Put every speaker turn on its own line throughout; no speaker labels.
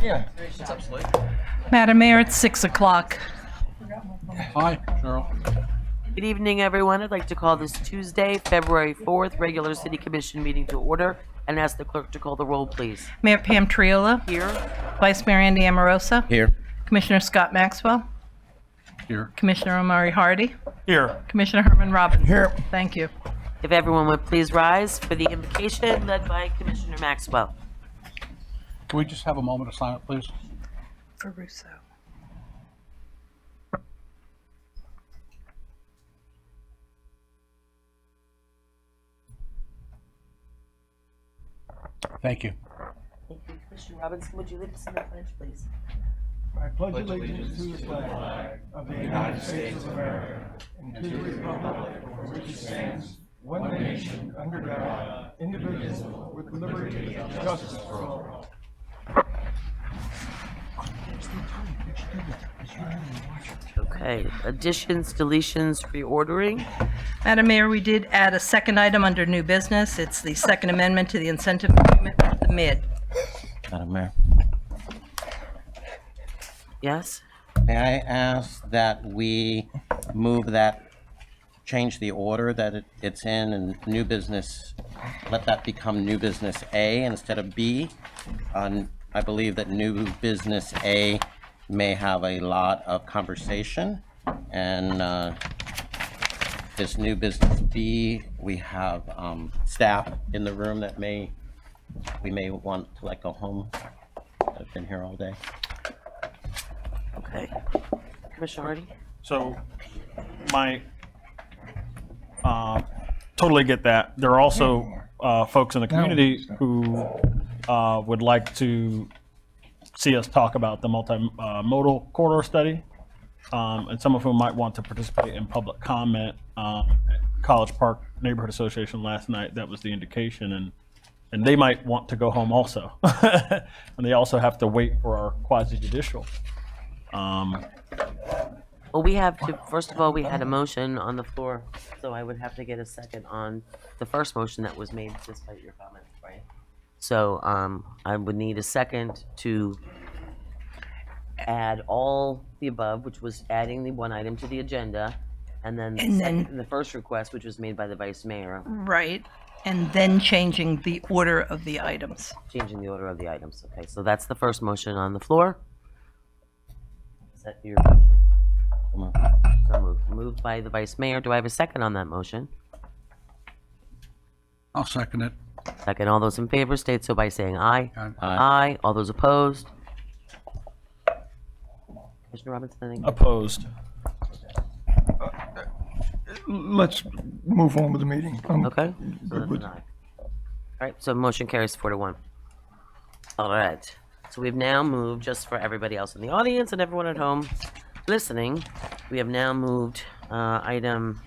Yeah. What's up, Slade?
Madam Mayor, it's 6 o'clock.
Hi, Cheryl.
Good evening, everyone. I'd like to call this Tuesday, February 4th, regular City Commission meeting to order and ask the clerk to call the roll, please.
Mayor Pam Triola.
Here.
Vice Mayor Andy Amorosa.
Here.
Commissioner Scott Maxwell.
Here.
Commissioner Omari Hardy.
Here.
Commissioner Herman Robbins.
Here.
Thank you.
If everyone would please rise for the invocation led by Commissioner Maxwell.
Can we just have a moment of silence, please?
For Russo.
Thank you.
Thank you. Commissioner Robinson, would you lead us in the pledge, please?
I pledge allegiance to the flag of the United States of America and to the republic for which it stands, one nation, under God, indivisible, with liberty and justice for all.
Okay. Additions, deletions, reordering.
Madam Mayor, we did add a second item under new business. It's the second amendment to the incentive agreement with the MID.
Madam Mayor,
Yes?
may I ask that we move that, change the order that it's in and new business, let that become new business A instead of B? I believe that new business A may have a lot of conversation, and this new business B, we have staff in the room that we may want to let go home, that have been here all day.
Okay. Commissioner Hardy?
So, totally get that. There are also folks in the community who would like to see us talk about the multimodal corridor study, and some of whom might want to participate in public comment. At College Park Neighborhood Association last night, that was the indication, and they might want to go home also. And they also have to wait for our quasi-judicial.
Well, we have to, first of all, we had a motion on the floor, so I would have to get a second on the first motion that was made despite your comments, right? So, I would need a second to add all the above, which was adding the one item to the agenda, and then the first request, which was made by the vice mayor,
Right. And then changing the order of the items.
changing the order of the items. Okay, so that's the first motion on the floor. Is that your motion? So moved. Moved by the vice mayor. Do I have a second on that motion?
I'll second it.
Second, all those in favor state so by saying aye.
Aye.
Aye. All those opposed? Commissioner Robinson, I think.
Opposed.
Let's move on with the meeting.
Okay. So that's an aye. All right, so motion carries 4-1. All right. So we've now moved, just for everybody else in the audience and everyone at home listening, we have now moved item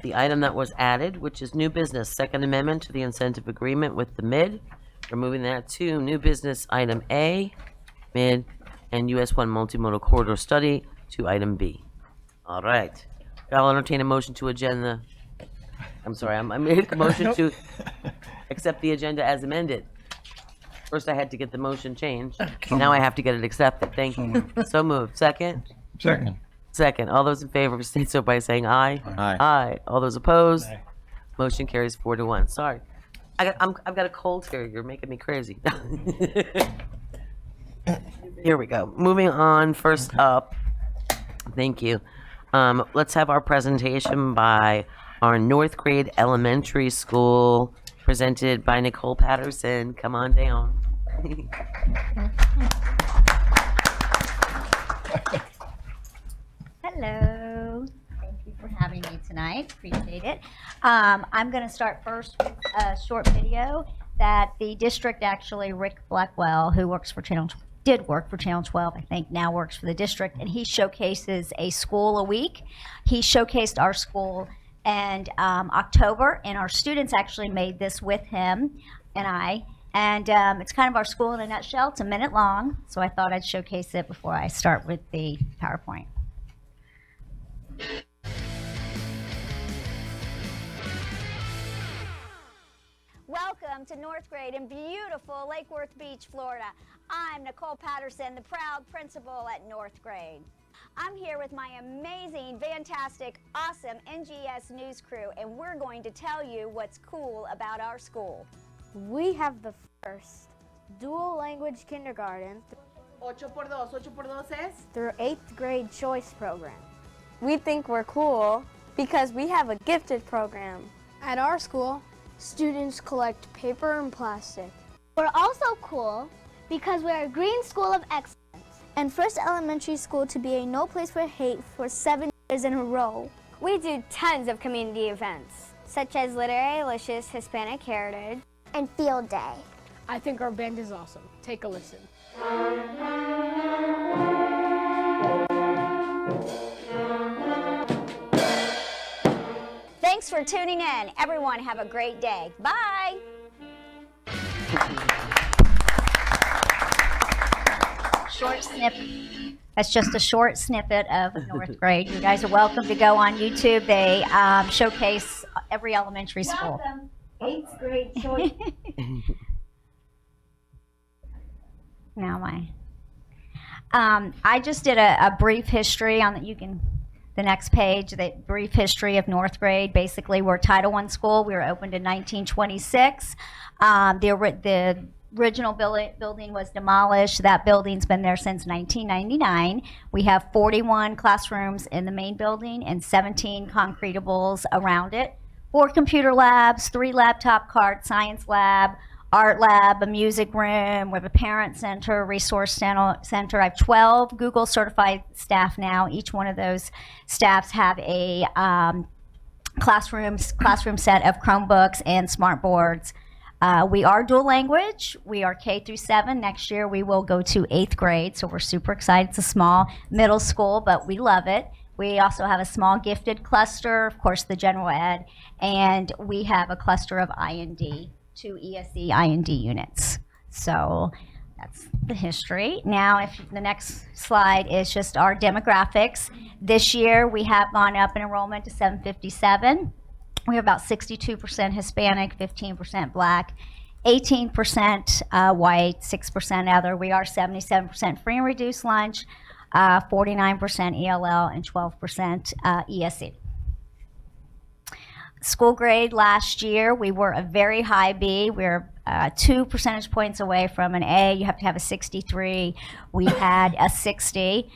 the item that was added, which is new business, second amendment to the incentive agreement with the MID. We're moving that to new business item A, MID, and US 1 multimodal corridor study to item B. All right. I'll entertain a motion to agenda. I'm sorry, I made a motion to accept the agenda as amended. First, I had to get the motion changed. Now I have to get it accepted. Thank you. So moved. Second?
Second.
Second. All those in favor state so by saying aye.
Aye.
Aye. All those opposed?
Aye.
Motion carries 4-1. Sorry. I've got a cold here. You're making me crazy. Here we go. Moving on. First up. Thank you. Let's have our presentation by our North Grade Elementary School, presented by Nicole Patterson. Come on down.
Hello. Thank you for having me tonight. Appreciate it. I'm going to start first with a short video that the district, actually, Rick Blackwell, who works for did work for Channel 12, I think, now works for the district, and he showcases a school a week. He showcased our school in October, and our students actually made this with him and I. And it's kind of our school in a nutshell. It's a minute long, so I thought I'd showcase it before I start with the PowerPoint.
welcome to North Grade in beautiful Lake Worth Beach, Florida. I'm Nicole Patterson, the proud principal at North Grade. I'm here with my amazing, fantastic, awesome NGS news crew, and we're going to tell you what's cool about our school.
We have the first dual language kindergarten
8x2, 8x2 es?
through 8th grade choice program. We think we're cool because we have a gifted program. At our school, students collect paper and plastic.
We're also cool because we're a green school of excellence and first elementary school to be a no place for hate for 7 years in a row.
We do tons of community events, such as Literary Alicious, Hispanic Heritage,
and field day.
I think our band is awesome. Take a listen.
Thanks for tuning in. Everyone have a great day. Bye. Short snippet. That's just a short snippet of North Grade. You guys are welcome to go on YouTube. They showcase every elementary school.
Welcome, 8th grade choice.
Now I just did a brief history on the next page, the brief history of North Grade. Basically, we're a Title I school. We were opened in 1926. The original building was demolished. That building's been there since 1999. We have 41 classrooms in the main building and 17 concretables around it. 4 computer labs, 3 laptop carts, science lab, art lab, a music room. We have a parent center, resource center. I have 12 Google certified staff now. Each one of those staffs have a classroom set of Chromebooks and smart boards. We are dual language. We are K through 7. Next year we will go to 8th grade, so we're super excited. It's a small middle school, but we love it. We also have a small gifted cluster, of course the general ed, and we have a cluster of IND, 2 ESE IND units. So that's the history. Now, if the next slide is just our demographics. This year we have gone up in enrollment to 757. We have about 62% Hispanic, 15% Black, 18% white, 6% other. We are 77% free and reduced lunch, 49% ELL, and 12% ESE. School grade last year, we were a very high B. We're 2 percentage points away from an A. You have to have a 63. We had a 60.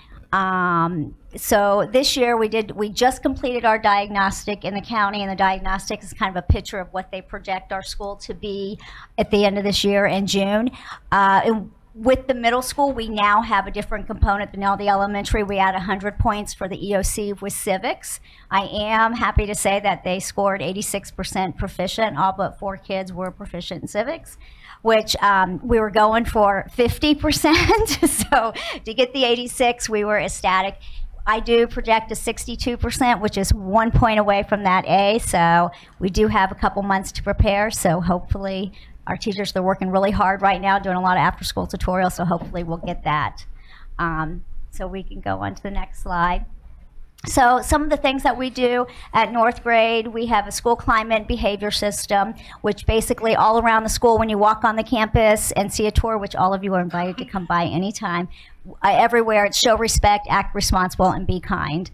So this year we just completed our diagnostic in the county, and the diagnostic is kind of a picture of what they project our school to be at the end of this year in June. And with the middle school, we now have a different component than all the elementary. We add 100 points for the EOC with civics. I am happy to say that they scored 86% proficient. All but 4 kids were proficient in civics, which we were going for 50%. So to get the 86, we were ecstatic. I do project a 62%, which is 1 point away from that A. So we do have a couple months to prepare. So hopefully our teachers, they're working really hard right now, doing a lot of after-school tutorials. So hopefully we'll get that. So we can go on to the next slide. So some of the things that we do at North Grade, we have a school climate behavior system, which basically all around the school, when you walk on the campus and see a tour, which all of you are invited to come by anytime, everywhere it's show respect, act responsible, and be kind.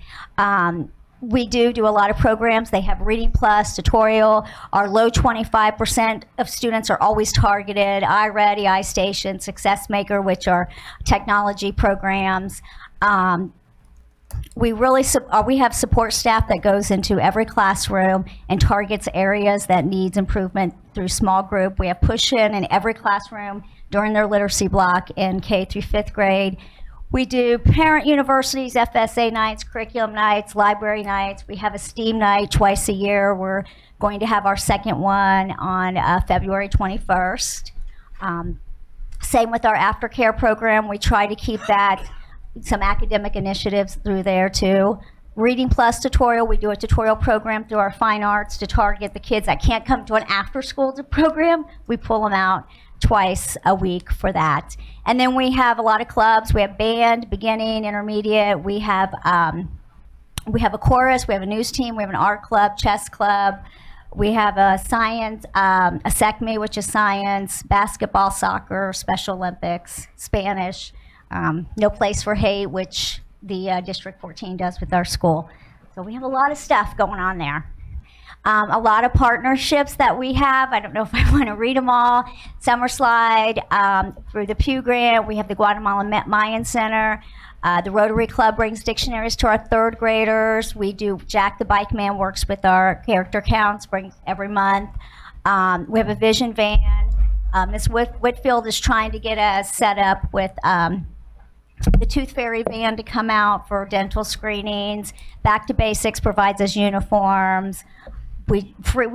We do a lot of programs. They have Reading Plus, tutorial. Our low 25% of students are always targeted. iReady, iStation, Success Maker, which are technology programs. We have support staff that goes into every classroom and targets areas that needs improvement through small group. We have push-in every classroom during their literacy block in K through 5th grade. We do parent universities, FSA nights, curriculum nights, library nights. We have a STEAM night twice a year. We're going to have our second one on February 21st. Same with our aftercare program. We try to keep that, some academic initiatives through there too. Reading Plus tutorial, we do a tutorial program through our fine arts to target the kids that can't come to an after-school program. We pull them out twice a week for that. And then we have a lot of clubs. We have band, beginning, intermediate. We have a chorus. We have a news team. We have an art club, chess club. We have a science, a SECME, which is science, basketball, soccer, Special Olympics, Spanish, No Place for Hate, which the District 14 does with our school. So we have a lot of stuff going on there. A lot of partnerships that we have. I don't know if I want to read them all. Summer Slide, through the Pew Grant, we have the Guatemala Mayan Center. The Rotary Club brings dictionaries to our third graders. We do, Jack the Bike Man works with our character counts, brings every month. We have a vision van. Ms. Whitfield is trying to get us set up with the Tooth Fairy van to come out for dental screenings. Back to Basics provides us uniforms. We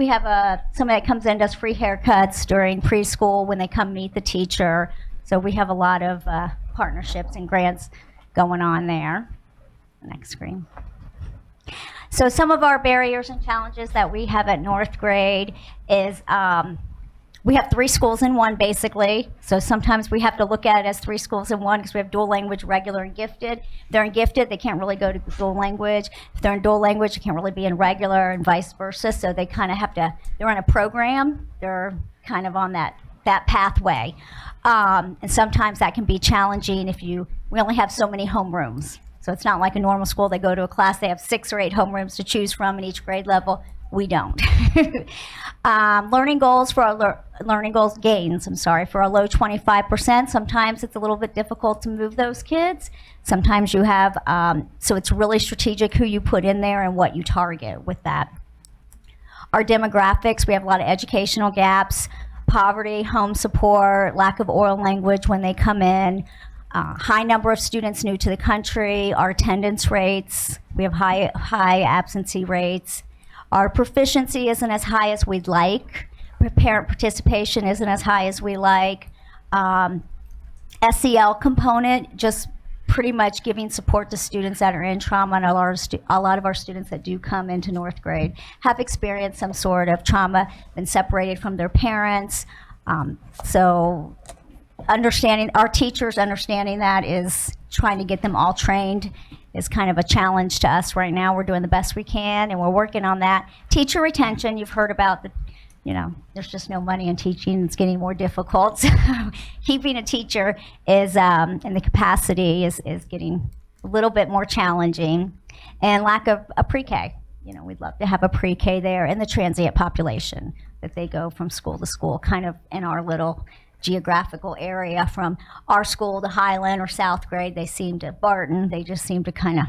have somebody that comes in, does free haircuts during preschool when they come meet the teacher. So we have a lot of partnerships and grants going on there. Next screen. So some of our barriers and challenges that we have at North Grade is we have 3 schools in one, basically. So sometimes we have to look at it as 3 schools in one because we have dual language, regular, and gifted. If they're in gifted, they can't really go to dual language. If they're in dual language, they can't really be in regular, and vice versa. So they kind of have to, they're on a program. They're kind of on that pathway. And sometimes that can be challenging if we only have so many homerooms. So it's not like a normal school. They go to a class, they have 6 or 8 homerooms to choose from in each grade level. We don't. Learning goals for our learning goals gains, for our low 25%. Sometimes it's a little bit difficult to move those kids. Sometimes you have, so it's really strategic who you put in there and what you target with that. Our demographics, we have a lot of educational gaps, poverty, home support, lack of oral language when they come in, high number of students new to the country, our attendance rates, we have high absentee rates. Our proficiency isn't as high as we'd like. Parent participation isn't as high as we like. SEL component, just pretty much giving support to students that are in trauma, and a lot of our students that do come into North Grade have experienced some sort of trauma, been separated from their parents. So understanding, our teachers understanding that is trying to get them all trained is kind of a challenge to us right now. We're doing the best we can, and we're working on that. Teacher retention, you've heard about there's just no money in teaching. It's getting more difficult. So keeping a teacher is, and the capacity is getting a little bit more challenging. And lack of a pre-K. We'd love to have a pre-K there, and the transient population, that they go from school to school, kind of in our little geographical area from our school to Highland or South Grade. They seem to, Barton, they just seem to kind of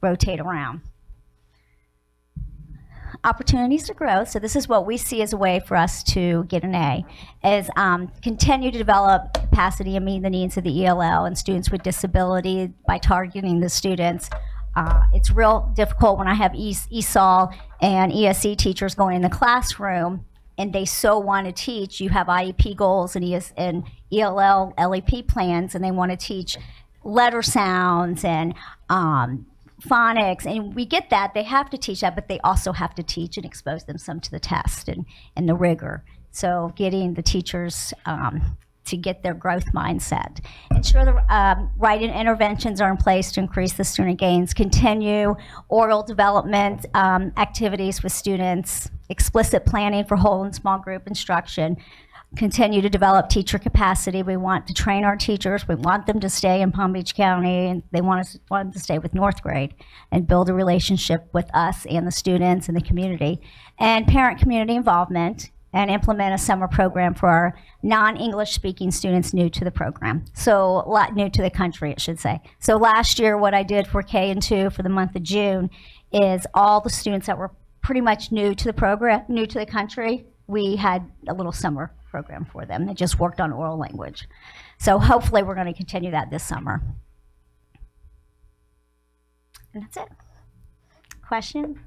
rotate around. Opportunities to grow. So this is what we see as a way for us to get an A, is continue to develop capacity and meet the needs of the ELL and students with disability by targeting the students. It's real difficult when I have ESOL and ESE teachers going in the classroom and they so want to teach. You have IEP goals and ELL, LEP plans, and they want to teach letter sounds and phonics, and we get that. They have to teach that, but they also have to teach and expose them some to the test and the rigor. So getting the teachers to get their growth mindset. Ensure the right interventions are in place to increase the student gains. Continue oral development activities with students. Explicit planning for whole and small group instruction. Continue to develop teacher capacity. We want to train our teachers. We want them to stay in Palm Beach County, and they want them to stay with North Grade and build a relationship with us and the students and the community. And parent community involvement, and implement a summer program for our non-English speaking students new to the program. So new to the country, I should say. So last year, what I did for K and 2 for the month of June is all the students that were pretty much new to the program, new to the country, we had a little summer program for them that just worked on oral language. So hopefully we're going to continue that this summer. And that's it. Questions?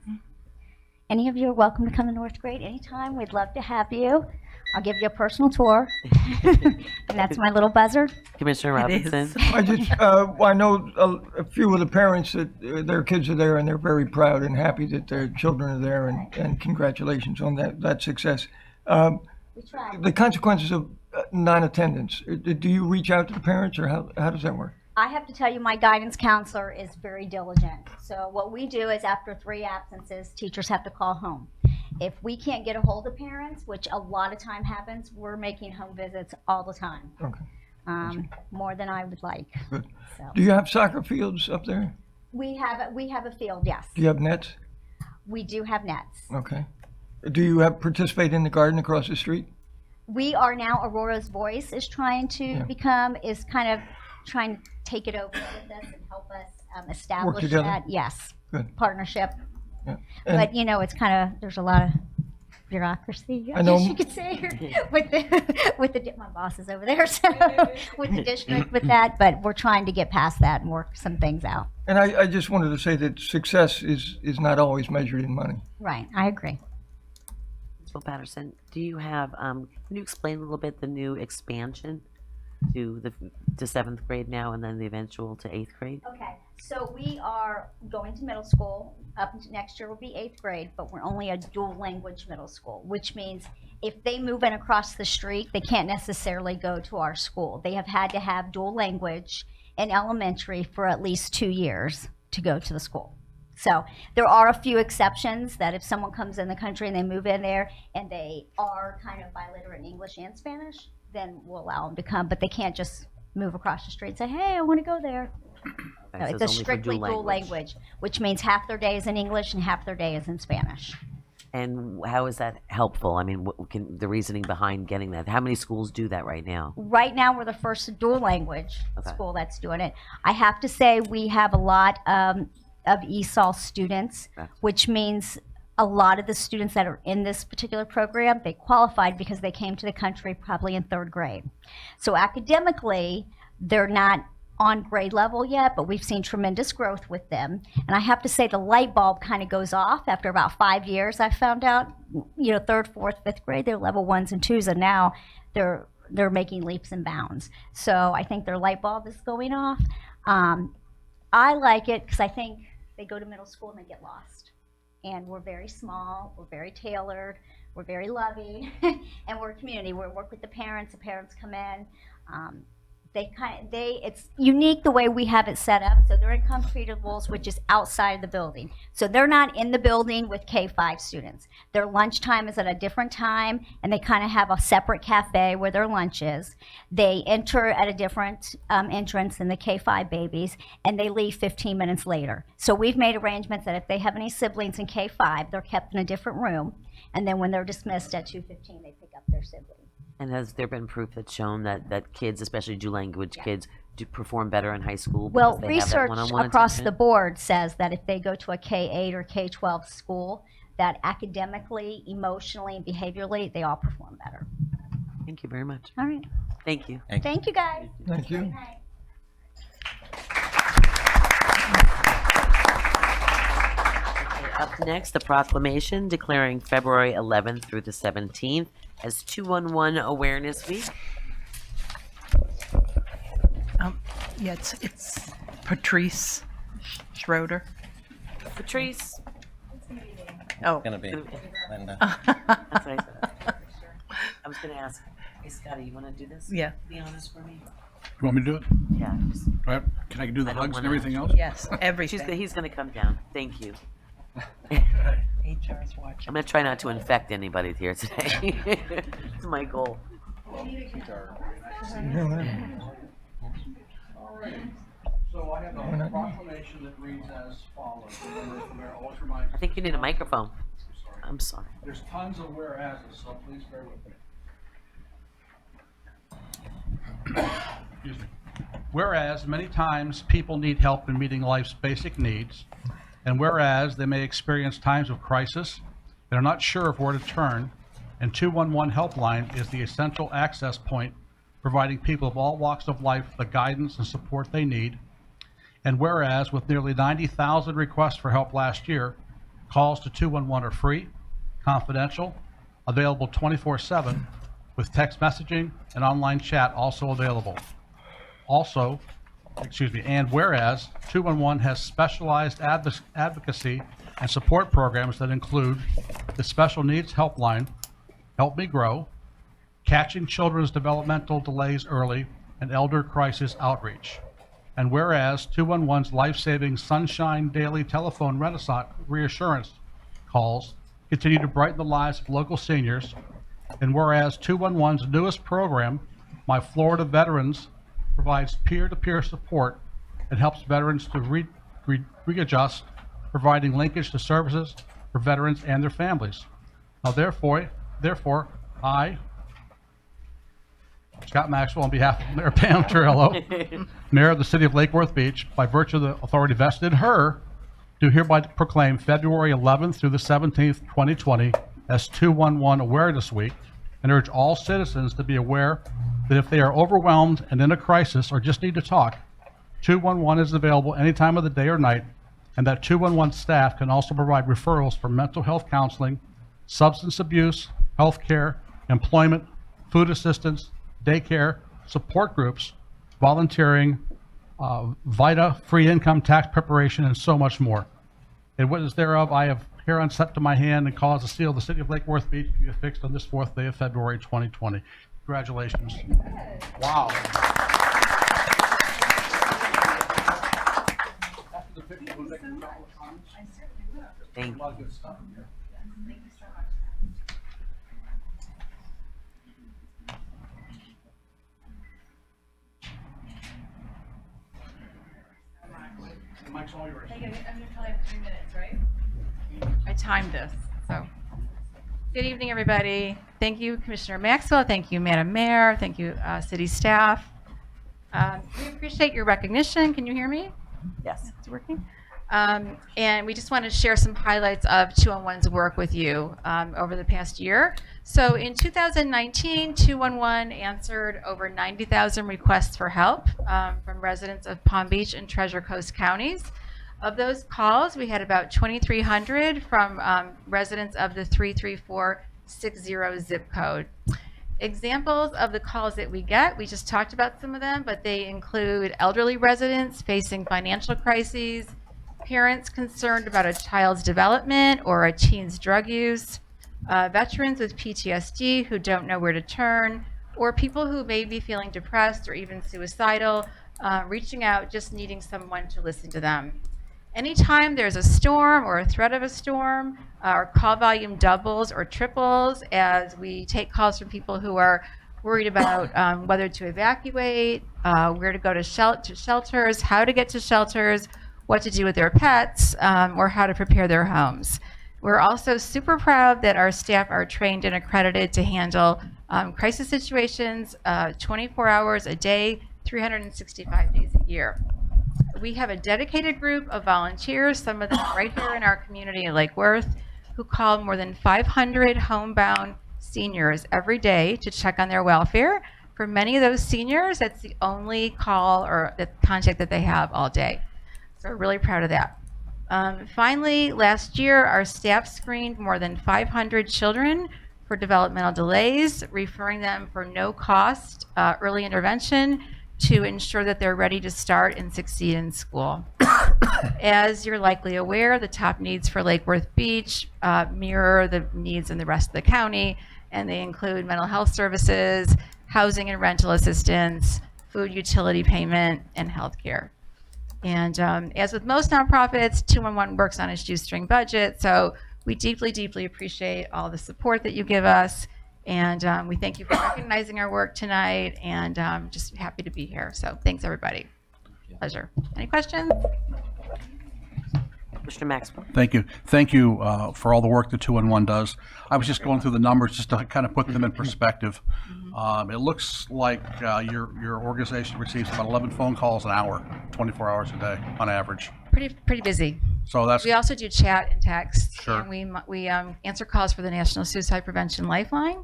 Any of you are welcome to come to North Grade anytime. We'd love to have you. I'll give you a personal tour. And that's my little buzzer.
Commissioner Robinson.
I know a few of the parents that their kids are there, and they're very proud and happy that their children are there, and congratulations on that success. The consequences of non-attendance, do you reach out to the parents, or how does that work?
I have to tell you, my guidance counselor is very diligent. So what we do is after 3 absences, teachers have to call home. If we can't get a hold of parents, which a lot of time happens, we're making home visits all the time,
Okay.
more than I would like.
Good.
So
Do you have soccer fields up there?
we have a field, yes.
Do you have nets?
We do have nets.
Okay. Do you participate in the garden across the street?
We are now, Aurora's Voice is trying to is kind of trying to take it over with us and help us establish
together?
that. Yes.
Good.
Partnership.
Yeah. And
But, you know, it's kind of, there's a lot of bureaucracy, I
I know-
guess you could say, with my boss is over there, so, with the district with that, but we're trying to get past that and work some things out.
and I just wanted to say that success is not always measured in money.
Right, I agree.
Principal Patterson, do you have, can you explain a little bit the new expansion to seventh grade now and then the eventual to eighth grade?
Okay, so we are going to middle school. Up to next year will be eighth grade, but we're only a dual language middle school, which means if they move in across the street, they can't necessarily go to our school. They have had to have dual language in elementary for at least 2 years to go to the school. So there are a few exceptions that if someone comes in the country and they move in there and they are kind of biliterate in English and Spanish, then we'll allow them to come, but they can't just move across the street and say, hey, I want to go there. No,
so
it's
it's
a
only for
strictly
dual
dual language, which means half their day is in English and half their day is in Spanish.
And how is that helpful? I mean, what can the reasoning behind getting that? How many schools do that right now?
Right now, we're the first dual language
Okay.
school that's doing it. I have to say, we have a lot of ESOL students,
Okay.
which means a lot of the students that are in this particular program, they qualified because they came to the country probably in third grade. So academically, they're not on grade level yet, but we've seen tremendous growth with them. And I have to say the light bulb kind of goes off after about 5 years. I found out, you know, third, fourth, fifth grade, they're level 1s and 2s, and now they're making leaps and bounds. So I think their light bulb is going off. I like it because I think they go to middle school and they get lost. And we're very small, we're very tailored, we're very loving, and we're a community. We work with the parents come in. It's unique the way we have it set up. So they're in Comfortables, which is outside the building. So they're not in the building with K-5 students. Their lunchtime is at a different time, and they kind of have a separate cafe where their lunch is. They enter at a different entrance than the K-5 babies, and they leave 15 minutes later. So we've made arrangements that if they have any siblings in K-5, they're kept in a different room, and then when they're dismissed at 2:15, they pick up their siblings.
And has there been proof that's shown that kids, especially dual language kids, do perform better in high school?
Well,
because they have that
research
one-on-one
across
attention?
the board says that if they go to a K-8 or K-12 school, that academically, emotionally, and behaviorally, they all perform better.
Thank you very much.
All right.
Thank you.
Thank you, guys.
Thank you.
Good night.
Up next, the proclamation declaring February 11th through the 17th as 211 Awareness Week.
Yeah, it's Patrice Schroeder.
Patrice.
Oh,
Gonna be Linda.
That's what I said. I was going to ask, hey, Scotty, you want to do this?
Yeah.
Be honest for me?
You want me to do it?
Yeah. Just,
All right. Can I do the
I don't
hugs and
wanna-
everything else?
yes, everything.
he's going to come down. Thank you.
HR's watching.
I'm going to try not to infect anybody here today. It's my goal.
So I have a proclamation that reads as follows.
I think you need a microphone. I'm sorry.
There's tons of whereases, so please bear with me. Excuse me. Whereas many times people need help in meeting life's basic needs, and whereas they may experience times of crisis and are not sure of where to turn, and 211 Helpline is the essential access point providing people of all walks of life the guidance and support they need. And whereas with nearly 90,000 requests for help last year, calls to 211 are free, confidential, available 24/7, with text messaging and online chat also available. And whereas 211 has specialized advocacy and support programs that include the Special Needs Helpline, Help Me Grow, Catching Children's Developmental Delays Early, and Elder Crisis Outreach. And whereas 211's life-saving Sunshine Daily Telephone Reassurance calls continue to brighten the lives of local seniors. And whereas 211's newest program, My Florida Veterans, provides peer-to-peer support and helps veterans to readjust, providing linkage to services for veterans and their families. Now, therefore, I, Scott Maxwell, on behalf of Mayor Pam Torello, Mayor of the City of Lake Worth Beach, by virtue of the authority vested in her, do hereby proclaim February 11th through the 17th, 2020 as 211 Awareness Week, and urge all citizens to be aware that if they are overwhelmed and in a crisis or just need to talk, 211 is available any time of the day or night, and that 211 staff can also provide referrals for mental health counseling, substance abuse, health care, employment, food assistance, daycare, support groups, volunteering, VITA, free income tax preparation, and so much more. In witness thereof, I have hereon set to my hand and caused the seal of the City of Lake Worth Beach to be affixed on this 4th day of February 2020. Congratulations. Wow.
Thank you.
Mike's all yours.
I'm going to probably have 3 minutes, right? I timed this, so. Good evening, everybody. Thank you, Commissioner Maxwell. Thank you, Madam Mayor. Thank you, city staff. We appreciate your recognition. Can you hear me? Yes. It's working. And we just want to share some highlights of 211's work with you over the past year. So in 2019, 211 answered over 90,000 requests for help from residents of Palm Beach and Treasure Coast counties. Of those calls, we had about 2,300 from residents of the 33460 zip code. Examples of the calls that we get, we just talked about some of them, but they include elderly residents facing financial crises, parents concerned about a child's development or a teen's drug use, veterans with PTSD who don't know where to turn, or people who may be feeling depressed or even suicidal, reaching out, just needing someone to listen to them. Anytime there's a storm or a threat of a storm, our call volume doubles or triples as we take calls from people who are worried about whether to evacuate, where to go to shelters, how to get to shelters, what to do with their pets, or how to prepare their homes. We're also super proud that our staff are trained and accredited to handle crisis situations 24 hours a day, 365 days a year. We have a dedicated group of volunteers, some of them right here in our community in Lake Worth, who call more than 500 homebound seniors every day to check on their welfare. For many of those seniors, that's the only call or the contact that they have all day. So we're really proud of that. Finally, last year, our staff screened more than 500 children for developmental delays, referring them for no cost early intervention to ensure that they're ready to start and succeed in school. As you're likely aware, the top needs for Lake Worth Beach mirror the needs in the rest of the county, and they include mental health services, housing and rental assistance, food utility payment, and health care. And as with most nonprofits, 211 works on a shoestring budget, so we deeply, deeply appreciate all the support that you give us. And we thank you for recognizing our work tonight, and just happy to be here. So thanks, everybody. Pleasure. Any questions?
Mr. Maxwell.
Thank you. Thank you for all the work that 211 does. I was just going through the numbers just to kind of put them in perspective. It looks like your organization receives about 11 phone calls an hour, 24 hours a day on average.
Pretty busy.
So that's
We also do chat and text,
Sure.
and we answer calls for the National Suicide Prevention Lifeline.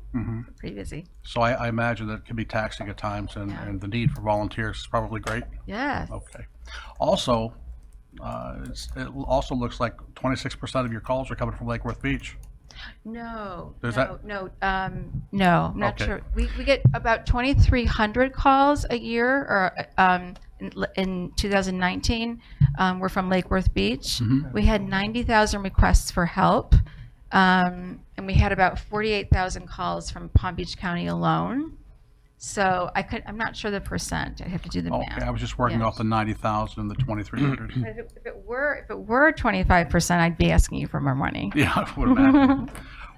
Pretty busy.
so I imagine that it can be taxing at times, and the need for volunteers is probably great.
Yes.
Okay. Also, it also looks like 26% of your calls are coming from Lake Worth Beach.
No,
Is
no, I'm not
Okay.
sure. We get about 2,300 calls a year, or in 2019, were from Lake Worth Beach. We had 90,000 requests for help, and we had about 48,000 calls from Palm Beach County alone. So I'm not sure the percent. I'd have to do the math.
Okay, I was just working
Yeah.
off the 90,000 and the 2,300.
But if it were 25%, I'd be asking you for more money.
Yeah, I would imagine.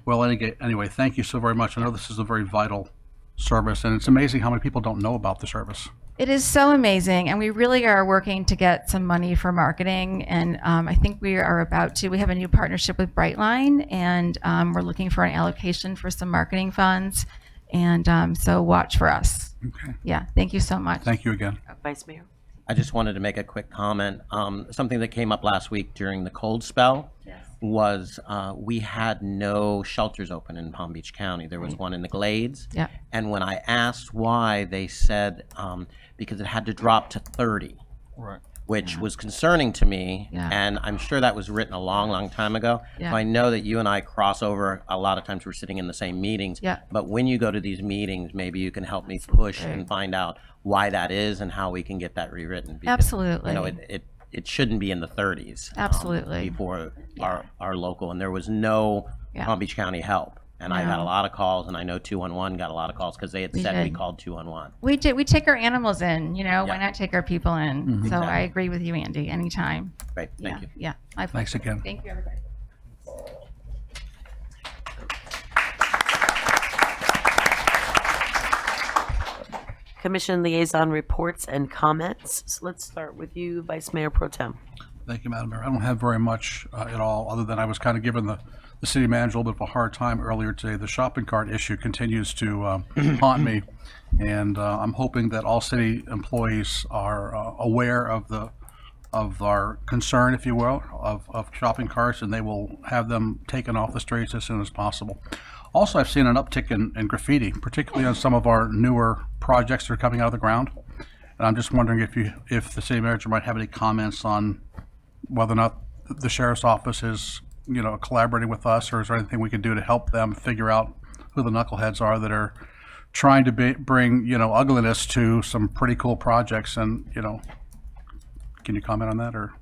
Well, anyway, thank you so very much. I know this is a very vital service, and it's amazing how many people don't know about the service.
It is so amazing, and we really are working to get some money for marketing, and I think we have a new partnership with Brightline, and we're looking for an allocation for some marketing funds, and so watch for us.
Okay.
Yeah, thank you so much.
Thank you again.
Vice Mayor?
I just wanted to make a quick comment. Something that came up last week during the cold spell was we had no shelters open in Palm Beach County. There was one in the Glades.
Yeah.
And when I asked why, they said because it had to drop to 30.
Right.
Which was concerning to me,
Yeah.
and I'm sure that was written a long, long time ago.
Yeah.
So I know that you and I cross over. A lot of times we're sitting in the same meetings.
Yeah.
But when you go to these meetings, maybe you can help me push
Right.
and find out why that is and how we can get that rewritten. Because,
Absolutely.
You know, it shouldn't be in the 30s.
Absolutely.
Before our local, and there was no
Yeah.
Palm Beach County help. And I had
No.
a lot of calls, and I know 211 got a lot of calls because they had
We
said we
did.
called 211.
We take our animals in, why
Yeah.
not take our people in? So I agree with you, Andy, anytime.
Great, thank you.
Yeah. My
Thanks
pleasure.
again.
Thank you, everybody.
Commission liaison reports and comments. So let's start with you, Vice Mayor Pro Tem.
Thank you, Madam Mayor. I don't have very much at all, other than I was kind of giving the city manager a little bit of a hard time earlier today. The shopping cart issue continues to haunt me, and I'm hoping that all city employees are aware of our concern, if you will, of shopping carts, and they will have them taken off the streets as soon as possible. Also, I've seen an uptick in graffiti, particularly on some of our newer projects that are coming out of the ground. And I'm just wondering if the city manager might have any comments on whether or not the sheriff's office is, collaborating with us, or is there anything we can do to help them figure out who the knuckleheads are that are trying to bring, ugliness to some pretty cool projects. And, can you comment on that, or?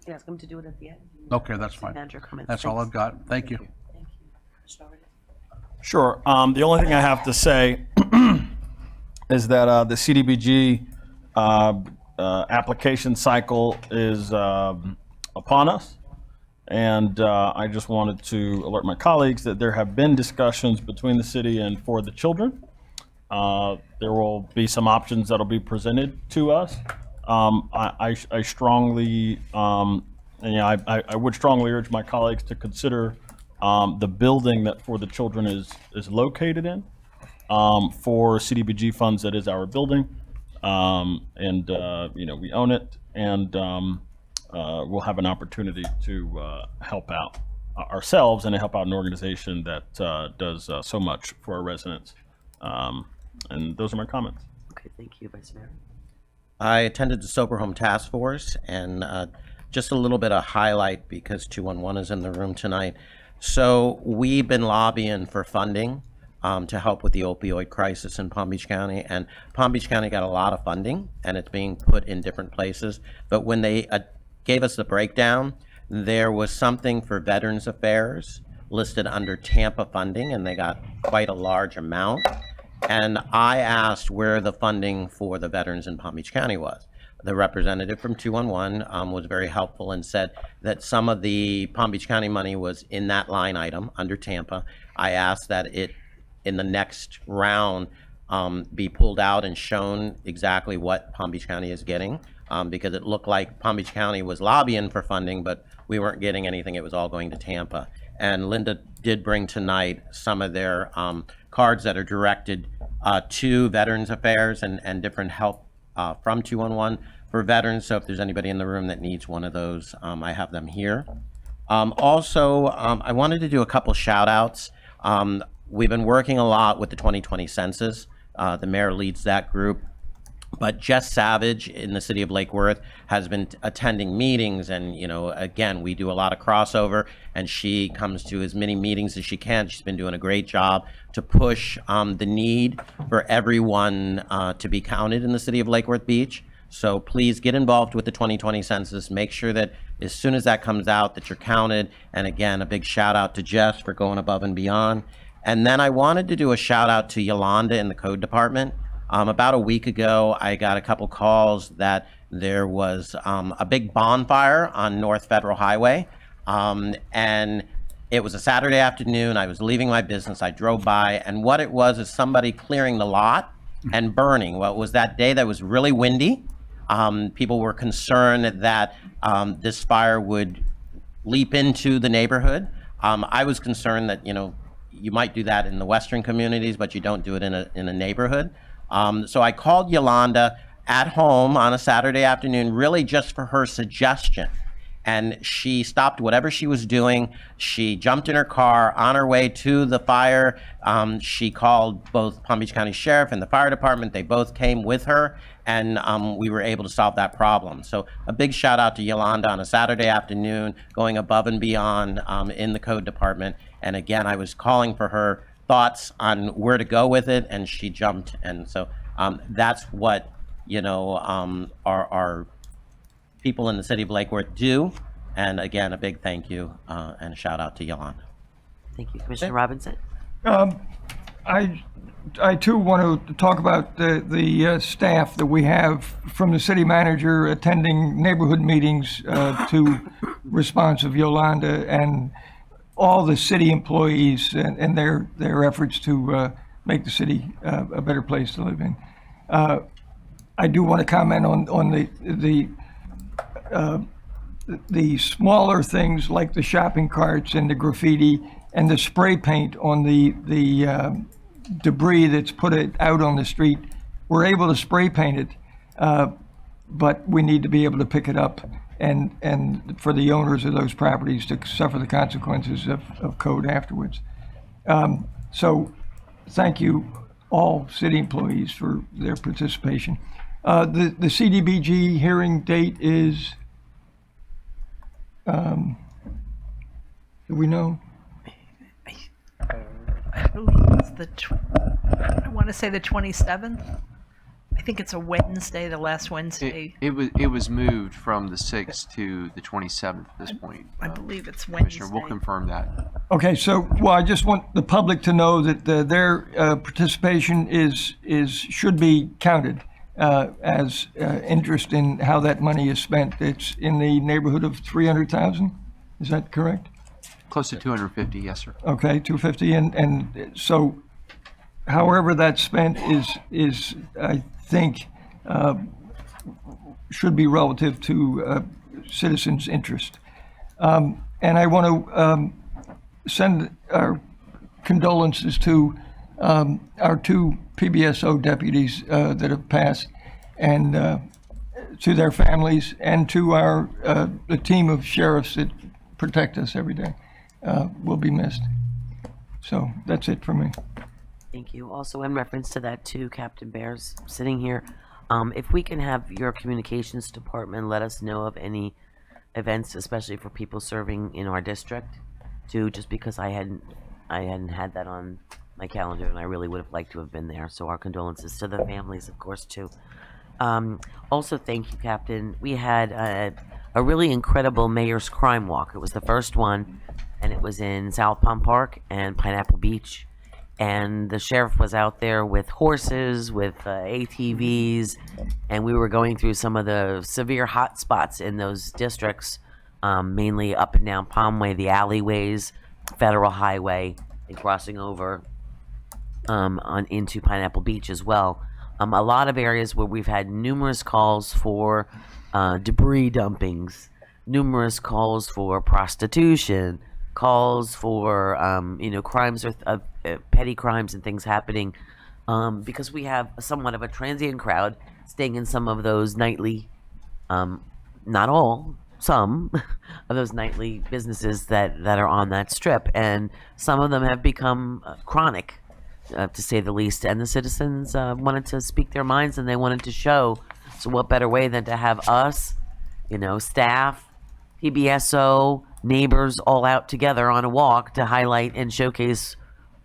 Ask him to do it at the end.
Okay, that's fine.
Manager comments.
That's all
Thanks.
I've got. Thank you.
Thank you.
Sure. The only thing I have to say is that the CDBG application cycle is upon us. And I just wanted to alert my colleagues that there have been discussions between the city and For the Children. There will be some options that'll be presented to us. I strongly, I would strongly urge my colleagues to consider the building that For the Children is located in. For CDBG funds, that is our building. We own it, and we'll have an opportunity to help out ourselves and to help out an organization that does so much for our residents. And those are my comments.
Okay, thank you, Vice Mayor.
I attended the Sober Home Task Force, and just a little bit of highlight because 211 is in the room tonight. So we've been lobbying for funding to help with the opioid crisis in Palm Beach County, and Palm Beach County got a lot of funding, and it's being put in different places. But when they gave us the breakdown, there was something for Veterans Affairs listed under Tampa funding, and they got quite a large amount. And I asked where the funding for the veterans in Palm Beach County was. The representative from 211 was very helpful and said that some of the Palm Beach County money was in that line item under Tampa. I asked that it, in the next round, be pulled out and shown exactly what Palm Beach County is getting, because it looked like Palm Beach County was lobbying for funding, but we weren't getting anything. It was all going to Tampa. And Linda did bring tonight some of their cards that are directed to Veterans Affairs and different help from 211 for veterans. So if there's anybody in the room that needs one of those, I have them here. Also, I wanted to do a couple shout outs. We've been working a lot with the 2020 census. The mayor leads that group. But Jess Savage in the city of Lake Worth has been attending meetings, and again, we do a lot of crossover, and she comes to as many meetings as she can. She's been doing a great job to push the need for everyone to be counted in the city of Lake Worth Beach. So please get involved with the 2020 census. Make sure that as soon as that comes out that you're counted. And again, a big shout out to Jess for going above and beyond. And then I wanted to do a shout out to Yolanda in the code department. About a week ago, I got a couple calls that there was a big bonfire on North Federal Highway. And it was a Saturday afternoon. I was leaving my business. I drove by, and what it was is somebody clearing the lot and burning. Well, it was that day that was really windy. People were concerned that this fire would leap into the neighborhood. I was concerned that, you might do that in the Western communities, but you don't do it in a neighborhood. So I called Yolanda at home on a Saturday afternoon, really just for her suggestion. And she stopped whatever she was doing. She jumped in her car on her way to the fire. She called both Palm Beach County Sheriff and the fire department. They both came with her, and we were able to solve that problem. So a big shout out to Yolanda on a Saturday afternoon, going above and beyond in the code department. And again, I was calling for her thoughts on where to go with it, and she jumped. And so that's what, our people in the city of Lake Worth do. And again, a big thank you and a shout out to Yolanda.
Thank you. Commissioner Robinson?
I too want to talk about the staff that we have, from the city manager attending neighborhood meetings to response of Yolanda, and all the city employees and their efforts to make the city a better place to live in. I do want to comment on the smaller things like the shopping carts and the graffiti and the spray paint on the debris that's put out on the street. We're able to spray paint it, but we need to be able to pick it up, and for the owners of those properties to suffer the consequences of code afterwards. So thank you, all city employees, for their participation. The CDBG hearing date is, do we know?
I believe it's I want to say the 27th. I think it's a Wednesday, the last Wednesday.
It was moved from the 6th to the 27th at this point.
I believe it's Wednesday.
Commissioner, we'll confirm that.
Okay, so, well, I just want the public to know that their participation should be counted as interest in how that money is spent. It's in the neighborhood of 300,000. Is that correct?
Close to 250, yes, sir.
Okay, 250, and so however that's spent is I think should be relative to citizens' interest. And I want to send our condolences to our two PBSO deputies that have passed, and to their families, and to the team of sheriffs that protect us every day. Will be missed. So that's it for me.
Thank you. Also, in reference to that too, Captain Bears sitting here, if we can have your communications department let us know of any events, especially for people serving in our district, too, just because I hadn't had that on my calendar, and I really would have liked to have been there. So our condolences to the families, of course, too. Also, thank you, Captain. We had a really incredible Mayor's Crime Walk. It was the first one, and it was in South Palm Park and Pineapple Beach. And the sheriff was out there with horses, with ATVs, and we were going through some of the severe hot spots in those districts, mainly up and down Palmway, the alleyways, Federal Highway, and crossing over into Pineapple Beach as well. A lot of areas where we've had numerous calls for debris dumpings, numerous calls for prostitution, calls for crimes of petty crimes and things happening, because we have somewhat of a transient crowd staying in some of those nightly, not all, some of those nightly businesses that are on that strip, and some of them have become chronic, to say the least, and the citizens wanted to speak their minds, and they wanted to show. So what better way than to have us, staff, PBSO, neighbors all out together on a walk to highlight and showcase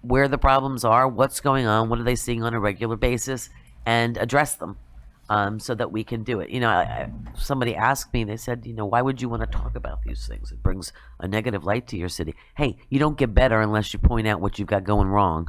where the problems are, what's going on, what are they seeing on a regular basis, and address them. so that we can do it. Somebody asked me, they said, why would you want to talk about these things? It brings a negative light to your city. Hey, you don't get better unless you point out what you've got going wrong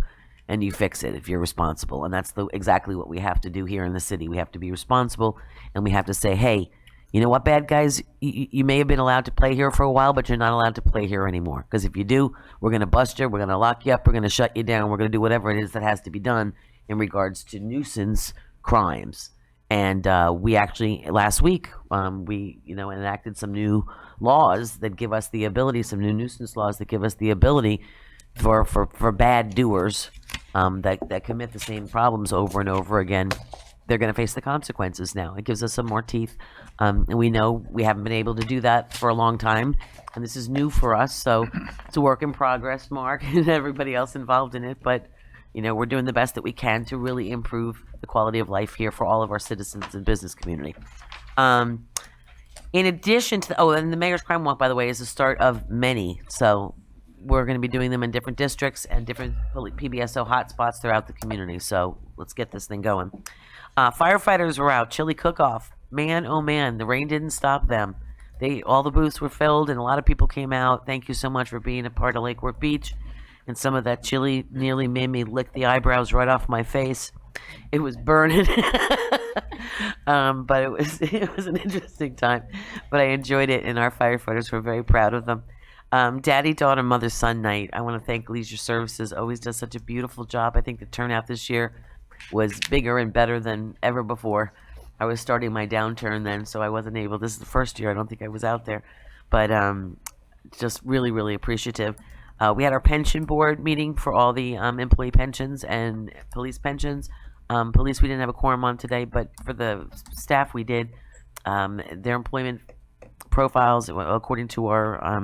and you fix it if you're responsible. And that's exactly what we have to do here in the city. We have to be responsible, and we have to say, hey, you know what, bad guys, you may have been allowed to play here for a while, but you're not allowed to play here anymore. Because if you do, we're going to bust you, we're going to lock you up, we're going to shut you down, we're going to do whatever it is that has to be done in regards to nuisance crimes. And we actually, last week, we enacted some new laws that give us the ability, some new nuisance laws that give us the ability for bad doers that commit the same problems over and over again. They're going to face the consequences now. It gives us some more teeth. And we know we haven't been able to do that for a long time. And this is new for us. So it's a work in progress, Mark, and everybody else involved in it. But, we're doing the best that we can to really improve the quality of life here for all of our citizens and business community. In addition to, and the Mayor's Crime Walk, by the way, is the start of many. So we're going to be doing them in different districts and different PBSO hotspots throughout the community. So let's get this thing going. Firefighters were out. Chili cook-off. Man, oh man, the rain didn't stop them. All the booths were filled, and a lot of people came out. Thank you so much for being a part of Lake Worth Beach. And some of that chili nearly made me lick the eyebrows right off my face. It was burning. But it was an interesting time. But I enjoyed it, and our firefighters were very proud of them. Daddy, daughter, mother, son night. I want to thank Leisure Services. Always does such a beautiful job. I think the turnout this year was bigger and better than ever before. I was starting my downturn then, so I wasn't able. This is the first year I don't think I was out there. But just really, really appreciative. We had our pension board meeting for all the employee pensions and police pensions. Police, we didn't have a quorum on today, but for the staff we did. Their employment profiles, according to our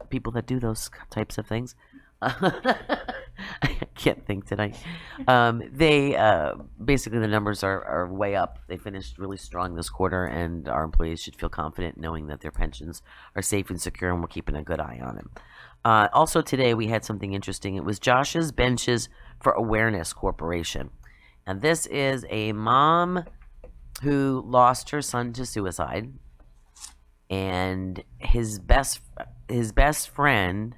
people that do those types of things. I can't think tonight. They basically, the numbers are way up. They finished really strong this quarter, and our employees should feel confident knowing that their pensions are safe and secure, and we're keeping a good eye on them. Also today we had something interesting. It was Josh's Benches for Awareness Corporation. And this is a mom who lost her son to suicide, and his best friend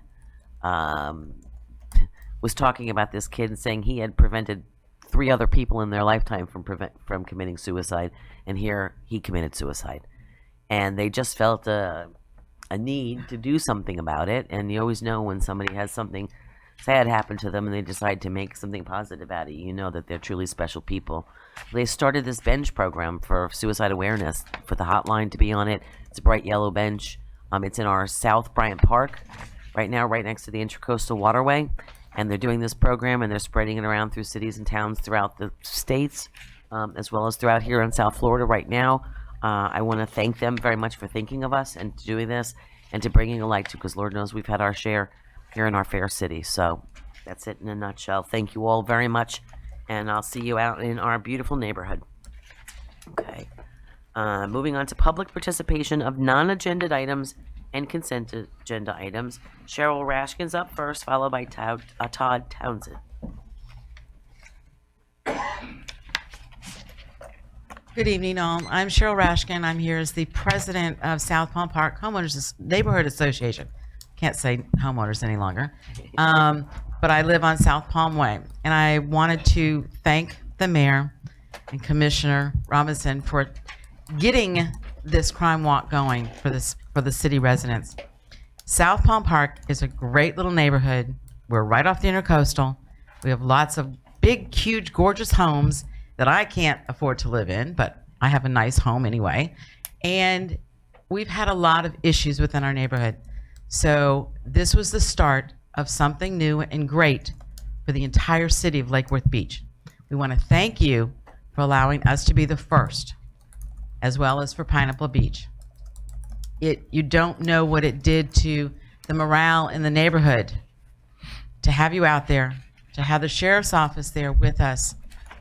was talking about this kid and saying he had prevented 3 other people in their lifetime from committing suicide, and here he committed suicide. And they just felt a need to do something about it. And you always know when somebody has something sad happen to them and they decide to make something positive out of it, you know that they're truly special people. They started this bench program for suicide awareness, for the hotline to be on it. It's a bright yellow bench. It's in our South Bryant Park right now, right next to the Intracoastal Waterway. And they're doing this program, and they're spreading it around through cities and towns throughout the states, as well as throughout here in South Florida right now. I want to thank them very much for thinking of us and doing this and to bringing a light to, because Lord knows we've had our share here in our fair city. So that's it in a nutshell. Thank you all very much, and I'll see you out in our beautiful neighborhood. Okay. Moving on to public participation of non-agenda items and consent agenda items. Cheryl Rashkin's up first, followed by Todd Townsend.
Good evening, all. I'm Cheryl Rashkin. I'm here as the president of South Palm Park Homeowners Neighborhood Association. Can't say homeowners any longer. But I live on South Palm Way. And I wanted to thank the mayor and Commissioner Robinson for getting this crime walk going for the city residents. South Palm Park is a great little neighborhood. We're right off the Intercoastal. We have lots of big, huge, gorgeous homes that I can't afford to live in, but I have a nice home anyway. And we've had a lot of issues within our neighborhood. So this was the start of something new and great for the entire city of Lake Worth Beach. We want to thank you for allowing us to be the first, as well as for Pineapple Beach. You don't know what it did to the morale in the neighborhood to have you out there, to have the sheriff's office there with us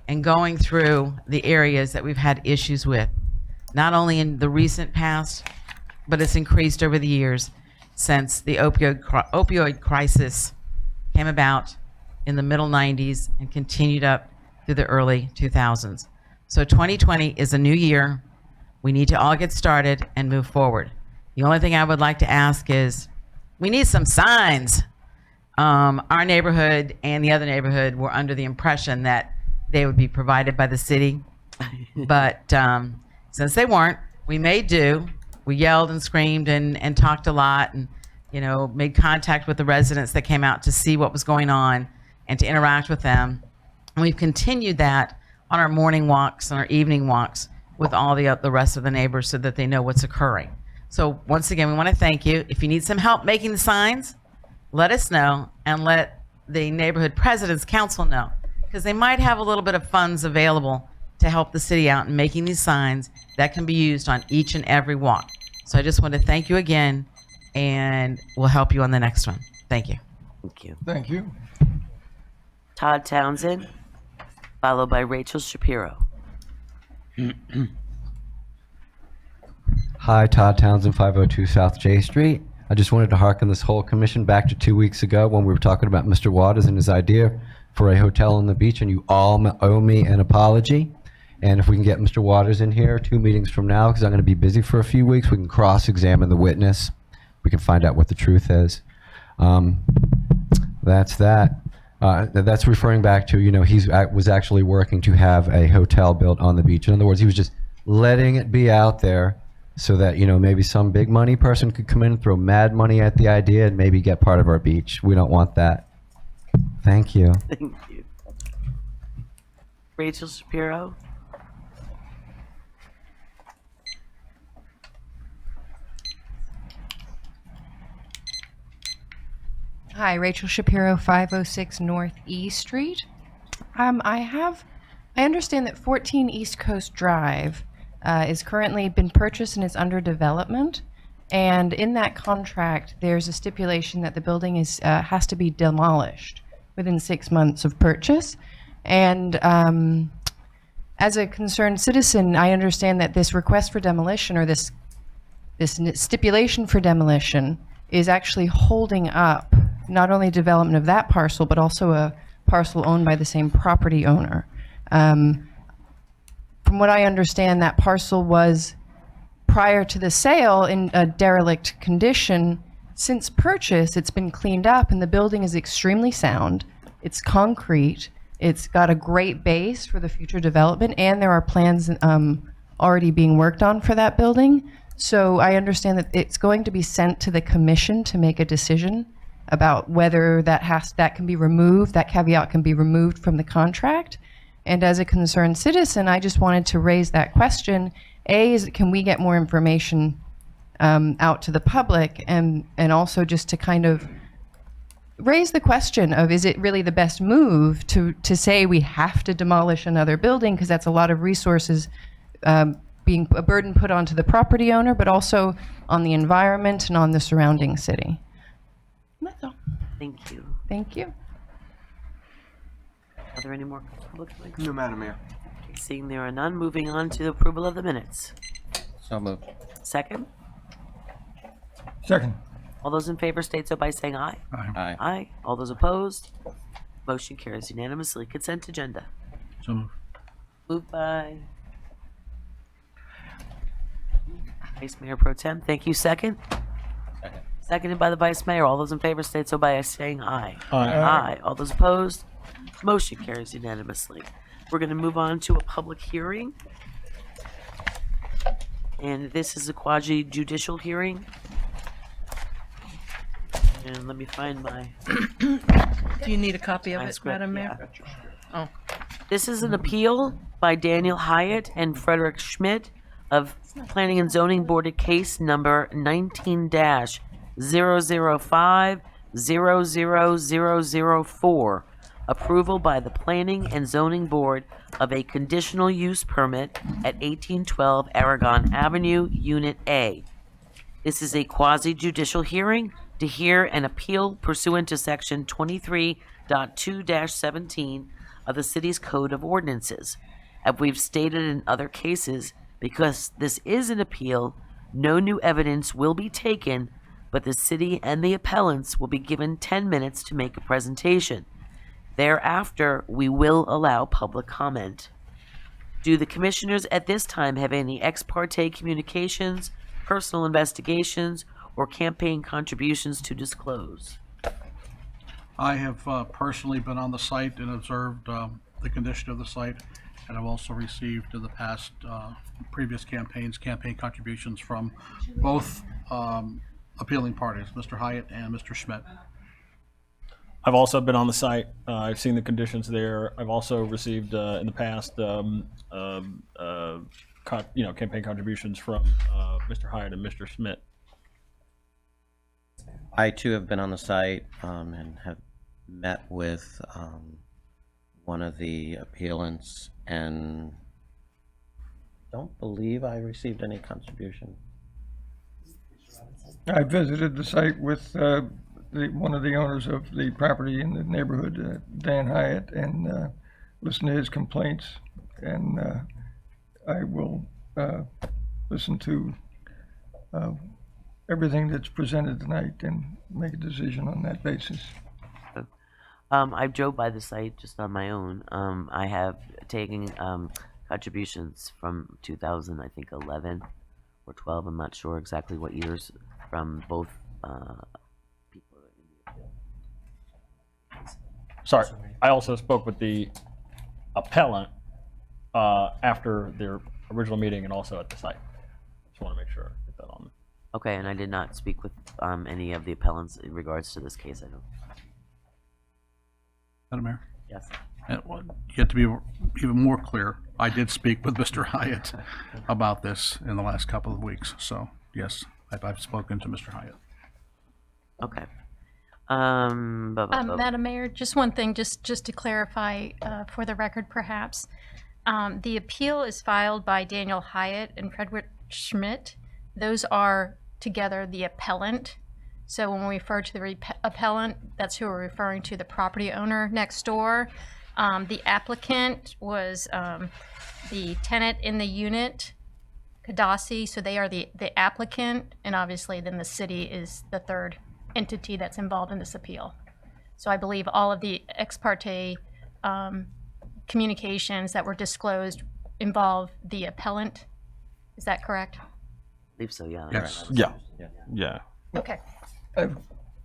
and going through the areas that we've had issues with, not only in the recent past, but it's increased over the years since the opioid crisis came about in the middle 90s and continued up through the early 2000s. So 2020 is a new year. We need to all get started and move forward. The only thing I would like to ask is, we need some signs. Our neighborhood and the other neighborhood were under the impression that they would be provided by the city. But since they weren't, we made do. We yelled and screamed and talked a lot, and made contact with the residents that came out to see what was going on and to interact with them. And we've continued that on our morning walks and our evening walks with all the rest of the neighbors so that they know what's occurring. So once again, we want to thank you. If you need some help making the signs, let us know, and let the neighborhood president's council know, because they might have a little bit of funds available to help the city out in making these signs that can be used on each and every walk. So I just want to thank you again, and we'll help you on the next one. Thank you.
Thank you.
Thank you.
Todd Townsend, followed by Rachel Shapiro.
Hi, Todd Townsend, 502 South J Street. I just wanted to hearken this whole commission back to 2 weeks ago when we were talking about Mr. Waters and his idea for a hotel on the beach, and you all owe me an apology. And if we can get Mr. Waters in here 2 meetings from now, because I'm going to be busy for a few weeks, we can cross-examine the witness. We can find out what the truth is. That's that. That's referring back to, he was actually working to have a hotel built on the beach. In other words, he was just letting it be out there so that, maybe some big money person could come in and throw mad money at the idea and maybe get part of our beach. We don't want that. Thank you.
Thank you. Rachel Shapiro.
Hi, Rachel Shapiro, 506 North E Street. I understand that 14 East Coast Drive is currently been purchased and is under development. And in that contract, there's a stipulation that the building has to be demolished within 6 months of purchase. And as a concerned citizen, I understand that this request for demolition, or this stipulation for demolition, is actually holding up not only development of that parcel, but also a parcel owned by the same property owner. From what I understand, that parcel was, prior to the sale, in a derelict condition. Since purchase, it's been cleaned up, and the building is extremely sound. It's concrete. It's got a great base for the future development, and there are plans already being worked on for that building. So I understand that it's going to be sent to the commission to make a decision about whether that can be removed, that caveat can be removed from the contract. And as a concerned citizen, I just wanted to raise that question. Can we get more information out to the public, and also just to kind of raise the question of, is it really the best move to say we have to demolish another building, because that's a lot of resources being a burden put onto the property owner, but also on the environment and on the surrounding city. That's all.
Thank you.
Thank you.
Are there any more public comments?
No, Madam Mayor.
Seeing there are none, moving on to the approval of the minutes.
So moved.
Second.
Second.
All those in favor state so by saying aye.
Aye.
Aye. All those opposed? Motion carries unanimously. Consent agenda.
So moved.
Moved by Vice Mayor Pro Tem. Thank you. Second.
Second.
Seconded by the Vice Mayor. All those in favor state so by saying aye.
Aye.
Aye. All those opposed? Motion carries unanimously. We're going to move on to a public hearing. And this is a quasi-judicial hearing. And let me find my...
Do you need a copy of
my
it,
script,
Madam Mayor?
yeah. This is an appeal by Daniel Hyatt and Frederick Schmidt of Planning and Zoning Board of Case number 19-005-00004. Approval by the Planning and Zoning Board of a conditional use permit at 1812 Aragon Avenue, Unit A. This is a quasi-judicial hearing to hear an appeal pursuant to Section 23.2-17 of the City's Code of Ordinances. As we've stated in other cases, because this is an appeal, no new evidence will be taken, but the city and the appellants will be given 10 minutes to make a presentation. Thereafter, we will allow public comment. Do the commissioners at this time have any ex parte communications, personal investigations, or campaign contributions to disclose?
I have personally been on the site and observed the condition of the site, and I've also received in the past previous campaigns, campaign contributions from both appealing parties, Mr. Hyatt and Mr. Schmidt.
I've also been on the site. I've seen the conditions there. I've also received in the past, campaign contributions from Mr. Hyatt and Mr. Schmidt.
I too have been on the site and have met with one of the appellants and don't believe I received any contribution.
I visited the site with one of the owners of the property in the neighborhood, Dan Hyatt, and listened to his complaints. And I will listen to everything that's presented tonight and make a decision on that basis.
I drove by the site just on my own. I have taken contributions from 2000, I think 11 or 12. I'm not sure exactly what years from both people.
Sorry, I also spoke with the appellant after their original meeting and also at the site. Just want to make sure I get that on.
Okay, and I did not speak with any of the appellants in regards to this case, I don't.
Madam Mayor?
Yes.
And you have to be even more clear. I did speak with Mr. Hyatt about this in the last couple of weeks. So, yes, I've spoken to Mr. Hyatt.
Okay.
Madam Mayor, just one thing, just to clarify for the record, perhaps. The appeal is filed by Daniel Hyatt and Frederick Schmidt. Those are together the appellant. So when we refer to the appellant, that's who we're referring to, the property owner next door. The applicant was the tenant in the unit, Kadasi, so they are the applicant, and obviously then the city is the third entity that's involved in this appeal. So I believe all of the ex parte communications that were disclosed involve the appellant. Is that correct?
I believe so, yeah.
Yes.
Yeah.
Okay.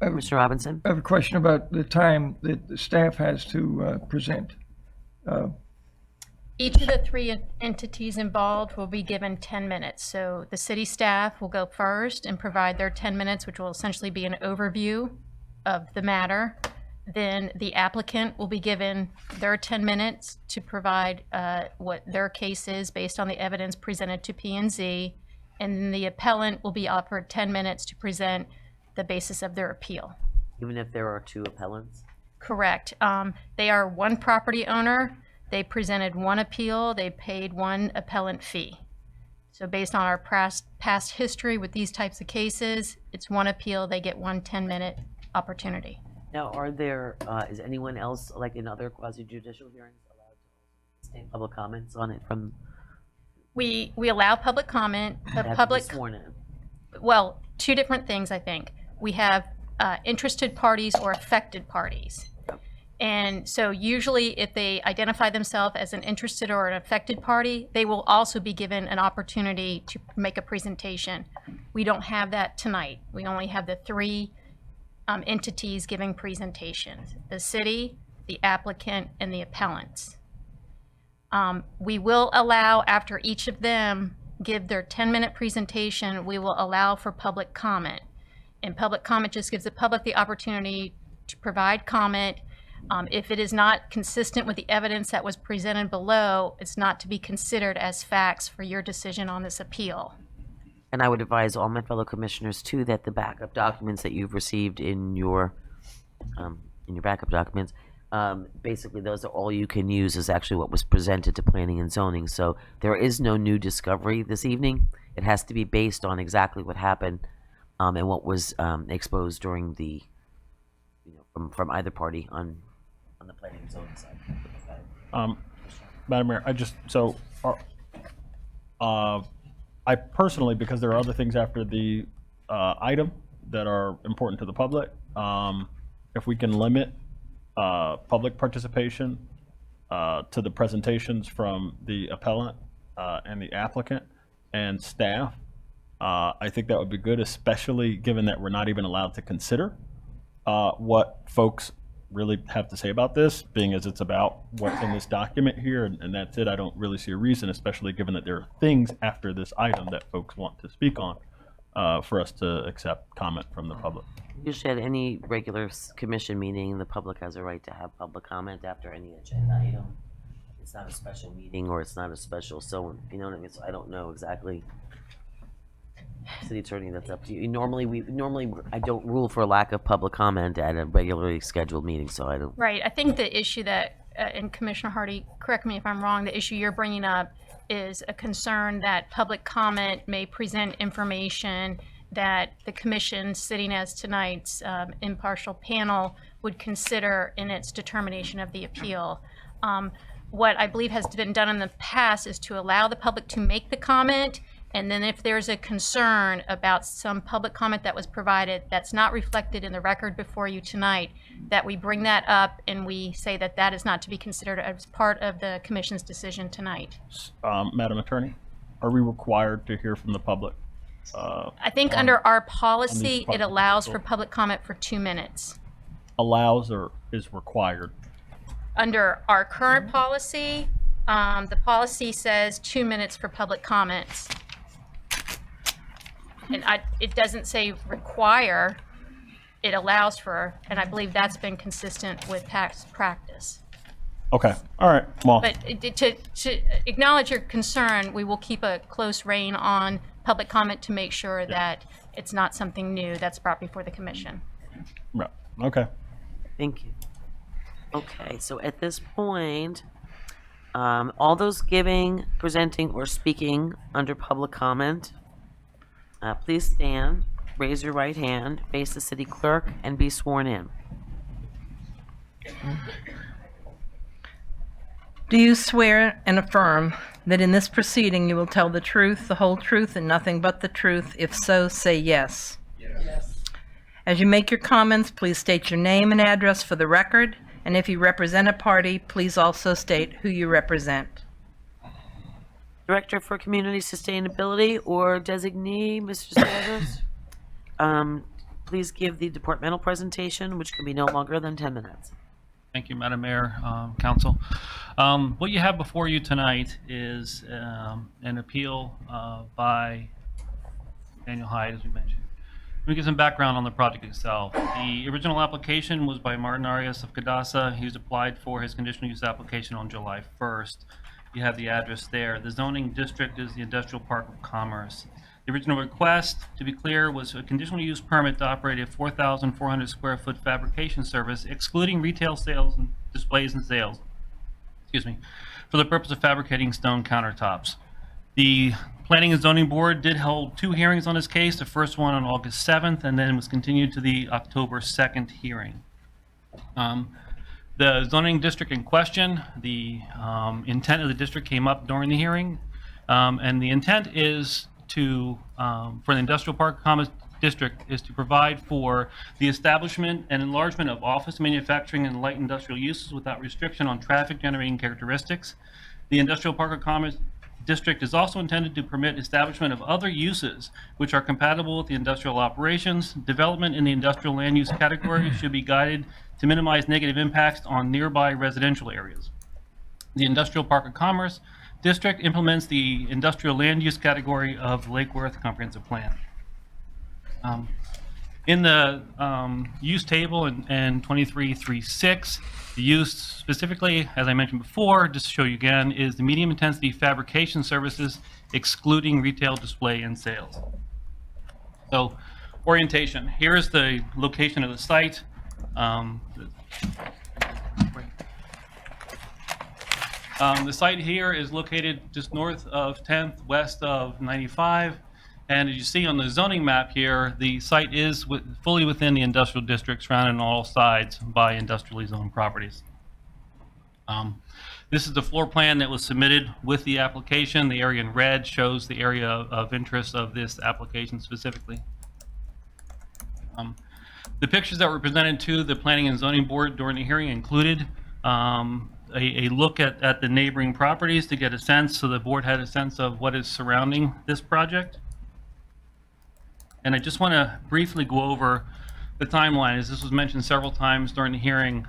Mr. Robinson?
I have a question about the time that the staff has to present.
Each of the three entities involved will be given 10 minutes. So the city staff will go first and provide their 10 minutes, which will essentially be an overview of the matter. Then the applicant will be given their 10 minutes to provide what their case is based on the evidence presented to P&Z. And then the appellant will be offered 10 minutes to present the basis of their appeal.
Even if there are two appellants?
Correct. They are one property owner. They presented one appeal. They paid one appellant fee. So based on our past history with these types of cases, it's one appeal. They get one 10-minute opportunity.
Now, are there, is anyone else, like in other quasi-judicial hearings, allowed to state public comments on it from?
We allow public comment. The
Have to be
public,
sworn in.
well, two different things, I think. We have interested parties or affected parties. And so usually if they identify themselves as an interested or an affected party, they will also be given an opportunity to make a presentation. We don't have that tonight. We only have the three entities giving presentations: the city, the applicant, and the appellants. We will allow, after each of them give their 10-minute presentation, we will allow for public comment. And public comment just gives the public the opportunity to provide comment. If it is not consistent with the evidence that was presented below, it's not to be considered as facts for your decision on this appeal.
And I would advise all my fellow commissioners too that the backup documents that you've received in your backup documents, basically those are all you can use is actually what was presented to planning and zoning. So there is no new discovery this evening. It has to be based on exactly what happened and what was exposed during the, from either party on the planning and zoning side.
Madam Mayor, I personally, because there are other things after the item that are important to the public, if we can limit public participation to the presentations from the appellant and the applicant and staff. I think that would be good, especially given that we're not even allowed to consider what folks really have to say about this, being as it's about what's in this document here, and that's it. I don't really see a reason, especially given that there are things after this item that folks want to speak on, for us to accept comment from the public.
Usually at any regular commission meeting, the public has a right to have public comment after any agenda item. It's not a special meeting or it's not a special, so, you know what I mean? So I don't know exactly. City Attorney, that's up to you. Normally I don't rule for lack of public comment at a regularly scheduled meeting, so I don't.
Right. I think the issue that, and Commissioner Hardy, correct me if I'm wrong, the issue you're bringing up is a concern that public comment may present information that the commission, sitting as tonight's impartial panel, would consider in its determination of the appeal. What I believe has been done in the past is to allow the public to make the comment, and then if there's a concern about some public comment that was provided that's not reflected in the record before you tonight, that we bring that up and we say that that is not to be considered as part of the commission's decision tonight.
Madam Attorney, are we required to hear from the public?
I think under our policy, it allows for
people.
public comment for 2 minutes.
Allows or is required?
Under our current policy, the policy says 2 minutes for public comments. And it doesn't say require, it allows for, and I believe that's been consistent with past practice.
Okay, all right, well.
But to acknowledge your concern, we will keep a close rein on public comment to make sure that it's not something new that's brought before the commission.
Right. Okay.
Thank you. Okay, so at this point, all those giving, presenting, or speaking under public comment, please stand, raise your right hand, face the city clerk, and be sworn in.
Do you swear and affirm that in this proceeding you will tell the truth, the whole truth, and nothing but the truth? If so, say yes.
Yes.
As you make your comments, please state your name and address for the record, and if you represent a party, please also state who you represent.
Director for Community Sustainability or designee, Mr. Sanders, please give the departmental presentation, which can be no longer than 10 minutes.
Thank you, Madam Mayor, Council. What you have before you tonight is an appeal by Daniel Hyde, as we mentioned. Let me give some background on the project itself. The original application was by Martin Arias of Cadasa. He's applied for his conditional use application on July 1st. You have the address there. The zoning district is the Industrial Park of Commerce. The original request, to be clear, was a conditional use permit to operate a 4,400 square foot fabrication service, excluding retail sales and displays and sales, for the purpose of fabricating stone countertops. The Planning and Zoning Board did hold 2 hearings on this case, the first one on August 7th, and then was continued to the October 2nd hearing. The zoning district in question, the intent of the district came up during the hearing, and the intent is to, for the Industrial Park Commerce District, is to provide for the establishment and enlargement of office, manufacturing, and light industrial uses without restriction on traffic generating characteristics. The Industrial Park of Commerce District is also intended to permit establishment of other uses which are compatible with the industrial operations. Development in the industrial land use category should be guided to minimize negative impacts on nearby residential areas. The Industrial Park of Commerce District implements the industrial land use category of Lake Worth Comprehensive Plan. In the use table in 2336, the use specifically, as I mentioned before, just to show you again, is the medium intensity fabrication services excluding retail display and sales. So orientation, here's the location of the site. The site here is located just north of 10th, west of 95. And as you see on the zoning map here, the site is fully within the industrial district, surrounded on all sides by industrially zoned properties. This is the floor plan that was submitted with the application. The area in red shows the area of interest of this application specifically. The pictures that were presented to the Planning and Zoning Board during the hearing included a look at the neighboring properties to get a sense, so the board had a sense of what is surrounding this project. And I just want to briefly go over the timeline, as this was mentioned several times during the hearing.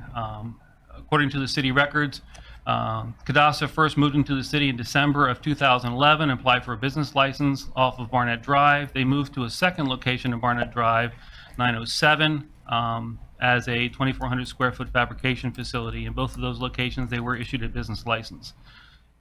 According to the city records, Cadasta first moved into the city in December of 2011, applied for a business license off of Barnett Drive. They moved to a second location in Barnett Drive, 907, as a 2,400 square foot fabrication facility. In both of those locations, they were issued a business license.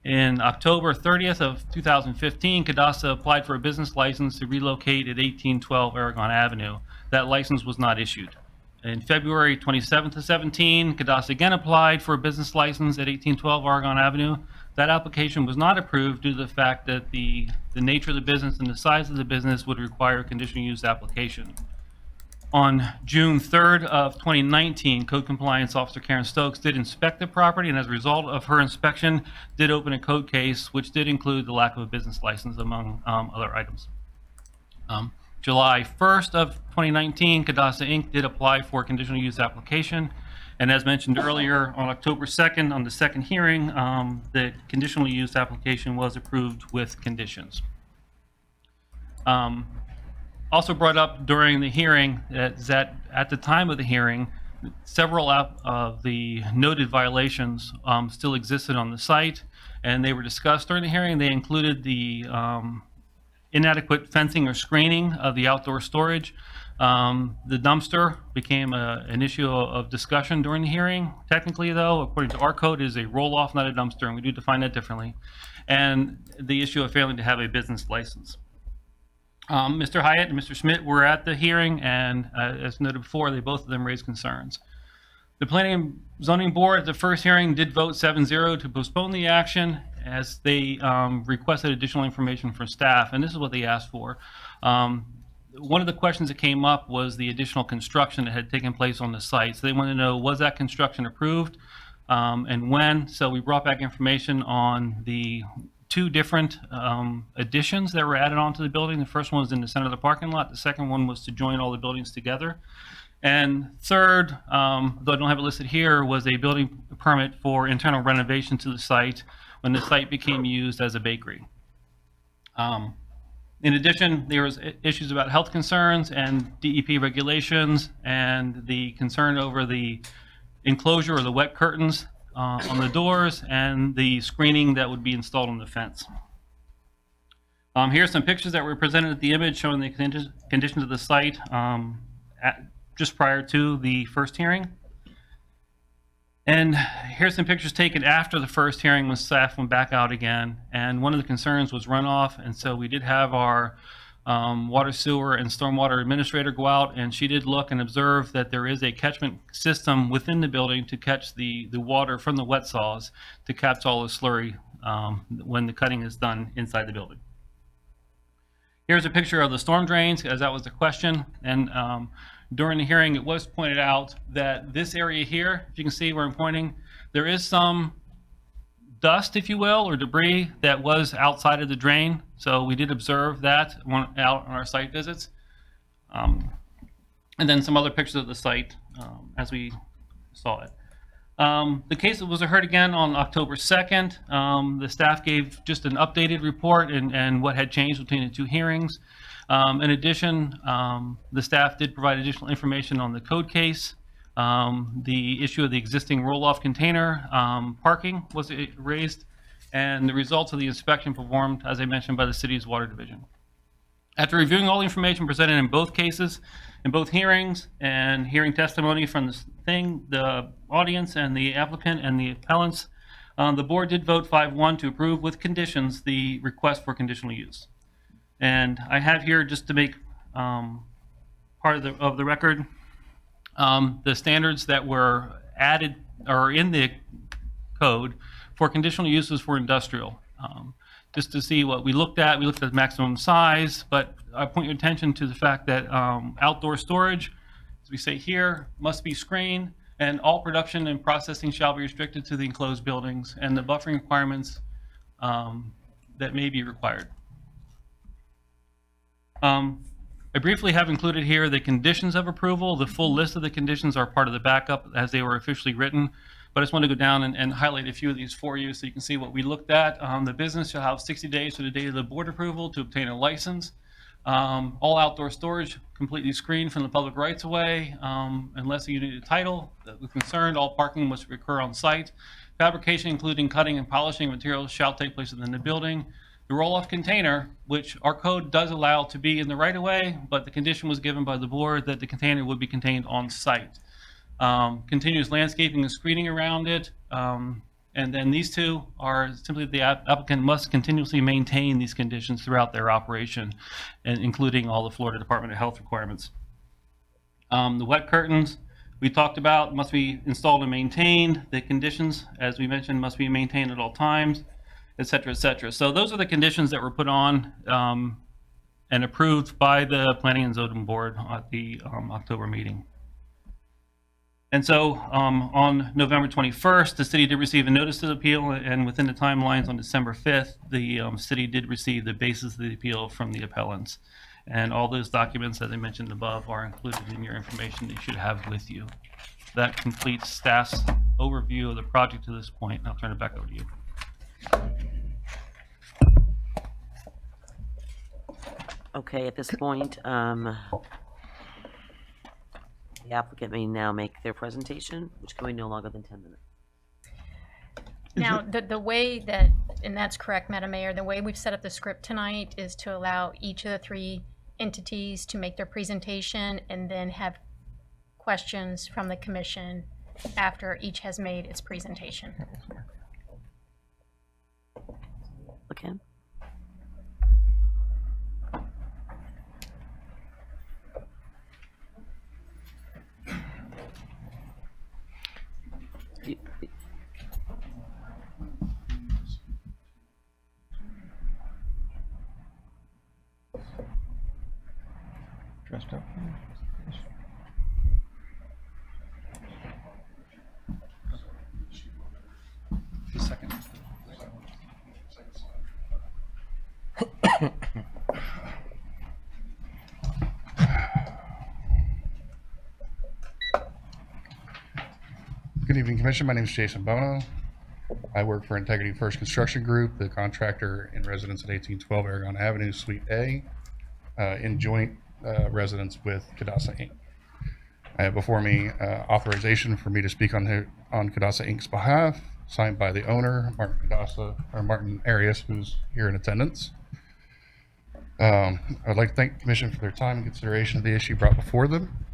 In October 30th of 2015, Cadasta applied for a business license to relocate at 1812 Aragon Avenue. That license was not issued. In February 27th of 17, Cadasta again applied for a business license at 1812 Aragon Avenue. That application was not approved due to the fact that the nature of the business and the size of the business would require a conditional use application. On June 3rd of 2019, Code Compliance Officer Karen Stokes did inspect the property, and as a result of her inspection, did open a code case, which did include the lack of a business license, among other items. July 1st of 2019, Cadasta Inc. did apply for a conditional use application, and as mentioned earlier, on October 2nd, on the second hearing, the conditional use application was approved with conditions. Also brought up during the hearing that at the time of the hearing, several of the noted violations still existed on the site, and they were discussed during the hearing. They included the inadequate fencing or screening of the outdoor storage. The dumpster became an issue of discussion during the hearing. Technically, though, according to our code, it is a roll-off, not a dumpster, and we do define that differently. And the issue of failing to have a business license. Mr. Hyatt and Mr. Schmidt were at the hearing, and as noted before, both of them raised concerns. The Planning and Zoning Board at the first hearing did vote 7-0 to postpone the action, as they requested additional information from staff, and this is what they asked for. One of the questions that came up was the additional construction that had taken place on the site. So they wanted to know, was that construction approved, and when? So we brought back information on the two different additions that were added onto the building. The first one was in the center of the parking lot. The second one was to join all the buildings together. And third, though I don't have it listed here, was a building permit for internal renovation to the site when the site became used as a bakery. In addition, there was issues about health concerns and DEP regulations, and the concern over the enclosure or the wet curtains on the doors, and the screening that would be installed on the fence. Here's some pictures that were presented at the image showing the conditions of the site just prior to the first hearing. And here's some pictures taken after the first hearing when staff went back out again. And one of the concerns was runoff, and so we did have our water, sewer, and stormwater administrator go out, and she did look and observe that there is a catchment system within the building to catch the water from the wet saws to catch all the slurry when the cutting is done inside the building. Here's a picture of the storm drains, as that was the question. And during the hearing, it was pointed out that this area here, if you can see where I'm pointing, there is some dust, if you will, or debris that was outside of the drain. So we did observe that out on our site visits. And then some other pictures of the site as we saw it. The case was heard again on October 2nd. The staff gave just an updated report and what had changed between the two hearings. In addition, the staff did provide additional information on the code case. The issue of the existing roll-off container parking was raised, and the results of the inspection performed, as I mentioned, by the city's water division. After reviewing all the information presented in both cases, in both hearings, and hearing testimony from the audience and the applicant and the appellants, the board did vote 5-1 to approve with conditions the request for conditional use. And I have here, just to make part of the record, the standards that were added or in the code for conditional uses for industrial. Just to see what we looked at maximum size, but I point your attention to the fact that outdoor storage, as we say here, must be screened, and all production and processing shall be restricted to the enclosed buildings and the buffering requirements that may be required. I briefly have included here the conditions of approval. The full list of the conditions are part of the backup as they were officially written. but I just want to go down and highlight a few of these for you so you can see what we looked at. The business shall have 60 days from the date of the board approval to obtain a license. All outdoor storage completely screened from the public rights of way, unless you need a title that was concerned. All parking must occur on site. Fabrication, including cutting and polishing materials, shall take place within the building. The roll-off container, which our code does allow to be in the right of way, but the condition was given by the board that the container would be contained on site. Continuous landscaping and screening around it. And then these two are simply the applicant must continuously maintain these conditions throughout their operation, and including all the Florida Department of Health requirements. The wet curtains we talked about must be installed and maintained. The conditions, as we mentioned, must be maintained at all times, et cetera, et cetera. So those are the conditions that were put on and approved by the Planning and Zoning Board at the October meeting. And so on November 21st, the city did receive a notice of appeal, and within the timelines on December 5th, the city did receive the basis of the appeal from the appellants. And all those documents that I mentioned above are included in your information that you should have with you. That completes staff's overview of the project to this point, and I'll turn it back over to you.
Okay, at this point, the applicant may now make their presentation, which can be no longer than 10 minutes.
Now, the way that, and that's correct, Madam Mayor, the way we've set up the script tonight is to allow each of the three entities to make their presentation and then have questions from the commission after each has made its presentation.
Okay.
Dressed up.
The second.
Good evening, Commission. My name is Jason Bono. I work for Integrity First Construction Group, the contractor in residence at 1812 Aragon Avenue, Suite A, in joint residence with Cadasa Inc. I have before me authorization for me to speak on Cadasa Inc.'s behalf, signed by the owner, Martin Cadasa, or Martin Arias, who's here in attendance. I'd like to thank the Commission for their time and consideration of the issue brought before them.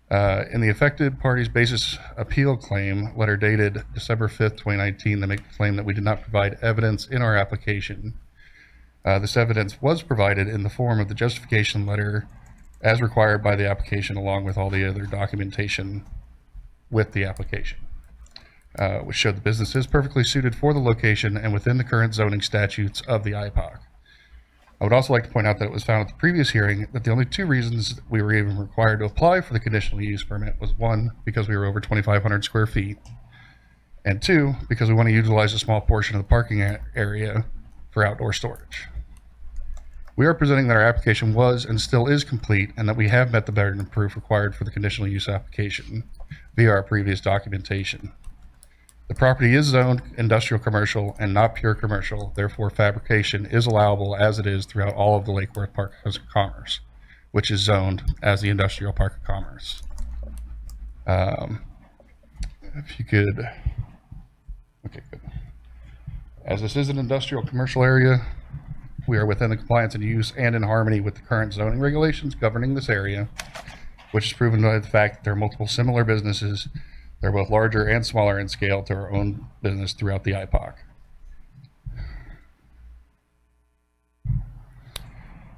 In the affected parties basis appeal claim, letter dated December 5th, 2019, they make the claim that we did not provide evidence in our application. This evidence was provided in the form of the justification letter as required by the application, along with all the other documentation with the application, which showed the business is perfectly suited for the location and within the current zoning statutes of the IPOC. I would also like to point out that it was found at the previous hearing that the only two reasons we were even required to apply for the conditional use permit was, one, because we were over 2,500 square feet, and two, because we want to utilize a small portion of the parking area for outdoor storage. We are presenting that our application was and still is complete, and that we have met the burden of proof required for the conditional use application via our previous documentation. The property is zoned industrial commercial and not pure commercial, therefore fabrication is allowable as it is throughout all of the Lake Worth Park of Commerce, which is zoned as the Industrial Park of Commerce. If you could, okay, good. As this is an industrial commercial area, we are within the compliance and use and in harmony with the current zoning regulations governing this area, which is proven by the fact that there are multiple similar businesses. They're both larger and smaller in scale to our own business throughout the IPOC.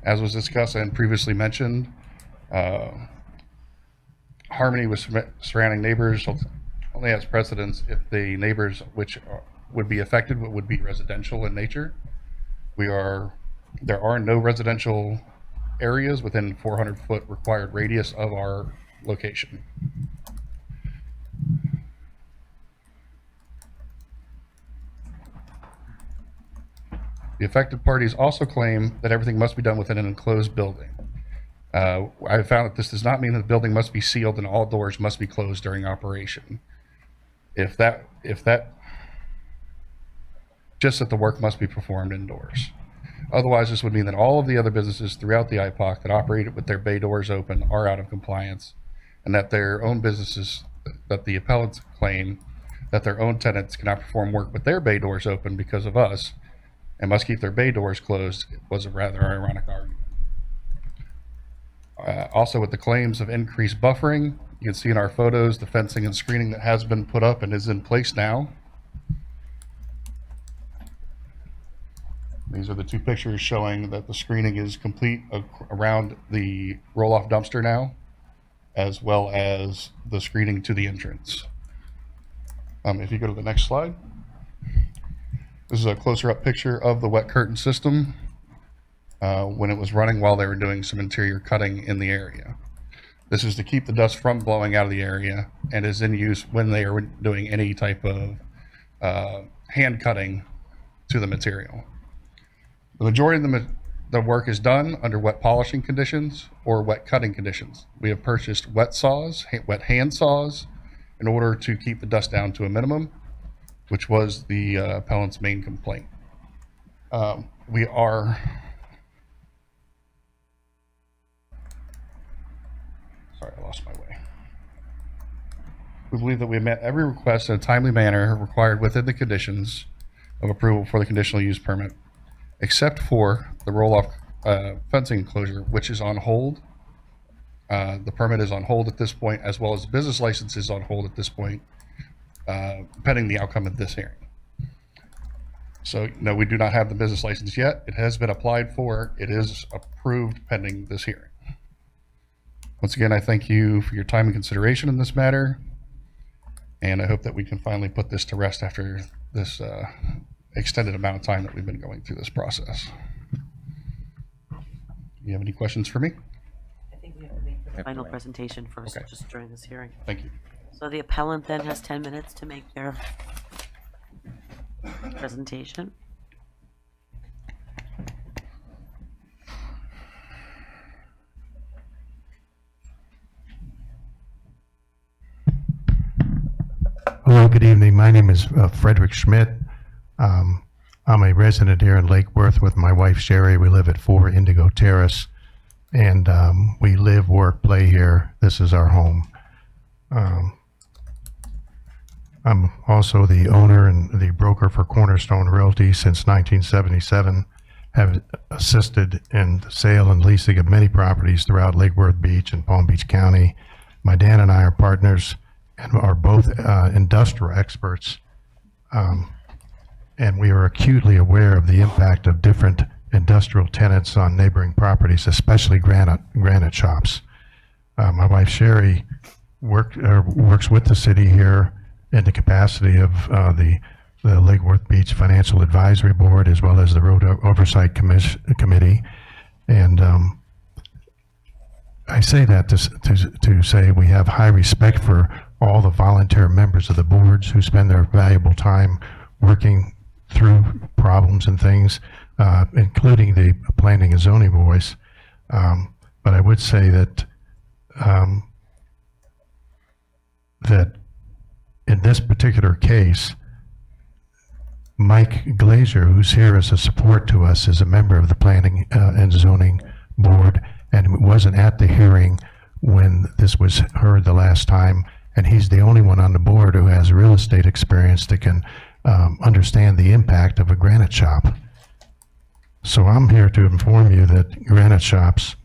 As was discussed and previously mentioned, harmony with surrounding neighbors only has precedence if the neighbors which would be affected would be residential in nature. There are no residential areas within 400-foot required radius of our location. The affected parties also claim that everything must be done within an enclosed building. I have found that this does not mean that the building must be sealed and all doors must be closed during operation. if that, just that the work must be performed indoors. Otherwise, this would mean that all of the other businesses throughout the IPOC that operate with their bay doors open are out of compliance, and that their own businesses, that the appellants claim that their own tenants cannot perform work with their bay doors open because of us and must keep their bay doors closed was a rather ironic argument. Also, with the claims of increased buffering, you can see in our photos the fencing and screening that has been put up and is in place now. These are the two pictures showing that the screening is complete around the roll-off dumpster now, as well as the screening to the entrance. If you go to the next slide, this is a closer up picture of the wet curtain system when it was running while they were doing some interior cutting in the area. This is to keep the dust from blowing out of the area and is in use when they are doing any type of hand cutting to the material. The majority of the work is done under wet polishing conditions or wet cutting conditions. We have purchased wet saws, wet hand saws, in order to keep the dust down to a minimum, which was the appellant's main complaint. We are, sorry, I lost my way. We believe that we have met every request in a timely manner required within the conditions of approval for the conditional use permit, except for the roll-off fencing enclosure, which is on hold. The permit is on hold at this point, as well as the business license is on hold at this point, pending the outcome of this hearing. So, no, we do not have the business license yet. It has been applied for. It is approved pending this hearing. Once again, I thank you for your time and consideration in this matter, and I hope that we can finally put this to rest after this extended amount of time that we've been going through this process. You have any questions for me?
I think we have to wait for the final presentation first,
Okay.
just during this hearing.
Thank you.
So the appellant then has 10 minutes to make their presentation.
Hello, good evening. My name is Frederick Schmidt. I'm a resident here in Lake Worth with my wife Sherry. We live at 4 Indigo Terrace, and we live, work, play here. This is our home. I'm also the owner and the broker for Cornerstone Realty since 1977. Have assisted in the sale and leasing of many properties throughout Lake Worth Beach and Palm Beach County. My Dan and I are partners and are both industrial experts. And we are acutely aware of the impact of different industrial tenants on neighboring properties, especially granite shops. My wife Sherry works with the city here in the capacity of the Lake Worth Beach Financial Advisory Board, as well as the Road Oversight Committee. And I say that to say we have high respect for all the volunteer members of the boards who spend their valuable time working through problems and things, including the planning and zoning voice. But I would say that that in this particular case, Mike Glazier, who's here as a support to us, is a member of the Planning and Zoning Board and wasn't at the hearing when this was heard the last time. And he's the only one on the board who has real estate experience that can understand the impact of a granite shop. So I'm here to inform you that granite shops,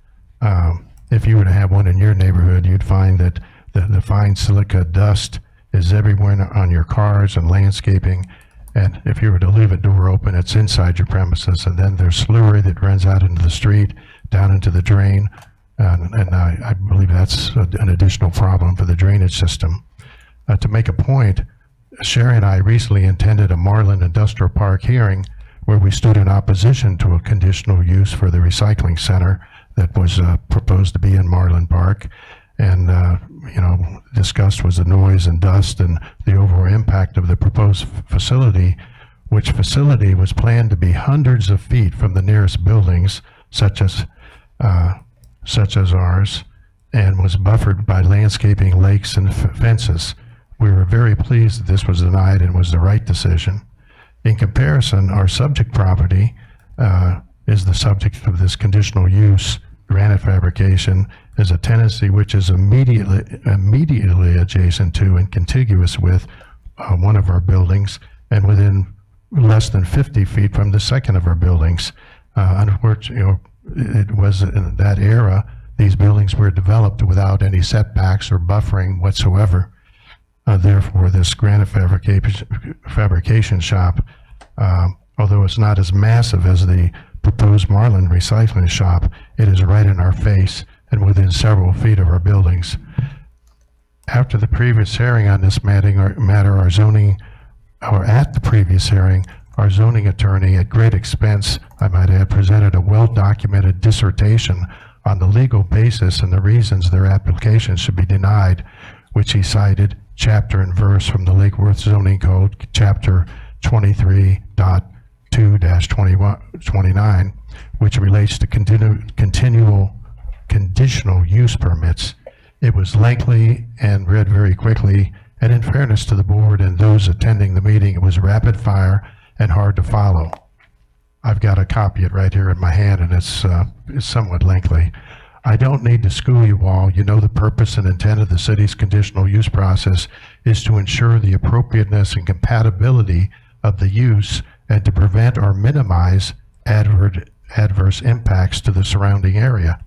if you were to have one in your neighborhood, you'd find that the fine silica dust is everywhere on your cars and landscaping. And if you were to leave a door open, it's inside your premises. And then there's slurry that runs out into the street, down into the drain. And I believe that's an additional problem for the drainage system. To make a point, Sherry and I recently attended a Marlin Industrial Park hearing where we stood in opposition to a conditional use for the recycling center that was proposed to be in Marlin Park. And, discussed was the noise and dust and the overall impact of the proposed facility, which facility was planned to be hundreds of feet from the nearest buildings, such as ours, and was buffered by landscaping, lakes, and fences. we were very pleased that this was denied and was the right decision. In comparison, our subject property is the subject of this conditional use. Granite fabrication is a tenancy which is immediately adjacent to and contiguous with one of our buildings, and within less than 50 feet from the second of our buildings. Unfortunately, it was in that era, these buildings were developed without any setbacks or buffering whatsoever. Therefore, this granite fabrication shop, although it's not as massive as the proposed Marlin recycling shop, it is right in our face and within several feet of our buildings. After the previous hearing on this matter, at the previous hearing, our zoning attorney, at great expense, I might add, presented a well-documented dissertation on the legal basis and the reasons their application should be denied, which he cited chapter and verse from the Lake Worth Zoning Code, chapter 23.2-29, which relates to continual conditional use permits. It was lengthy and read very quickly, and in fairness to the board and those attending the meeting, it was rapid fire and hard to follow. I've got a copy of it right here in my hand, and it's somewhat lengthy. I don't need to school you all. You know the purpose and intent of the city's conditional use process is to ensure the appropriateness and compatibility of the use and to prevent or minimize adverse impacts to the surrounding area.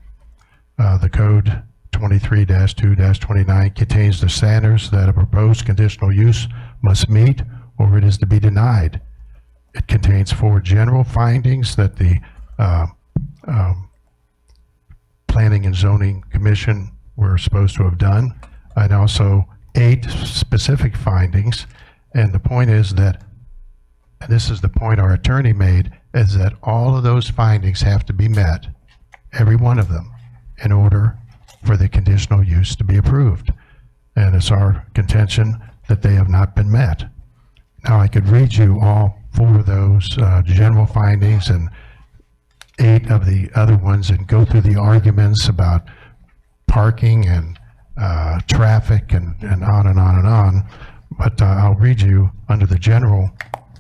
The code 23-2-29 contains the standards that a proposed conditional use must meet or it is to be denied. It contains 4 general findings that the Planning and Zoning Commission were supposed to have done, and also 8 specific findings. And the point is that, and this is the point our attorney made, is that all of those findings have to be met, every one of them, in order for the conditional use to be approved. And it's our contention that they have not been met. Now, I could read you all 4 of those general findings and 8 of the other ones and go through the arguments about parking and traffic and on and on and on. But I'll read you under the general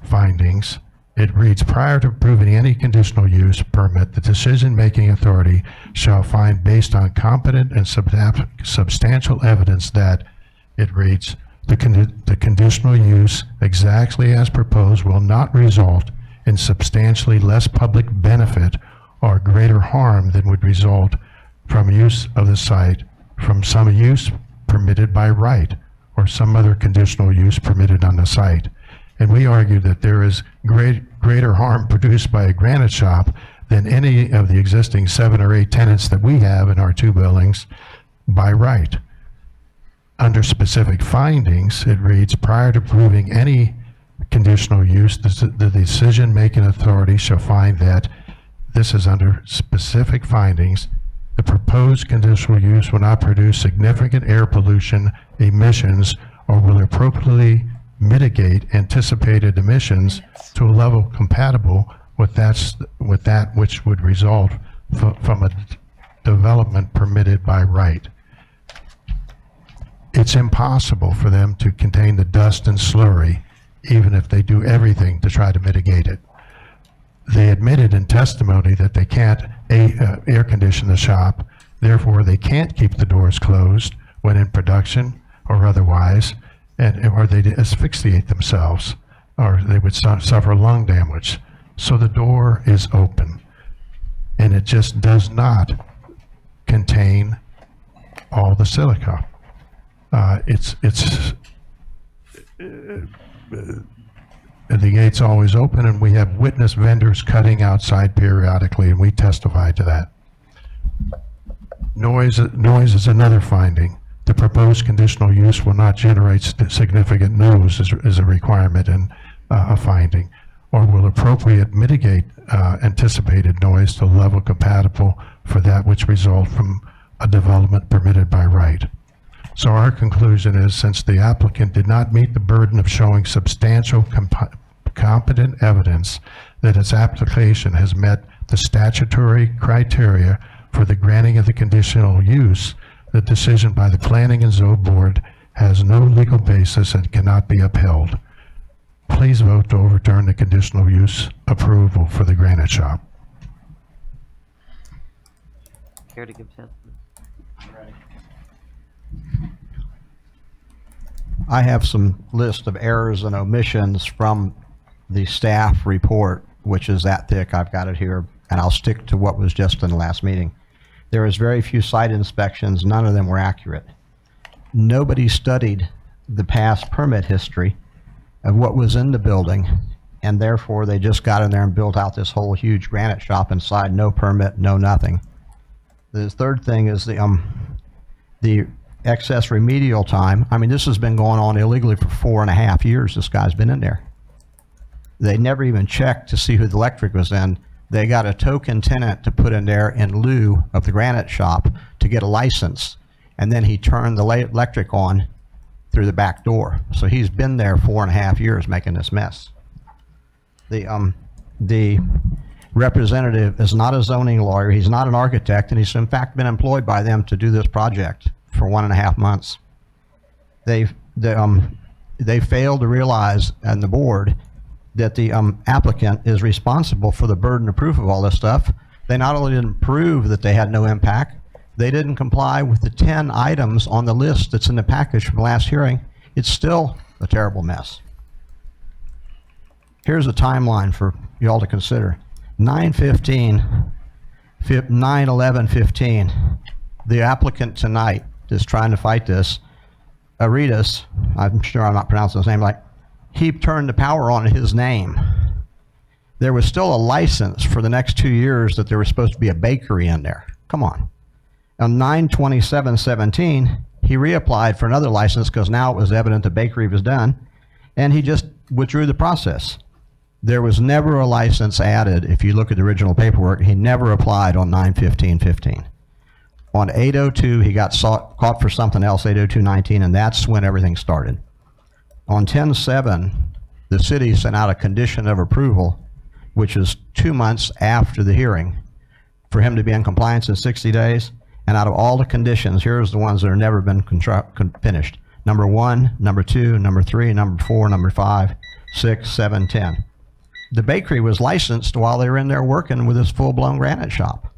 findings. It reads, prior to approving any conditional use permit, the decision-making authority shall find based on competent and substantial evidence that, it reads, the conditional use exactly as proposed will not result in substantially less public benefit or greater harm than would result from use of the site from some use permitted by right or some other conditional use permitted on the site. And we argue that there is greater harm produced by a granite shop than any of the existing 7 or 8 tenants that we have in our 2 buildings by right. Under specific findings, it reads, prior to approving any conditional use, the decision-making authority shall find that, this is under specific findings, the proposed conditional use will not produce significant air pollution emissions or will appropriately mitigate anticipated emissions to a level compatible with that which would result from a development permitted by right. It's impossible for them to contain the dust and slurry, even if they do everything to try to mitigate it. They admitted in testimony that they can't air condition the shop, therefore they can't keep the doors closed when in production or otherwise, or they'd asphyxiate themselves, or they would suffer lung damage. So the door is open, and it just does not contain all the silica. The gate's always open, and we have witness vendors cutting outside periodically, and we testify to that. Noise is another finding. The proposed conditional use will not generate significant noise as a requirement and a finding, or will appropriate mitigate anticipated noise to a level compatible for that which result from a development permitted by right. So our conclusion is, since the applicant did not meet the burden of showing substantial competent evidence that its application has met the statutory criteria for the granting of the conditional use, the decision by the Planning and Zoning Board has no legal basis and cannot be upheld. Please vote to overturn the conditional use approval for the granite shop.
Care to give testimony?
I have some list of errors and omissions from the staff report, which is that thick. I've got it here, and I'll stick to what was just in the last meeting. There was very few site inspections. None of them were accurate. Nobody studied the past permit history of what was in the building, and therefore they just got in there and built out this whole huge granite shop inside, no permit, no nothing. The third thing is the excess remedial time. I mean, this has been going on illegally for 4.5 years. This guy's been in there. They never even checked to see who the electric was in. They got a token tenant to put in there in lieu of the granite shop to get a license, and then he turned the electric on through the back door. So he's been there 4.5 years making this mess. The representative is not a zoning lawyer. He's not an architect, and he's in fact been employed by them to do this project for 1.5 months. They failed to realize, and the board, that the applicant is responsible for the burden of proof of all this stuff. They not only didn't prove that they had no impact, they didn't comply with the 10 items on the list that's in the package from the last hearing. It's still a terrible mess. Here's a timeline for you all to consider. 9/11/15, the applicant tonight is trying to fight this. Aritas, I'm sure I'm not pronouncing his name right, he turned the power on in his name. There was still a license for the next 2 years that there was supposed to be a bakery in there. Come on. On 9/27/17, he reapplied for another license because now it was evident the bakery was done, and he just withdrew the process. There was never a license added. If you look at the original paperwork, he never applied on 9/15/15. On 8/02, he got caught for something else, 8/02/19, and that's when everything started. On 10/7, the city sent out a condition of approval, which is 2 months after the hearing, for him to be in compliance in 60 days. And out of all the conditions, here's the ones that have never been finished. Number 1, number 2, number 3, number 4, number 5, 6, 7, 10. The bakery was licensed while they were in there working with this full-blown granite shop.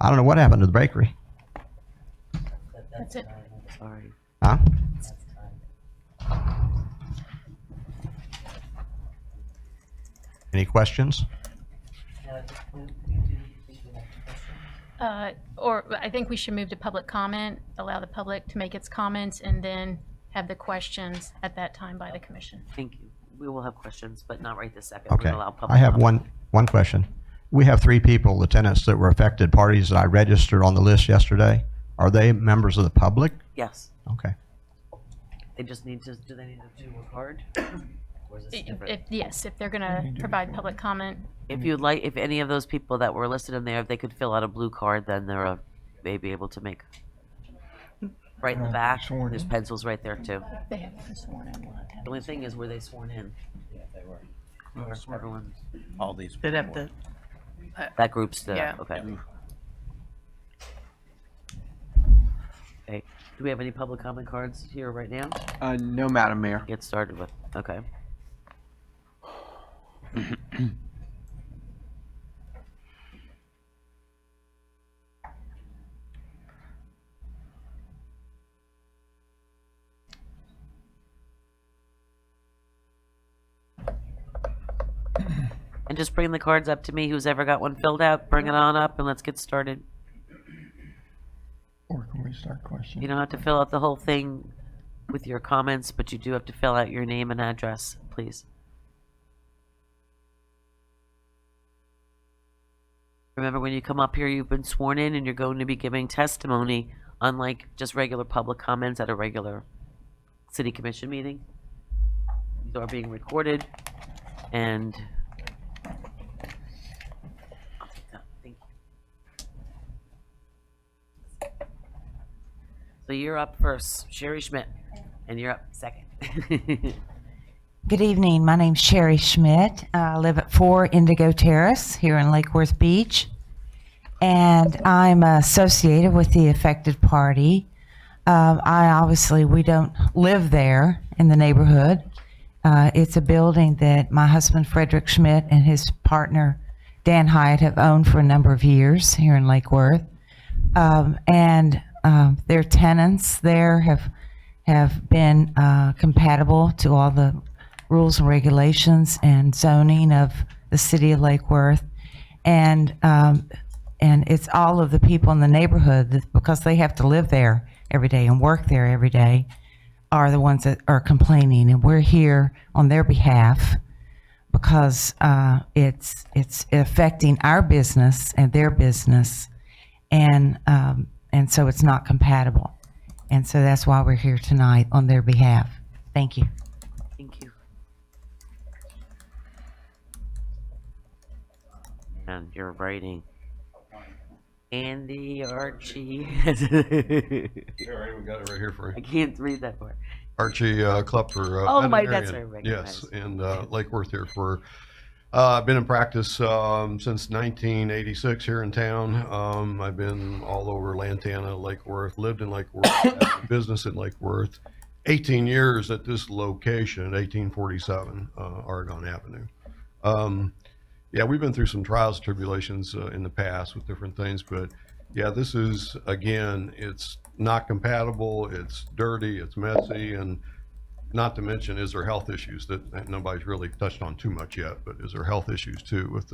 I don't know what happened to the bakery.
That's it.
Sorry.
Huh? Any questions?
Or I think we should move to public comment, allow the public to make its comments, and then have the questions at that time by the commission.
Thank you. We will have questions, but not right this second.
Okay.
We'll allow public
I have
comment.
one question. We have 3 people, the tenants that were affected parties that I registered on the list yesterday. Are they members of the public?
Yes.
Okay.
They just need to, do they need to do a card? Or is this
If,
different?
yes, if they're going to provide public comment.
If you'd like, if any of those people that were listed in there, if they could fill out a blue card, then they're maybe able to make. Right in the back, there's pencils right there too.
They haven't been sworn in.
The only thing is, were they sworn in?
Yeah, they were.
Everyone,
All these.
They'd have to.
that group's the,
Yeah.
okay. Okay, do we have any public comment cards here right now?
No, Madam Mayor.
Get started with, okay. And just bring the cards up to me. Who's ever got one filled out, bring it on up and let's get started.
Or can we start questions?
You don't have to fill out the whole thing with your comments, but you do have to fill out your name and address, please. Remember, when you come up here, you've been sworn in and you're going to be giving testimony, unlike just regular public comments at a regular city commission meeting. These are being recorded, and I'll take that. Thank you. So you're up first, Sherry Schmidt, and you're up second.
Good evening. My name's Sherry Schmidt. I live at 4 Indigo Terrace here in Lake Worth Beach, and I'm associated with the affected party. We don't live there in the neighborhood. It's a building that my husband Frederick Schmidt and his partner Dan Hyatt have owned for a number of years here in Lake Worth. Their tenants there have been compatible to all the rules and regulations and zoning of the city of Lake Worth. And it's all of the people in the neighborhood that, because they have to live there every day and work there every day, are the ones that are complaining. And we're here on their behalf because it's affecting our business and their business. And so it's not compatible. And so that's why we're here tonight on their behalf. Thank you.
Thank you. And you're writing. Andy, Archie.
All right, we got it right here for you.
I can't read that part.
Archie Klepfer.
Oh my, that's right.
Yes, in Lake Worth here for. I've been in practice since 1986 here in town. I've been all over Lantana, Lake Worth, lived in Lake Worth, had a business in Lake Worth. 18 years at this location, 1847 Oregon Avenue. Yeah, we've been through some trials and tribulations in the past with different things, but yeah, this is, again, it's not compatible, it's dirty, it's messy, and not to mention, is there health issues that nobody's really touched on too much yet, but is there health issues too with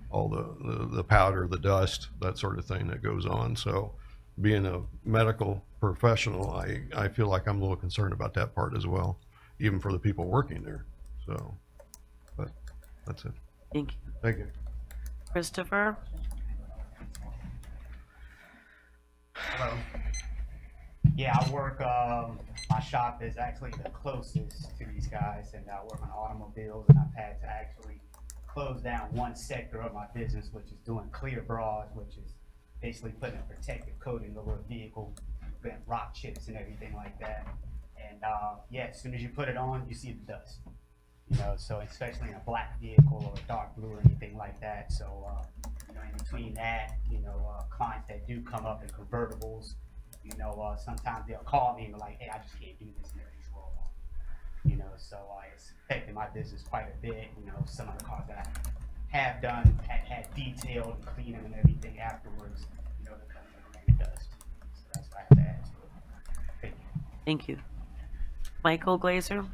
all the powder, the dust, that sort of thing that goes on. So being a medical professional, I feel like I'm a little concerned about that part as well, even for the people working there. So, but that's it.
Thank you.
Thank you.
Christopher?
Hello. Yeah, I work, my shop is actually the closest to these guys, and I work on automobiles, and I've had to actually close down one sector of my business, which is doing clear bras, which is basically putting a protective coating over a vehicle, preventing rock chips and everything like that. And yeah, as soon as you put it on, you see the dust. You know, so especially in a black vehicle or a dark blue or anything like that. So, you know, in between that, you know, clients that do come up in convertibles, you know, sometimes they'll call me and be like, hey, I just can't do this and everything's roll on. You know, so it's affected my business quite a bit. You know, some of the cars that I have done had detailed and clean them and everything afterwards, you know, to come in and dust. So that's why I have to add to it. Thank you.
Thank you. Michael Glazer?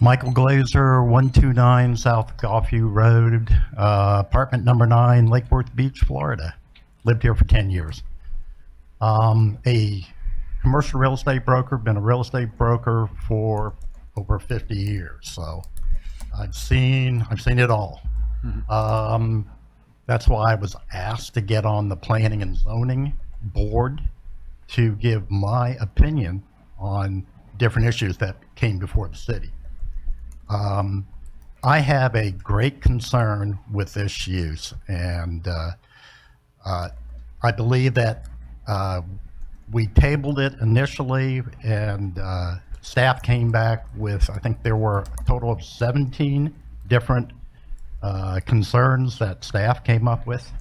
Michael Glazer, 129 South Golfview Road, apartment number 9, Lake Worth Beach, Florida. Lived here for 10 years. A commercial real estate broker, been a real estate broker for over 50 years. So I've seen it all. That's why I was asked to get on the Planning and Zoning Board to give my opinion on different issues that came before the city. I have a great concern with this use, and I believe that we tabled it initially, and staff came back with, I think there were a total of 17 different concerns that staff came up with.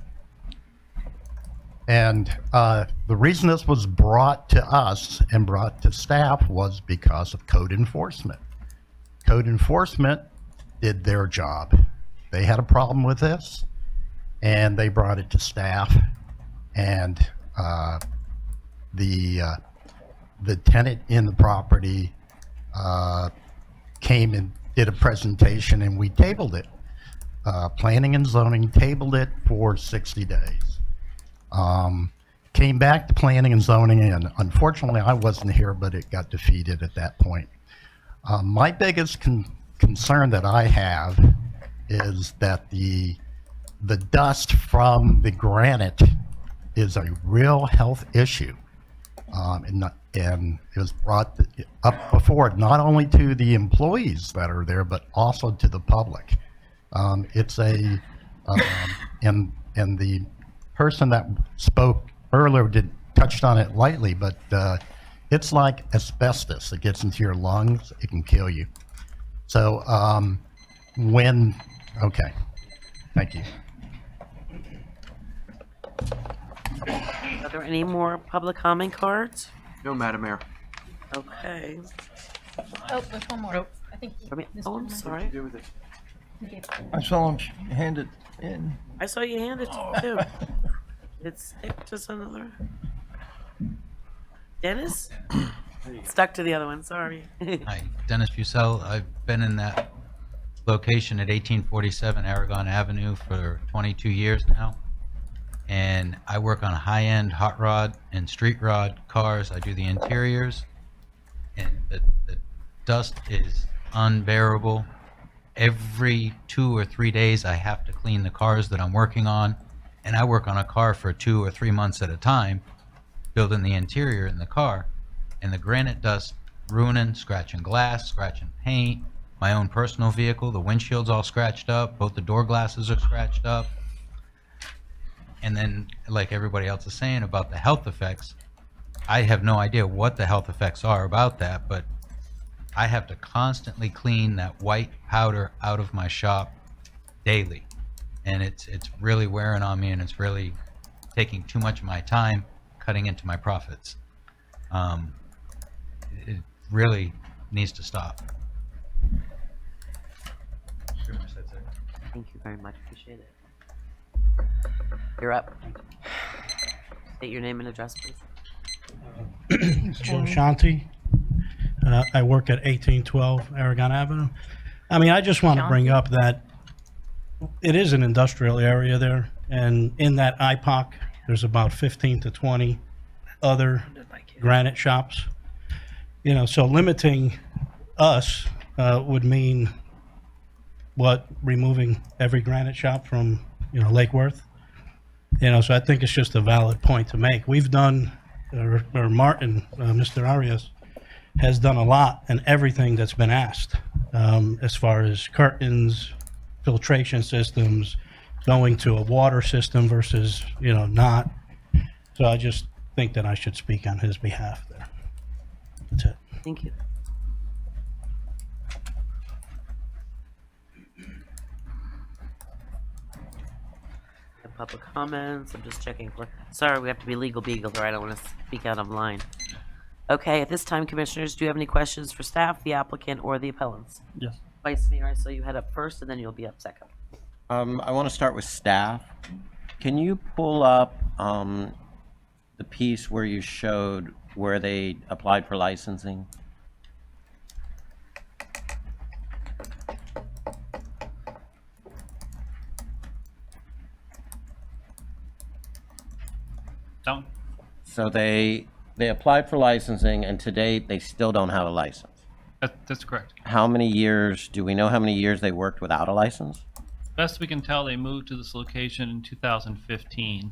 And the reason this was brought to us and brought to staff was because of code enforcement. Code enforcement did their job. They had a problem with this, and they brought it to staff, and the tenant in the property came and did a presentation, and we tabled it. Planning and Zoning tabled it for 60 days. Came back to Planning and Zoning, and unfortunately I wasn't here, but it got defeated at that point. My biggest concern that I have is that the dust from the granite is a real health issue, and it was brought up before, not only to the employees that are there, but also to the public. It's a and the person that spoke earlier touched on it lightly, but it's like asbestos. It gets into your lungs. It can kill you. So Thank you.
Are there any more public comment cards?
No, Madam Mayor.
Okay.
Oh, there's one more. I think.
Oh, I'm sorry.
I saw him hand it in.
I saw you hand it too. It's just another. Dennis? Stuck to the other one, sorry.
Hi, Dennis Bucell. I've been in that location at 1847 Aragon Avenue for 22 years now. And I work on high-end hot rod and street rod cars. I do the interiors. And the dust is unbearable. Every 2 or 3 days, I have to clean the cars that I'm working on. And I work on a car for 2 or 3 months at a time, building the interior in the car. And the granite dust ruining, scratching glass, scratching paint. My own personal vehicle, the windshield's all scratched up. Both the door glasses are scratched up. And then, like everybody else is saying about the health effects, I have no idea what the health effects are about that, but I have to constantly clean that white powder out of my shop daily. And it's really wearing on me, and it's really taking too much of my time, cutting into my profits. It really needs to stop. Pretty much that's it.
Thank you very much, appreciate it. You're up. State your name and address, please.
Joe Shanti. I work at 1812 Aragon Avenue. I mean, I just want to bring up that it is an industrial area there, and in that IPOC, there's about 15 to 20 other granite shops. You know, so limiting us would mean what, removing every granite shop from, Lake Worth? So I think it's just a valid point to make. We've done, or Martin, Mr. Arias, has done a lot and everything that's been asked, as far as curtains, filtration systems, going to a water system versus, not. So I just think that I should speak on his behalf there. That's it.
Thank you. Public comments, I'm just checking for, sorry, we have to be legal beagle or I don't want to speak out of line. Okay, at this time, commissioners, do you have any questions for staff, the applicant, or the appellants?
Yes.
Vice Mayor, I saw you head up first, and then you'll be up second.
I want to start with staff. Can you pull up the piece where you showed where they applied for licensing?
Don't.
So they applied for licensing, and to date, they still don't have a license.
That's correct.
How many years, do we know how many years they worked without a license?
Best we can tell, they moved to this location in 2015.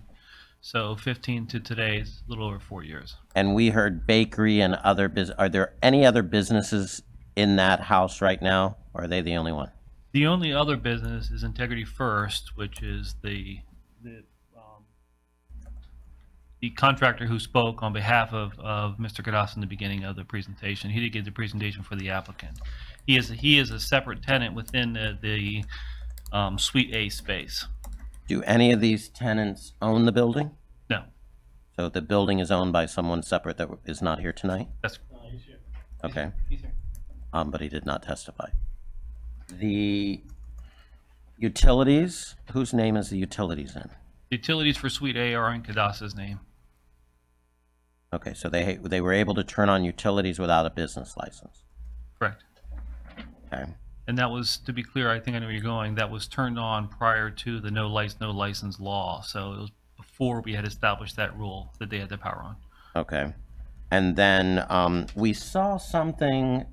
So 15 to today is a little over 4 years.
And we heard bakery and other are there any other businesses in that house right now, or are they the only one?
The only other business is Integrity First, which is the contractor who spoke on behalf of Mr. Gadas in the beginning of the presentation. He did give the presentation for the applicant. He is a separate tenant within the Suite A space.
Do any of these tenants own the building?
No.
So the building is owned by someone separate that is not here tonight?
That's
okay.
He's here.
But he did not testify. The utilities, whose name is the utilities in?
Utilities for Suite A are in Kadas's name.
Okay, so they were able to turn on utilities without a business license.
Correct.
Okay.
And that was, to be clear, I think I know where you're going, that was turned on prior to the no license law. So it was before we had established that rule that they had the power on.
Okay. And then we saw something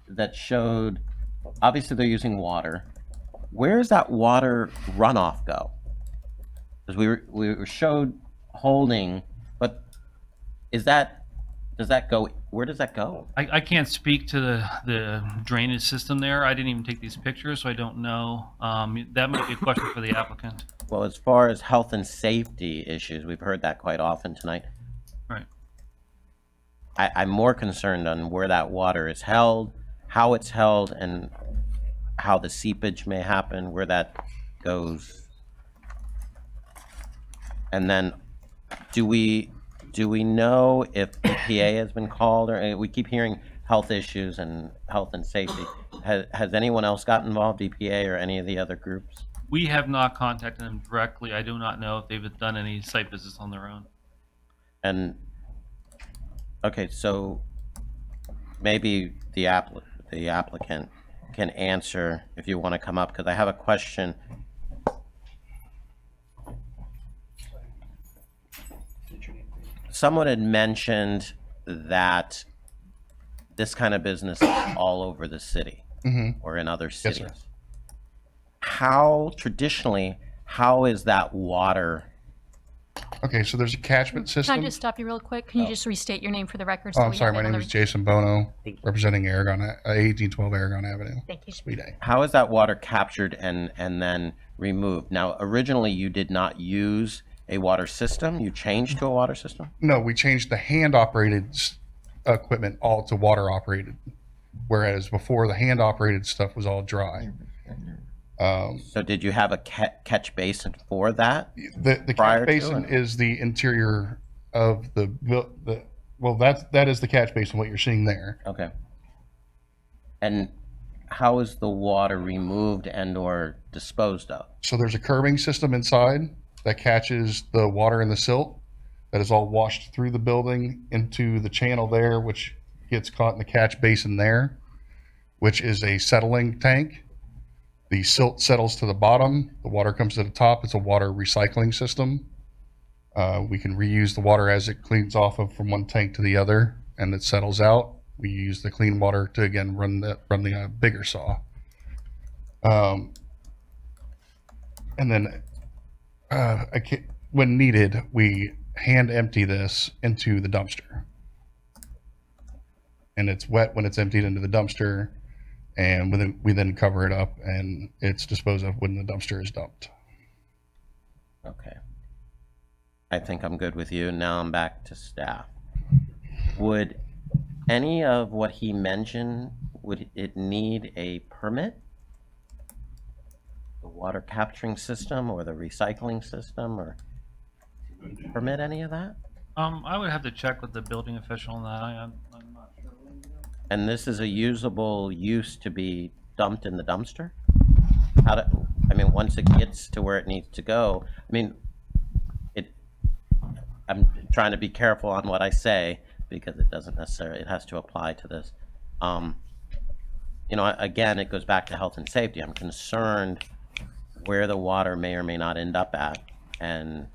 that showed, obviously they're using water. Where does that water runoff go? Because we were showed holding, but does that go, where does that go?
I can't speak to the drainage system there. I didn't even take these pictures, so I don't know. That might be a question for the applicant.
Well, as far as health and safety issues, we've heard that quite often tonight.
Right.
I'm more concerned on where that water is held, how it's held, and how the seepage may happen, where that goes And then, do we know if EPA has been called, or we keep hearing health issues and health and safety? Has anyone else got involved, EPA or any of the other groups?
We have not contacted them directly. I do not know if they've done any site visits on their own.
And, okay, so maybe the applicant can answer if you want to come up, because I have a question. Someone had mentioned that this kind of business is all over the city or in other cities.
Yes, sir.
How traditionally, how is that water?
Okay, so there's a catchment system.
Can I just stop you real quick? Can you just restate your name for the record?
Oh,
so
I'm
we
sorry.
have
My
it on
name
the
is Jason Bono, representing Aragon, 1812 Aragon Avenue.
Thank you.
Sweet A.
How is that water captured and then removed? Now, originally you did not use a water system. You changed to a water system?
No, we changed the hand-operated equipment all to water-operated, whereas before the hand-operated stuff was all dry.
So did you have a catch basin for that?
The
prior
catch
to,
basin
or-
is the interior of well, that is the catch basin, what you're seeing there.
Okay. And how is the water removed and or disposed of?
So there's a curbing system inside that catches the water in the silt that is all washed through the building into the channel there, which gets caught in the catch basin there, which is a settling tank. The silt settles to the bottom, the water comes to the top. It's a water recycling system. We can reuse the water as it cleans off of from one tank to the other and it settles out. We use the clean water to again run the bigger saw. And then when needed, we hand empty this into the dumpster. And it's wet when it's emptied into the dumpster, and we then cover it up and it's disposed of when the dumpster is dumped.
Okay. I think I'm good with you. Now I'm back to staff. Would any of what he mentioned, would it need a permit? The water capturing system or the recycling system, or permit any of that?
I would have to check with the building official on that. I'm not sure.
And this is a usable use to be dumped in the dumpster? Once it gets to where it needs to go, I'm trying to be careful on what I say because it doesn't necessarily, it has to apply to this. Again, it goes back to health and safety. I'm concerned where the water may or may not end up at, and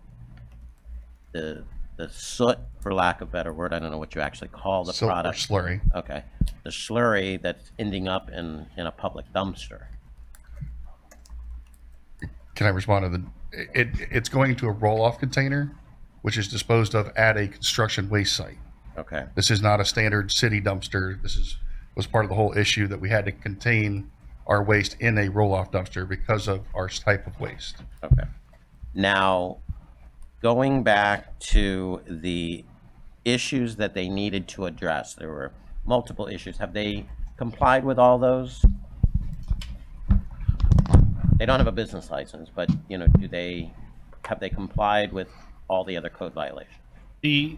the soot, for lack of a better word, I don't know what you actually call the
Silt or
product.
slurry.
Okay. The slurry that's ending up in a public dumpster.
Can I respond to it's going to a roll-off container, which is disposed of at a construction waste site.
Okay.
This is not a standard city dumpster. Was part of the whole issue that we had to contain our waste in a roll-off dumpster because of our type of waste.
Okay. Now, going back to the issues that they needed to address, there were multiple issues. Have they complied with all those? They don't have a business license, but have they complied with all the other code violations?
The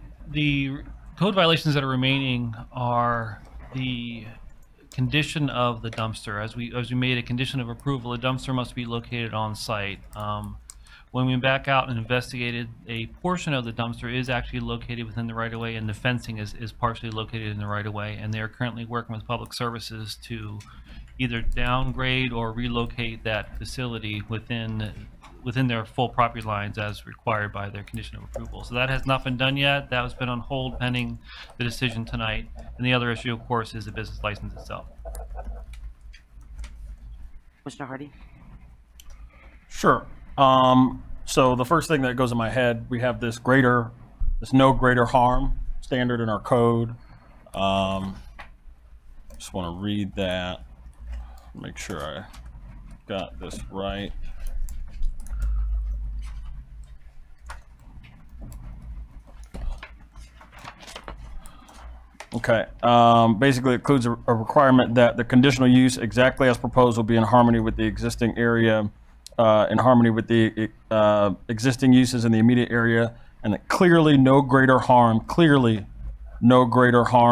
code violations that are remaining are the condition of the dumpster. As we made a condition of approval, a dumpster must be located on site. When we back out and investigated, a portion of the dumpster is actually located within the right-of-way, and the fencing is partially located in the right-of-way, and they are currently working with Public Services to either downgrade or relocate that facility within their full property lines as required by their condition of approval. So that has not been done yet. That has been on hold pending the decision tonight. And the other issue, of course, is the business license itself.
Commissioner Hardy?
Sure. So the first thing that goes in my head, we have this no greater harm standard in our code. Just want to read that, make sure I got this right. Okay, basically it includes a requirement that the conditional use exactly as proposed will be in harmony with the existing area in harmony with the existing uses in the immediate area, and that clearly no greater harm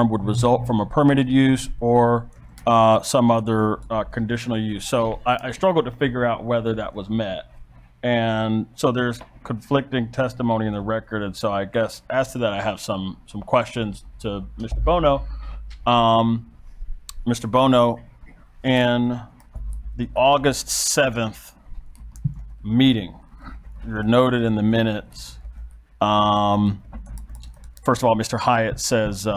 would result from a permitted use or some other conditional use. So I struggled to figure out whether that was met. And so there's conflicting testimony in the record. And so I guess as to that, I have some questions to Mr. Bono. Mr. Bono, in the August 7th meeting, you're noted in the minutes. First of all, Mr. Hyatt says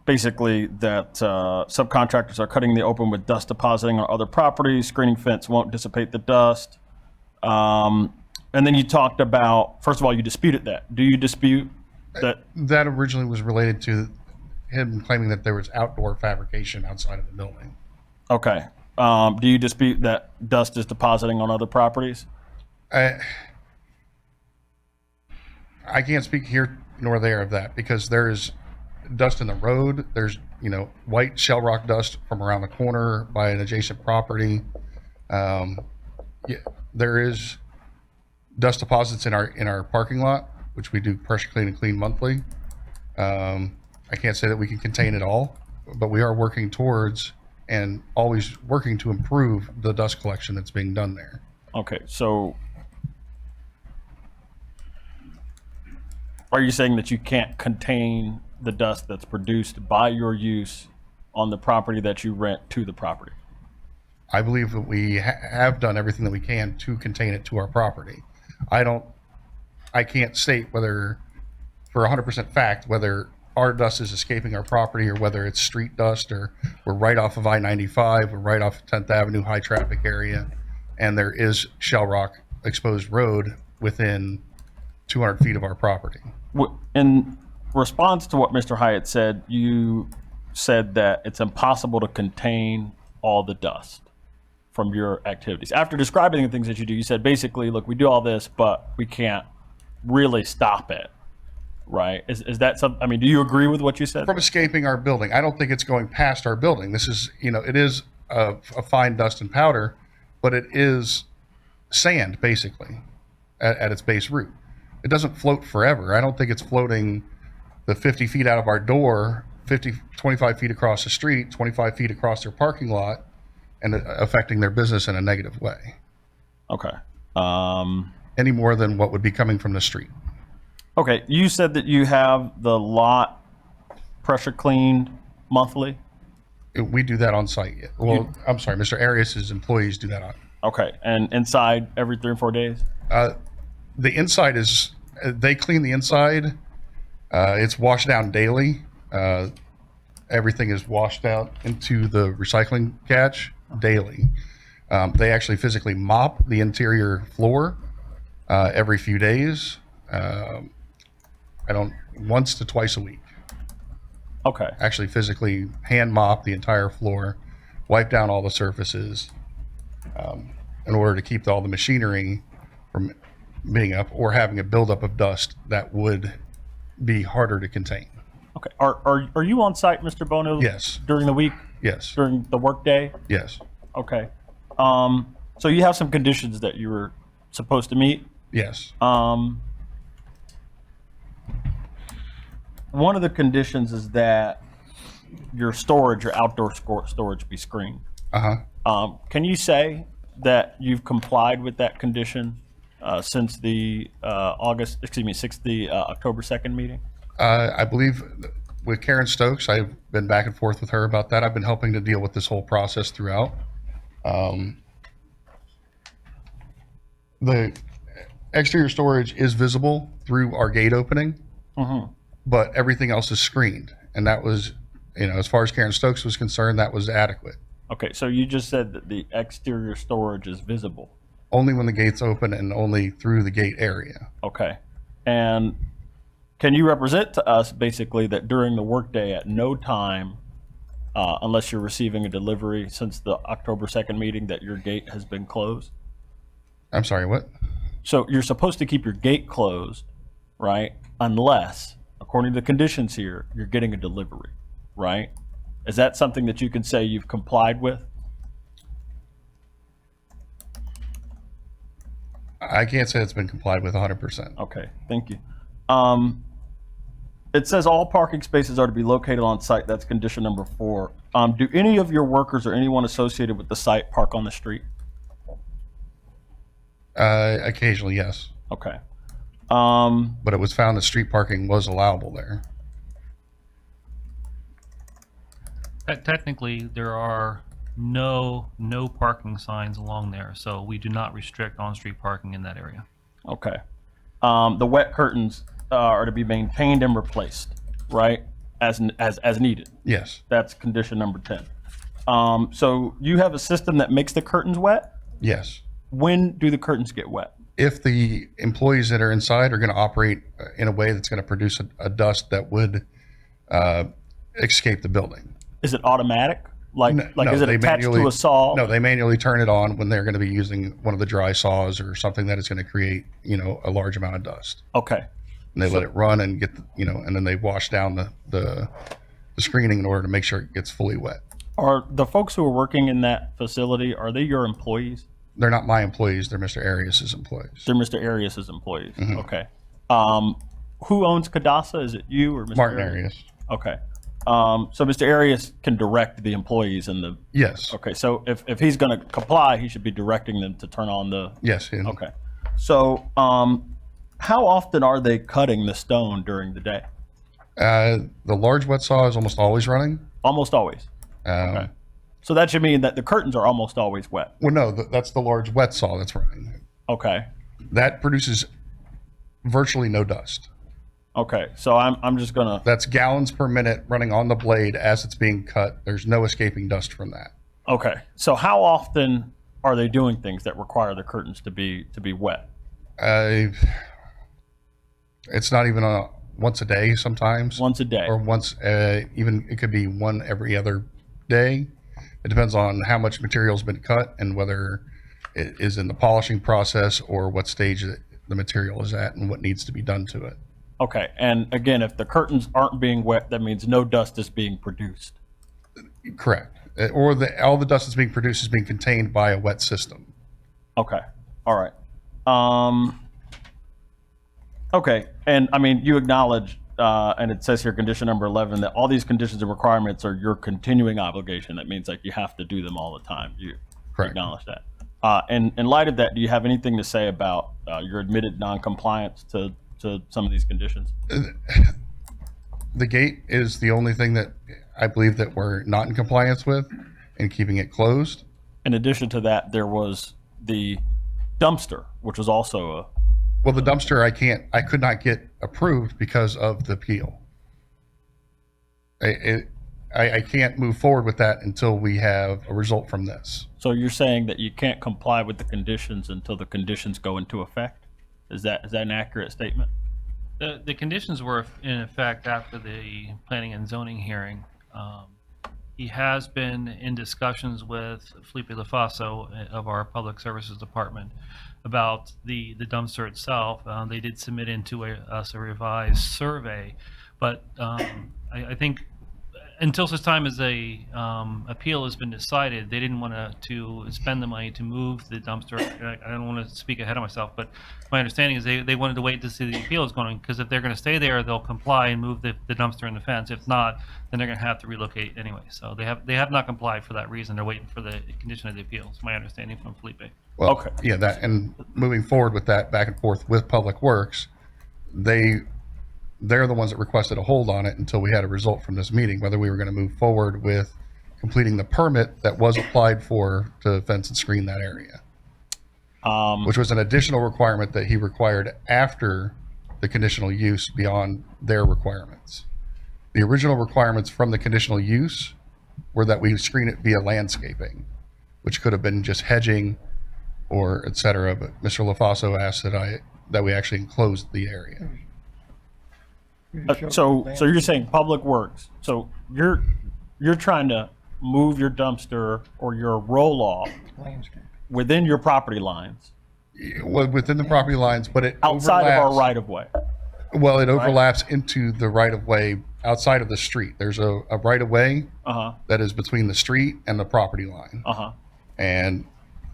basically that subcontractors are cutting the open with dust depositing on other properties. Screening fence won't dissipate the dust. And then you talked about, first of all, you disputed that. Do you dispute that?
That originally was related to him claiming that there was outdoor fabrication outside of the building.
Okay. Do you dispute that dust is depositing on other properties?
I can't speak here nor there of that, because there's dust in the road. There's, white shell rock dust from around the corner by an adjacent property. There is dust deposits in our parking lot, which we do pressure clean and clean monthly. I can't say that we can contain it all, but we are working towards and always working to improve the dust collection that's being done there.
Okay, so are you saying that you can't contain the dust that's produced by your use on the property that you rent to the property?
I believe that we have done everything that we can to contain it to our property. I can't state whether, for 100% fact, whether our dust is escaping our property or whether it's street dust, or we're right off of I-95, we're right off of 10th Avenue, high traffic area, and there is shell rock exposed road within 200 feet of our property.
In response to what Mr. Hyatt said, you said that it's impossible to contain all the dust from your activities. After describing the things that you do, you said basically, look, we do all this, but we can't really stop it, right? Is that something, do you agree with what you said?
From escaping our building. I don't think it's going past our building. This is, it is a fine dust and powder, but it is sand, basically, at its base root. It doesn't float forever. I don't think it's floating the 50 feet out of our door, 25 feet across the street, 25 feet across their parking lot, and affecting their business in a negative way.
Okay.
Any more than what would be coming from the street.
Okay, you said that you have the lot pressure cleaned monthly?
We do that on site. Well, I'm sorry, Mr. Arias's employees do that on.
Okay, and inside every 3 or 4 days?
The inside is, they clean the inside. It's washed down daily. Everything is washed out into the recycling catch daily. They actually physically mop the interior floor every few days. Once to twice a week.
Okay.
Actually physically hand mop the entire floor, wipe down all the surfaces in order to keep all the machinery from being up or having a buildup of dust that would be harder to contain.
Okay. Are you on site, Mr. Bono?
Yes.
During the week?
Yes.
During the workday?
Yes.
Okay. So you have some conditions that you were supposed to meet?
Yes.
One of the conditions is that your storage, your outdoor storage be screened. Can you say that you've complied with that condition since the October 2nd meeting?
I believe with Karen Stokes, I've been back and forth with her about that. I've been helping to deal with this whole process throughout. The exterior storage is visible through our gate opening, but everything else is screened. And that was, as far as Karen Stokes was concerned, that was adequate.
Okay, so you just said that the exterior storage is visible.
Only when the gates open and only through the gate area.
Okay. And can you represent to us basically that during the workday at no time, unless you're receiving a delivery since the October 2nd meeting, that your gate has been closed?
I'm sorry, what?
So you're supposed to keep your gate closed, right? Unless, according to the conditions here, you're getting a delivery, right? Is that something that you can say you've complied with?
I can't say it's been complied with 100%.
Okay, thank you. It says all parking spaces are to be located on site. That's condition number 4. Do any of your workers or anyone associated with the site park on the street?
Occasionally, yes.
Okay.
But it was found that street parking was allowable there.
Technically, there are no parking signs along there, so we do not restrict on-street parking in that area.
Okay. The wet curtains are to be maintained and replaced, right? As needed.
Yes.
That's condition number 10. So you have a system that makes the curtains wet?
Yes.
When do the curtains get wet?
If the employees that are inside are going to operate in a way that's going to produce a dust that would escape the building.
Is it automatic? Like
No,
is it
they
attached to
manually-
a saw?
No, they manually turn it on when they're going to be using one of the dry saws or something that is going to create, a large amount of dust.
Okay.
And they let it run and get, and then they wash down the screening in order to make sure it gets fully wet.
Are the folks who are working in that facility, are they your employees?
They're not my employees. They're Mr. Arias's employees.
They're Mr. Arias's employees.
Mhm.
Okay. Who owns Cadasa? Is it you or Mr.
Martin Arias.
Okay. So Mr. Arias can direct the employees in the.
Yes.
Okay. So if he's going to comply, he should be directing them to turn on the.
Yes.
Okay. So how often are they cutting the stone during the day?
The large wet saw is almost always running.
Almost always. Okay. So that should mean that the curtains are almost always wet.
Well, no, that's the large wet saw that's running.
Okay.
That produces virtually no dust.
Okay. So I'm just gonna.
That's gallons per minute running on the blade as it's being cut. There's no escaping dust from that.
Okay. So how often are they doing things that require the curtains to be wet?
It's not even once a day sometimes.
Once a day.
Or once, even it could be one every other day. It depends on how much material's been cut and whether it is in the polishing process or what stage the material is at and what needs to be done to it.
Okay. And again, if the curtains aren't being wet, that means no dust is being produced.
Correct. Or all the dust that's being produced is being contained by a wet system.
Okay. All right. Okay. And I mean, you acknowledge, and it says here, condition number 11, that all these conditions and requirements are your continuing obligation. That means like you have to do them all the time. You acknowledge that. And in light of that, do you have anything to say about your admitted non-compliance to some of these conditions?
The gate is the only thing that I believe that we're not in compliance with and keeping it closed.
In addition to that, there was the dumpster, which was also a.
Well, the dumpster, I could not get approved because of the appeal. I can't move forward with that until we have a result from this.
So you're saying that you can't comply with the conditions until the conditions go into effect? Is that an accurate statement?
The conditions were in effect after the planning and zoning hearing. He has been in discussions with Felipe LaFaso of our Public Services Department about the dumpster itself. They did submit into us a revised survey, but I think until such time as a appeal has been decided, they didn't want to spend the money to move the dumpster. I don't want to speak ahead of myself, but my understanding is they wanted to wait to see the appeal is going, because if they're going to stay there, they'll comply and move the dumpster and the fence. If not, then they're going to have to relocate anyway. So they have not complied for that reason. They're waiting for the condition of the appeal. It's my understanding from Felipe.
Well,
Okay.
Yeah, that, and moving forward with that back and forth with Public Works, they're the ones that requested a hold on it until we had a result from this meeting, whether we were going to move forward with completing the permit that was applied for to fence and screen that area. Which was an additional requirement that he required after the conditional use beyond their requirements. The original requirements from the conditional use were that we screen it via landscaping, which could have been just hedging or et cetera, but Mr. LaFaso asked that we actually enclose the area.
So you're saying Public Works. So you're trying to move your dumpster or your roll-off within your property lines.
Well, within the property lines, but it
outside of our
overlaps-
right-of-way.
Well, it overlaps into the right-of-way outside of the street. There's a right-of-way that is between the street and the property line. And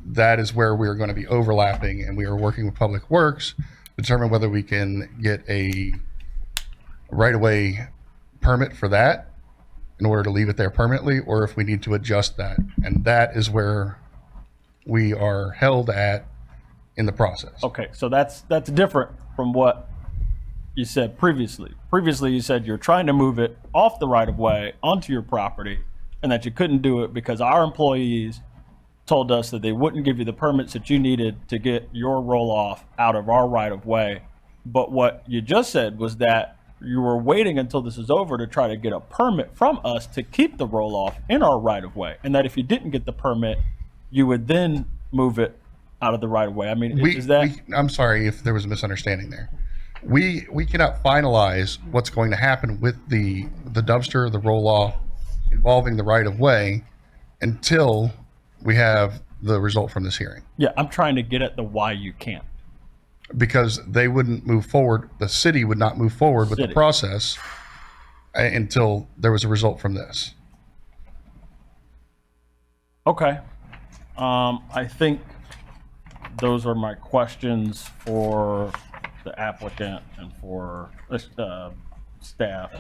that is where we are going to be overlapping, and we are working with Public Works to determine whether we can get a right-of-way permit for that in order to leave it there permanently, or if we need to adjust that. And that is where we are held at in the process.
Okay, so that's different from what you said previously. Previously, you said you're trying to move it off the right of way onto your property, and that you couldn't do it because our employees told us that they wouldn't give you the permits that you needed to get your roll off out of our right of way. But what you just said was that you were waiting until this is over to try to get a permit from us to keep the roll off in our right of way, and that if you didn't get the permit, you would then move it out of the right of way. I mean, is that?
I'm sorry if there was a misunderstanding there. We cannot finalize what's going to happen with the dumpster, the roll off involving the right of way until we have the result from this hearing.
Yeah, I'm trying to get at the why you can't.
Because they wouldn't move forward, the city would not move forward with the process until there was a result from this.
Okay. I think those are my questions for the applicant and for staff.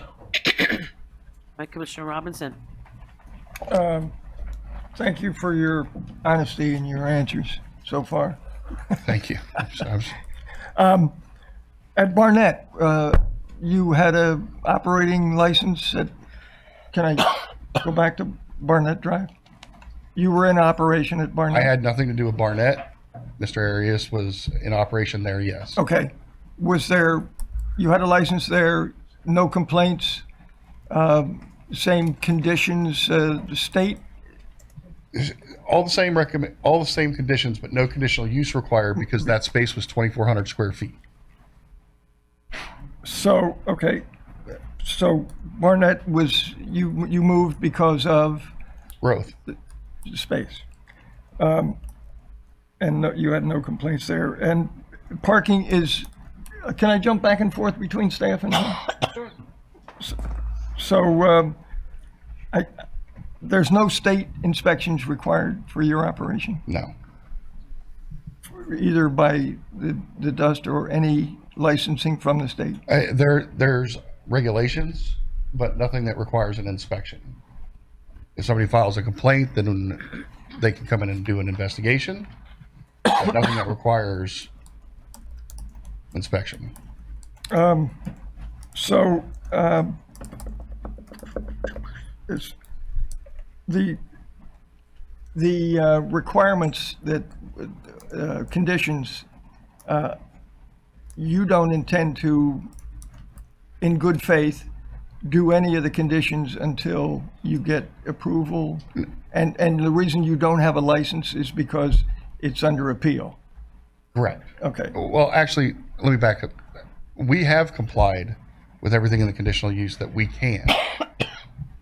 Right, Commissioner Robinson.
Thank you for your honesty and your answers so far.
Thank you.
At Barnett, you had a operating license at, can I go back to Barnett Drive? You were in operation at Barnett?
I had nothing to do with Barnett. Mr. Arias was in operation there, yes.
Okay. Was there, you had a license there, no complaints, same conditions, the state?
All the same conditions, but no conditional use required because that space was 2,400 square feet.
So, okay, so Barnett was, you moved because of?
Growth.
The space. And you had no complaints there. And parking is, can I jump back and forth between staff and? Sure. So, there's no state inspections required for your operation?
No.
Either by the dust or any licensing from the state?
There's regulations, but nothing that requires an inspection. If somebody files a complaint, then they can come in and do an investigation, but nothing that requires inspection.
It's the requirements that conditions, you don't intend to, in good faith, do any of the conditions until you get approval? And the reason you don't have a license is because it's under appeal?
Correct.
Okay.
Well, actually, let me back up. We have complied with everything in the conditional use that we can.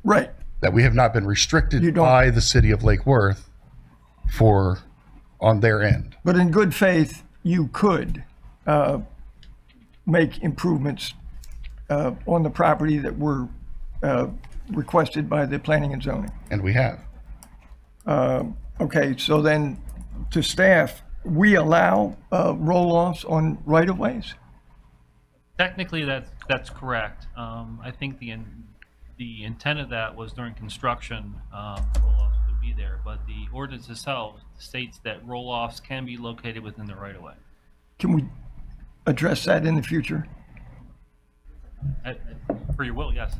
Right.
That we have not been restricted by the city of Lake Worth on their end.
But in good faith, you could make improvements on the property that were requested by the planning and zoning.
And we have.
Okay, so then to staff, we allow roll-offs on right-of-ways?
Technically, that's correct. I think the intent of that was during construction, roll-offs would be there, but the ordinance itself states that roll-offs can be located within the right-of-way.
Can we address that in the future?
For your will, yes.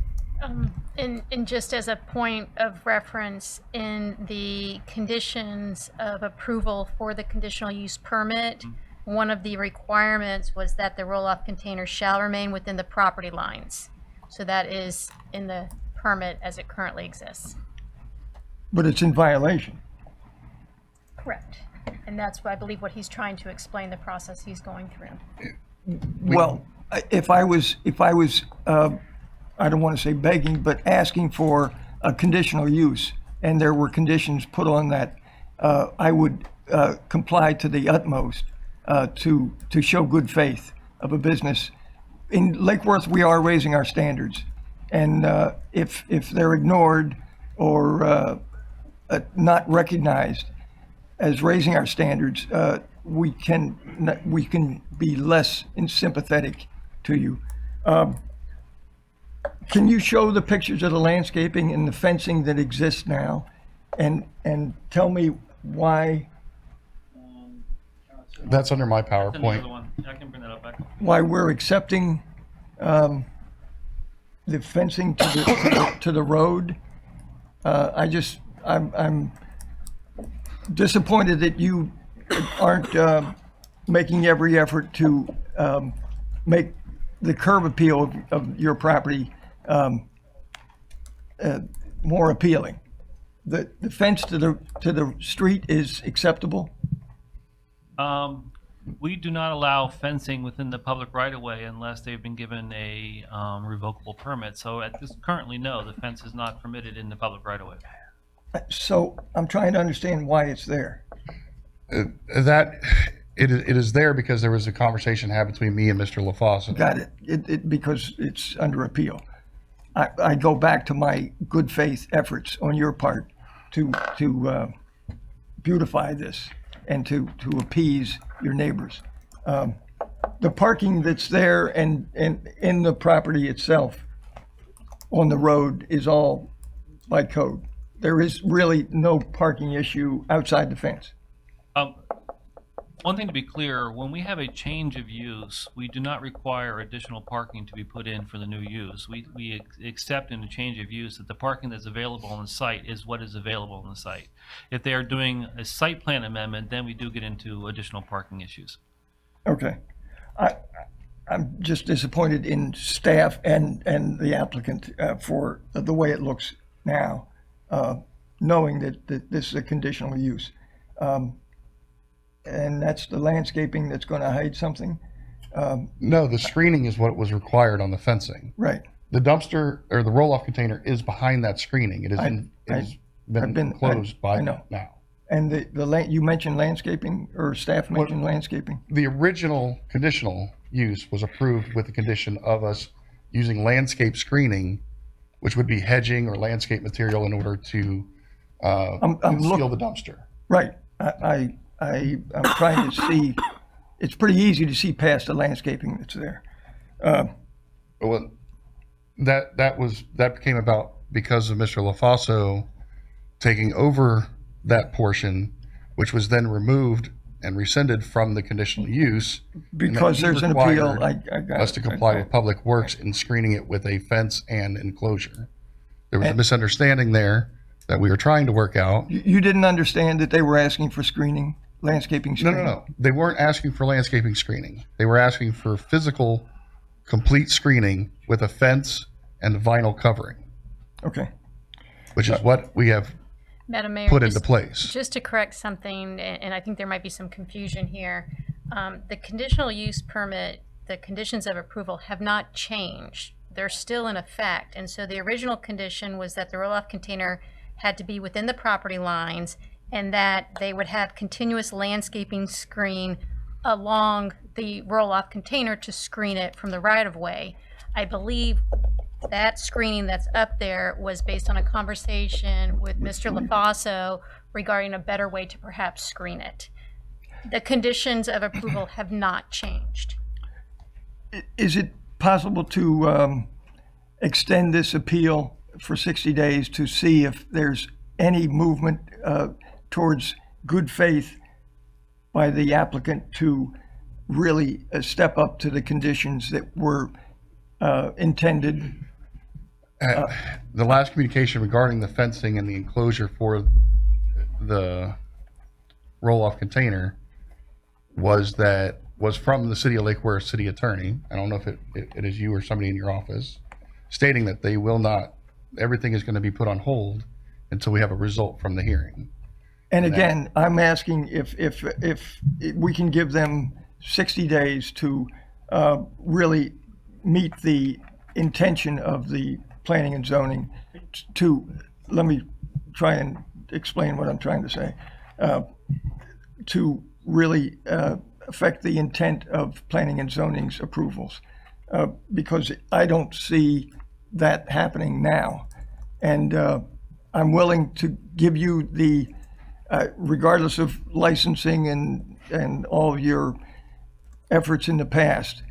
And just as a point of reference, in the conditions of approval for the conditional use permit, one of the requirements was that the roll-off container shall remain within the property lines. So that is in the permit as it currently exists.
But it's in violation.
Correct. And that's what I believe what he's trying to explain, the process he's going through.
Well, if I was, I don't want to say begging, but asking for a conditional use, and there were conditions put on that, I would comply to the utmost to show good faith of a business. In Lake Worth, we are raising our standards, and if they're ignored or not recognized, as raising our standards, we can be less sympathetic to you. Can you show the pictures of the landscaping and the fencing that exists now, and tell me why
That's under my
That's another
PowerPoint.
one. I can bring that up back.
why we're accepting the fencing to the road? I'm disappointed that you aren't making every effort to make the curb appeal of your property more appealing. The fence to the street is acceptable?
We do not allow fencing within the public right-of-way unless they've been given a revocable permit. So at this currently, no, the fence is not permitted in the public right-of-way.
So I'm trying to understand why it's there.
It is there because there was a conversation had between me and Mr. LaFosse.
Got it. Because it's under appeal. I go back to my good faith efforts on your part to beautify this and to appease your neighbors. The parking that's there and in the property itself on the road is all by code. There is really no parking issue outside the fence.
One thing to be clear, when we have a change of use, we do not require additional parking to be put in for the new use. We accept in a change of use that the parking that's available on the site is what is available on the site. If they are doing a site plan amendment, then we do get into additional parking issues.
Okay. I'm just disappointed in staff and the applicant for the way it looks now, knowing that this is a conditional use. And that's the landscaping that's going to hide something?
No, the screening is what was required on the fencing.
Right.
The dumpster or the roll-off container is behind that screening. It has been closed by now.
And you mentioned landscaping, or staff mentioned landscaping?
The original conditional use was approved with the condition of us using landscape screening, which would be hedging or landscape material in order to conceal the dumpster.
Right. I'm trying to see, it's pretty easy to see past the landscaping that's there.
Well, that came about because of Mr. LaFosse taking over that portion, which was then removed and rescinded from the conditional use.
Because there's an appeal, I got
us to comply with Public Works in screening it with a fence and enclosure. There was a misunderstanding there that we were trying to work out.
You didn't understand that they were asking for screening, landscaping screening?
No. They weren't asking for landscaping screening. They were asking for physical, complete screening with a fence and vinyl covering.
Okay.
Which is what we have
Madam Mayor,
put into place.
Just to correct something, and I think there might be some confusion here. The conditional use permit, the conditions of approval have not changed. They're still in effect. And so the original condition was that the roll-off container had to be within the property lines and that they would have continuous landscaping screen along the roll-off container to screen it from the right-of-way. I believe that screening that's up there was based on a conversation with Mr. LaFosse regarding a better way to perhaps screen it. The conditions of approval have not changed.
Is it possible to extend this appeal for 60 days to see if there's any movement towards good faith by the applicant to really step up to the conditions that were intended?
The last communication regarding the fencing and the enclosure for the roll-off container was from the City of Lake Worth City Attorney. I don't know if it is you or somebody in your office, stating that they will not, everything is going to be put on hold until we have a result from the hearing.
And again, I'm asking if we can give them 60 days to really meet the intention of the planning and zoning let me try and explain what I'm trying to say, to really affect the intent of planning and zoning's approvals, because I don't see that happening now. And I'm willing to give you the regardless of licensing and all of your efforts in the past,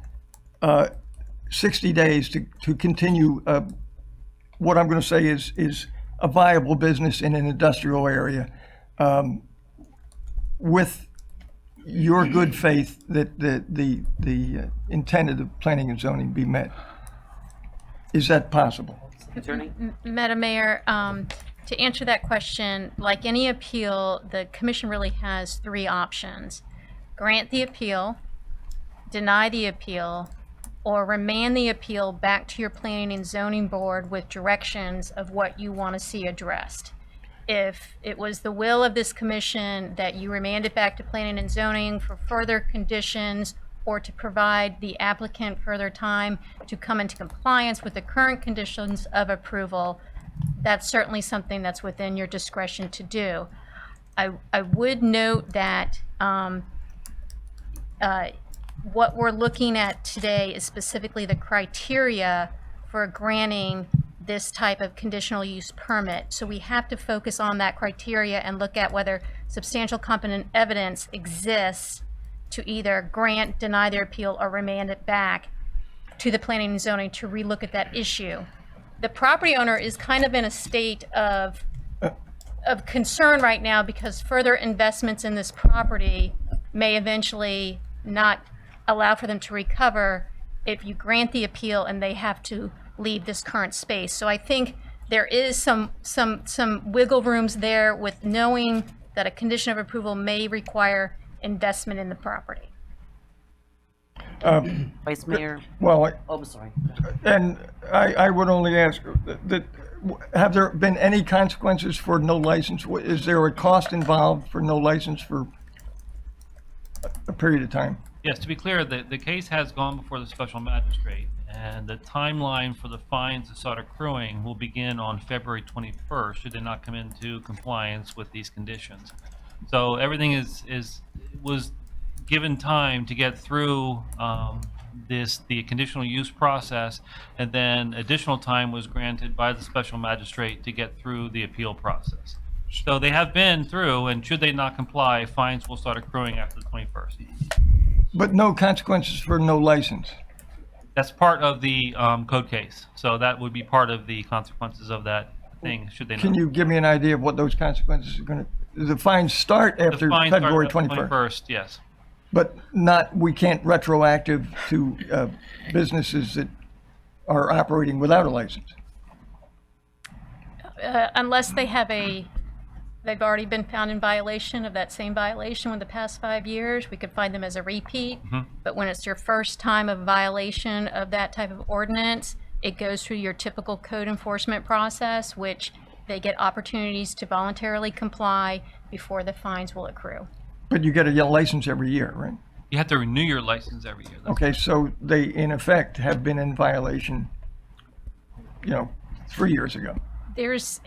60 days to continue what I'm going to say is a viable business in an industrial area, with your good faith that the intent of the planning and zoning be met. Is that possible?
Attorney?
Madam Mayor, to answer that question, like any appeal, the commission really has three options. Grant the appeal, deny the appeal, or remand the appeal back to your planning and zoning board with directions of what you want to see addressed. If it was the will of this commission that you remand it back to planning and zoning for further conditions or to provide the applicant further time to come into compliance with the current conditions of approval, that's certainly something that's within your discretion to do. I would note that what we're looking at today is specifically the criteria for granting this type of conditional use permit. So we have to focus on that criteria and look at whether substantial competent evidence exists to either grant, deny their appeal, or remand it back to the planning and zoning to relook at that issue. The property owner is kind of in a state of concern right now because further investments in this property may eventually not allow for them to recover if you grant the appeal and they have to leave this current space. So I think there is some wiggle rooms there with knowing that a condition of approval may require investment in the property.
Vice Mayor?
Well,
Oh, I'm sorry.
and I would only ask that, have there been any consequences for no license? Is there a cost involved for no license for a period of time?
Yes, to be clear, the case has gone before the special magistrate, and the timeline for the fines to start accruing will begin on February 21st, should they not come into compliance with these conditions. So everything was given time to get through the conditional use process, and then additional time was granted by the special magistrate to get through the appeal process. So they have been through, and should they not comply, fines will start accruing after the 21st.
But no consequences for no license?
That's part of the code case. So that would be part of the consequences of that thing, should they not.
Can you give me an idea of what those consequences are going to, the fines start after
The fines start
February
on the
21st?
21st, yes.
But not, we can't retroactive to businesses that are operating without a license?
Unless they've already been found in violation of that same violation within the past 5 years, we could find them as a repeat. But when it's your first time of violation of that type of ordinance, it goes through your typical code enforcement process, which they get opportunities to voluntarily comply before the fines will accrue.
But you get a license every year, right?
You have to renew your license every year.
Okay, so they, in effect, have been in violation, 3 years ago.
There's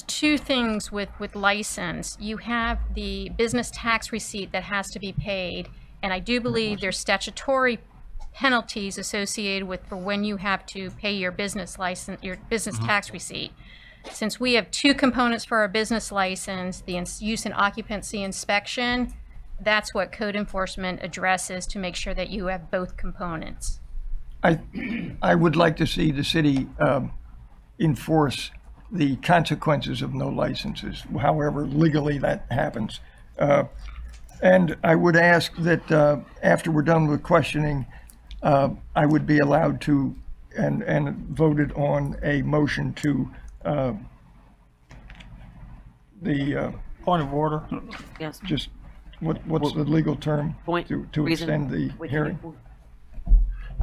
two things with license. You have the business tax receipt that has to be paid, and I do believe there's statutory penalties associated with for when you have to pay your business license, your business tax receipt. Since we have two components for our business license, the use and occupancy inspection, that's what code enforcement addresses to make sure that you have both components.
I would like to see the city enforce the consequences of no licenses, however legally that happens. And I would ask that after we're done with questioning, I would be allowed to, and voted on a motion to the
Point of order.
Yes.
just what's the legal term
Point.
to
Reason.
extend the
Wait,
hearing?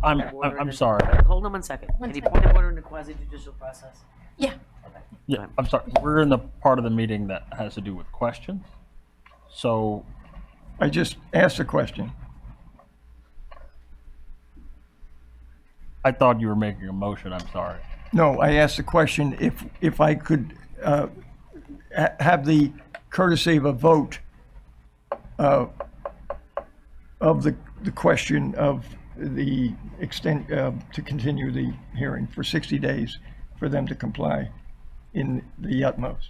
I'm sorry.
Hold on one second. Any point of order in the quasi-judicial process?
Yeah.
Yeah, I'm sorry. We're in the part of the meeting that has to do with questions. So
I just asked a question.
I thought you were making a motion. I'm sorry.
No, I asked the question if I could have the courtesy of a vote of the question of the extent to continue the hearing for 60 days for them to comply in the utmost.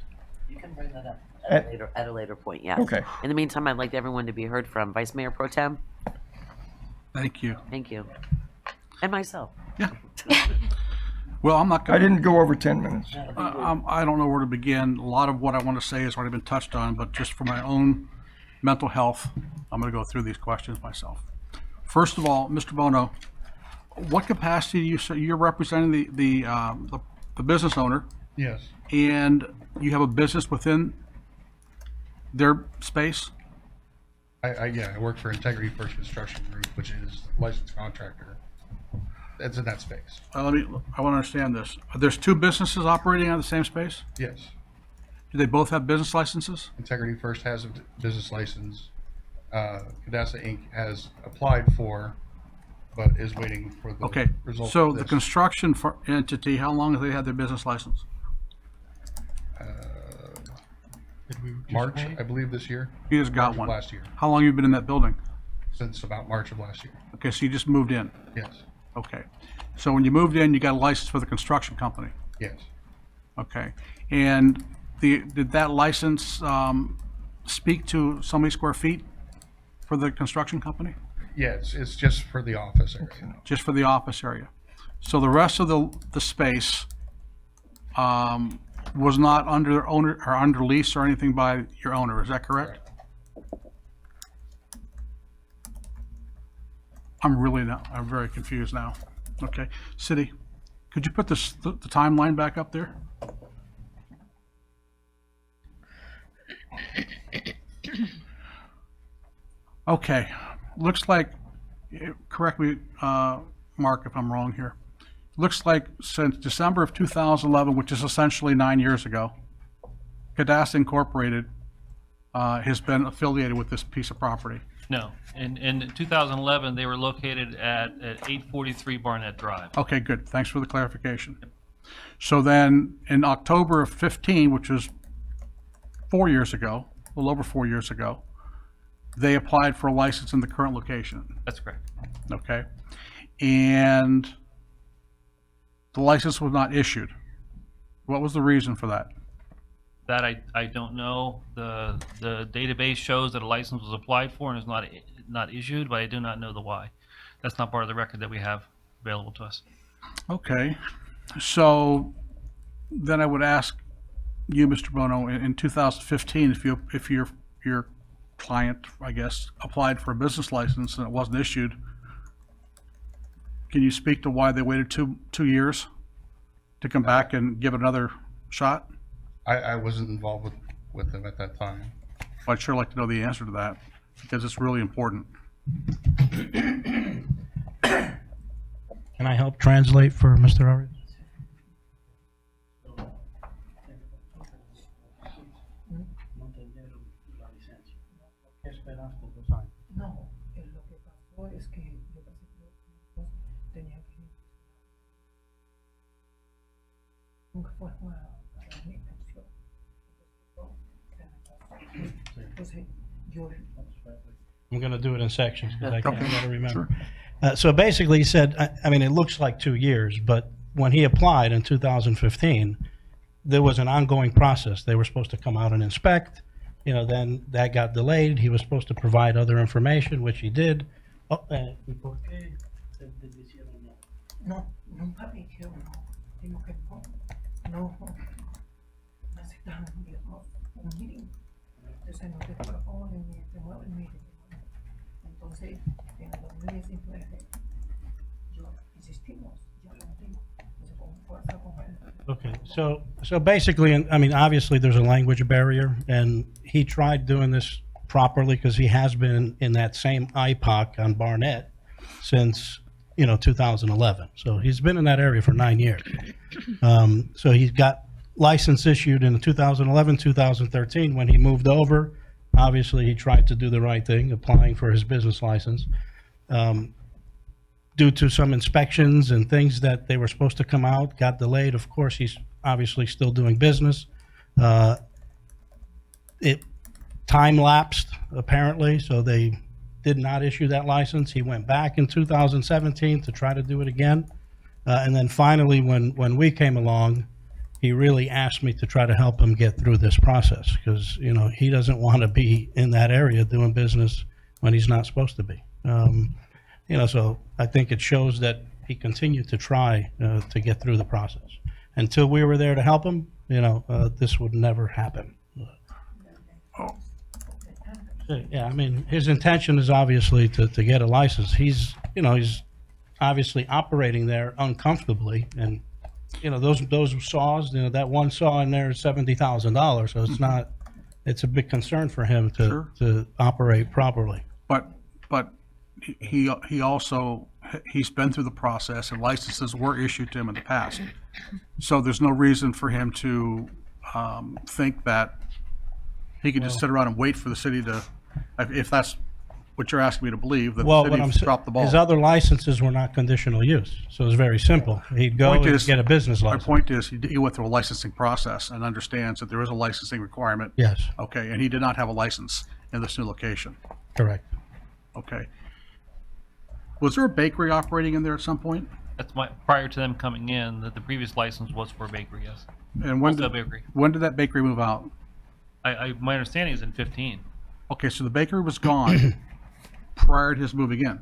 You can bring that up. At a later point, yes.
Okay.
In the meantime, I'd like everyone to be heard from Vice Mayor Pro Tem.
Thank you.
Thank you. And myself.
Yeah. Well, I'm not
I
going
didn't go over 10 minutes.
I don't know where to begin. A lot of what I want to say has already been touched on, but just for my own mental health, I'm going to go through these questions myself. First of all, Mr. Bono, what capacity do you say you're representing the business owner?
Yes.
And you have a business within their space?
I work for Integrity First Construction Group, which is licensed contractor. That's in that space.
I want to understand this. There's two businesses operating out of the same space?
Yes.
Do they both have business licenses?
Integrity First has a business license. Cadasta Inc. has applied for, but is waiting for the
Okay,
result
so
of
the
this.
construction entity, how long have they had their business license?
March, I believe, this year.
You just got
March of
one.
last year.
How long have you been in that building?
Since about March of last year.
Okay, so you just moved in?
Yes.
Okay. So when you moved in, you got a license for the construction company?
Yes.
Okay. And did that license speak to so many square feet for the construction company?
Yeah, it's just for the office area.
Just for the office area. So the rest of the space was not under owner or under lease or anything by your owner, is that correct? I'm very confused now. Okay, City, could you put the timeline back up there? Okay, looks like, correct me, Mark, if I'm wrong here. Looks like since December of 2011, which is essentially 9 years ago, Cadasta Incorporated has been affiliated with this piece of property.
No, in 2011, they were located at 843 Barnett Drive.
Okay, good. Thanks for the clarification. So then, in October of 15, which was 4 years ago, a little over 4 years ago, they applied for a license in the current location.
That's correct.
Okay. And the license was not issued. What was the reason for that?
That I don't know. The database shows that a license was applied for and is not issued, but I do not know the why. That's not part of the record that we have available to us.
Okay. So then I would ask you, Mr. Bono, in 2015, if your client, I guess, applied for a business license and it wasn't issued, can you speak to why they waited two years to come back and give it another shot?
I wasn't involved with them at that time.
I'd sure like to know the answer to that because it's really important.
Can I help translate for Mr. Arias?
No, lo que pasó es que yo pasé por tenía que nunca fue a mi pensión. Entonces yo
I'm going to do it in sections because I
Okay,
got to remember.
sure.
So basically, he said, I mean, it looks like 2 years, but when he applied in 2015, there was an ongoing process. They were supposed to come out and inspect. You know, then that got delayed. He was supposed to provide other information, which he did. Oh, ¿y por qué te dijeron no?
no, nunca me dijeron no, sino que no aceptaron, digamos, un meeting. Entonces no te proponen ni te mueven meeting. Entonces, en el 2019, yo insistimos, ya lo digo, entonces con fuerza con él.
Okay, so basically, I mean, obviously, there's a language barrier, and he tried doing this properly because he has been in that same IPOC on Barnett since, 2011. So he's been in that area for 9 years. So he's got license issued in 2011, 2013. When he moved over, obviously, he tried to do the right thing, applying for his business license. Due to some inspections and things that they were supposed to come out, got delayed. Of course, he's obviously still doing business. It time lapsed, apparently, so they did not issue that license. He went back in 2017 to try to do it again. And then finally, when we came along, he really asked me to try to help him get through this process because, you know, he doesn't want to be in that area doing business when he's not supposed to be. You know, so I think it shows that he continued to try to get through the process. Until we were there to help him, you know, this would never happen. Yeah, I mean, his intention is obviously to get a license. He's, you know, he's obviously operating there uncomfortably, and you know, those saws, you know, that one saw in there is $70,000, so it's not, it's a big concern for him to operate properly.
But he also, he's been through the process and licenses were issued to him in the past. So there's no reason for him to think that he can just sit around and wait for the city to, if that's what you're asking me to believe, that
Well,
the
what I'm
city
saying,
dropped the ball.
his other licenses were not conditional use, so it's very simple. He'd go
Point
and
is-
get a business
My
license.
point is, he went through a licensing process and understands that there is a licensing requirement.
Yes.
Okay, and he did not have a license in this new location.
Correct.
Okay. Was there a bakery operating in there at some point?
That's prior to them coming in, that the previous license was for a bakery, yes.
And when
Wholesale
did,
bakery.
when did that bakery move out?
My understanding is in 15.
Okay, so the bakery was gone prior to his moving in.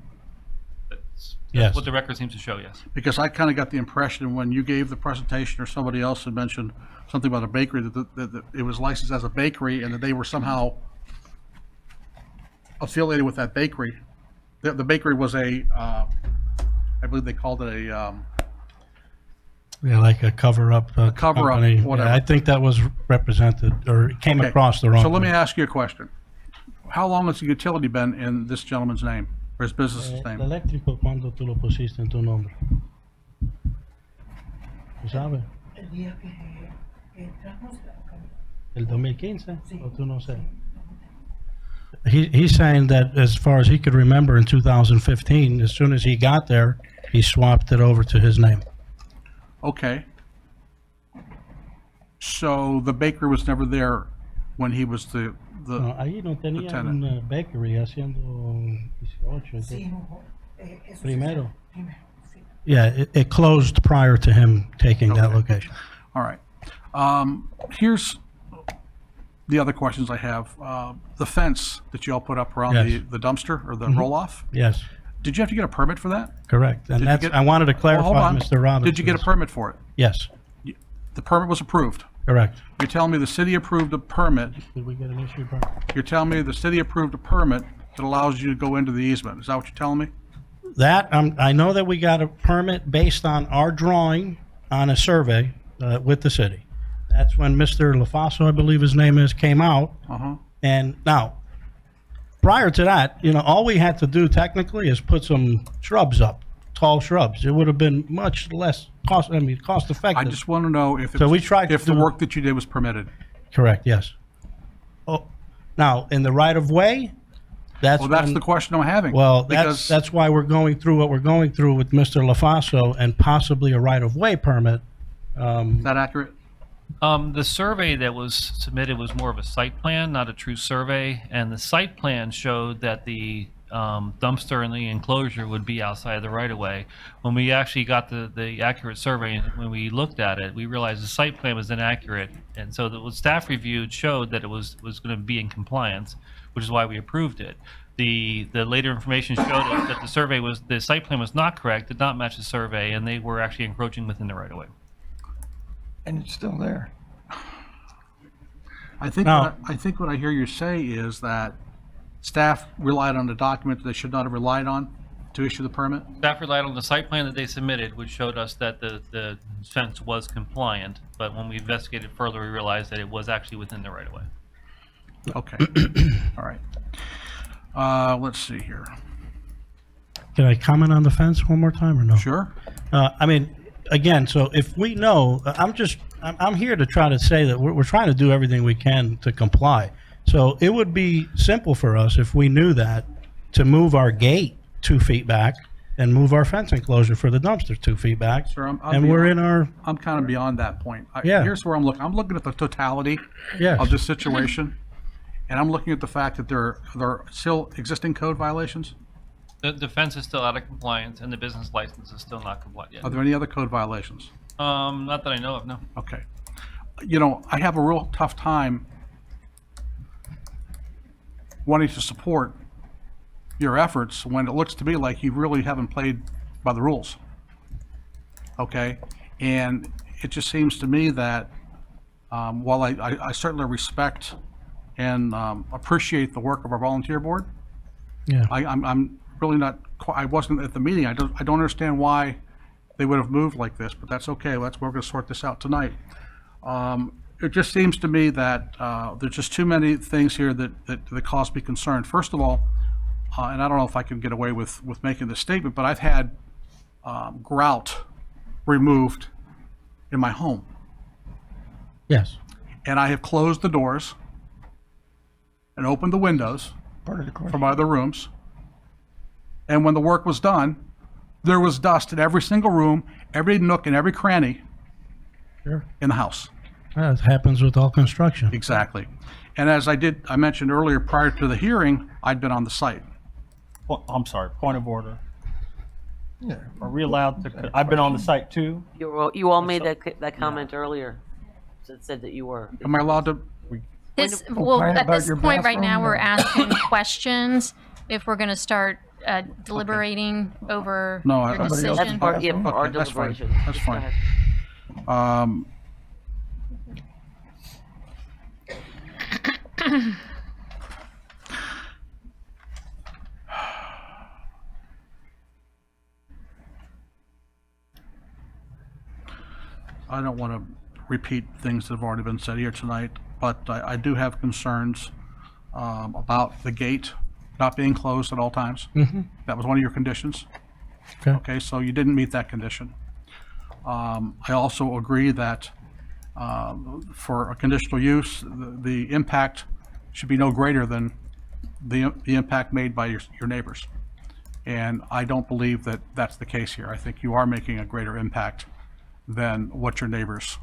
That's
Yes.
what the record seems to show, yes.
Because I kind of got the impression when you gave the presentation or somebody else had mentioned something about a bakery, that it was licensed as a bakery and that they were somehow affiliated with that bakery. The bakery was I believe they called it a,
Yeah, like a cover-up
cover-up,
company.
whatever.
Yeah, I think that was represented, or it came
Okay,
across the wrong.
So let me
way.
ask you a question. How long has the utility been in this gentleman's name, or his business's
El
name?
eléctrico, ¿cuándo tú lo pusiste en tu nombre? ¿Tú sabes?
El día que entramos acá.
¿El 2015? ¿O tú no sé? He's saying that as far as he could remember in 2015, as soon as he got there, he swapped it over to his name.
Okay. So the bakery was never there when he was the
No, ahí no tenía
tenant.
una bakery haciendo 18.
Sí, no, eso
Primero.
Primero, sí.
Yeah, it closed prior to him taking that location.
All right. Here's the other questions I have. The fence that you all put up around
Yes.
the dumpster or the
Mhm.
roll-off?
Yes,
Did you have to get a permit for that?
correct. And
Did you
that's,
get-
I wanted to
Well,
clarify,
hold on.
Mr. Robbins.
Did you get a permit for it?
Yes,
The permit was approved.
correct.
You're telling me the city approved a permit.
Did we get an issue permit?
You're telling me the city approved a permit that allows you to go into the easement. Is that what you're telling me?
That, I know that we got a permit based on our drawing on a survey with the city. That's when Mr. LaFaso, I believe his name is, came out.
Uh-huh.
And now, prior to that, you know, all we had to do technically is put some shrubs up, tall shrubs. It would have been much less cost
I
effective.
just want to know if,
So we tried to
if the
do-
work that you did was permitted.
Correct, yes. Oh, now, in the right of way, that's
Well, that's
when-
the question I'm having.
Well,
because
that's why we're going through what we're going through with Mr. LaFaso and possibly a right of way permit.
Is that accurate?
The survey that was submitted was more of a site plan, not a true survey, and the site plan showed that the dumpster and the enclosure would be outside the right-of-way. When we actually got the accurate survey, and when we looked at it, we realized the site plan was inaccurate, and so what staff reviewed showed that it was going to be in compliance, which is why we approved it. The later information showed us that the site plan was not correct, did not match the survey, and they were actually encroaching within the right-of-way.
And it's still there.
I think
Now-
I think what I hear you say is that staff relied on a document that they should not have relied on to issue the permit.
Staff relied on the site plan that they submitted, which showed us that the fence was compliant, but when we investigated further, we realized that it was actually within the right-of-way.
Okay. All right. Let's see here.
Can I comment on the fence one more time or no?
Sure.
I mean, again, so if we know, I'm here to try to say that we're trying to do everything we can to comply. So it would be simple for us if we knew that to move our gate 2 feet back and move our fence enclosure for the dumpster 2 feet back.
Sir, I'm
And we're in our,
I'm kind of beyond that point.
Yeah.
Here's where I'm looking. I'm looking at the totality
Yes.
of this situation, and I'm looking at the fact that there are still existing code violations.
The fence is still out of compliance, and the business license is still not compliant yet.
Are there any other code violations?
Not that I know of, no.
Okay. you know, I have a real tough time wanting to support your efforts when it looks to me like you really haven't played by the rules. Okay? And it just seems to me that while I certainly respect and appreciate the work of our volunteer board,
Yeah.
I'm really not, I wasn't at the meeting. I don't understand why they would have moved like this, but that's okay. We're going to sort this out tonight. It just seems to me that there's just too many things here that cause me concern. First of all, and I don't know if I can get away with making this statement, but I've had grout removed in my home.
Yes.
And I have closed the doors and opened the windows from other rooms. And when the work was done, there was dust in every single room, every nook and every cranny
Sure.
in the house.
That happens with all construction.
Exactly. And as I mentioned earlier, prior to the hearing, I'd been on the site.
Well, I'm sorry, point of order.
Yeah.
Are we allowed to, I've been on the site too.
You all made that comment earlier. It said that you were.
Am I allowed to?
Well,
Complain
at
about
this
your
point right
bathroom?
now, we're
No.
asking questions. If we're going to start deliberating over
No,
your
I-
decision.
That's part, yeah, for our
Okay, that's fine.
deliberation.
That's
Go
fine.
ahead.
I don't want to repeat things that have already been said here tonight, but I do have concerns about the gate not being closed at all times. That was one of your conditions.
Okay.
Okay, so you didn't meet that condition. I also agree that for a conditional use, the impact should be no greater than the impact made by your neighbors. And I don't believe that that's the case here. I think you are making a greater impact than what your neighbors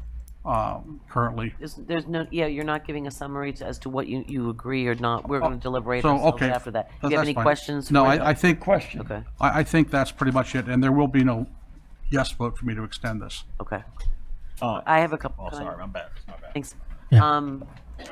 currently.
There's no, yeah, you're not giving a summary as to what you agree or not. We're going to deliberate
So,
ourselves
okay,
after that. Do
that's
you have any
fine.
questions?
No,
for
I think.
Question.
Okay,
I think that's pretty much it, and there will be no yes vote for me to extend this.
okay. I have a couple.
Oh,
can I-
sorry, I'm bad. My bad.
Thanks.
Yeah.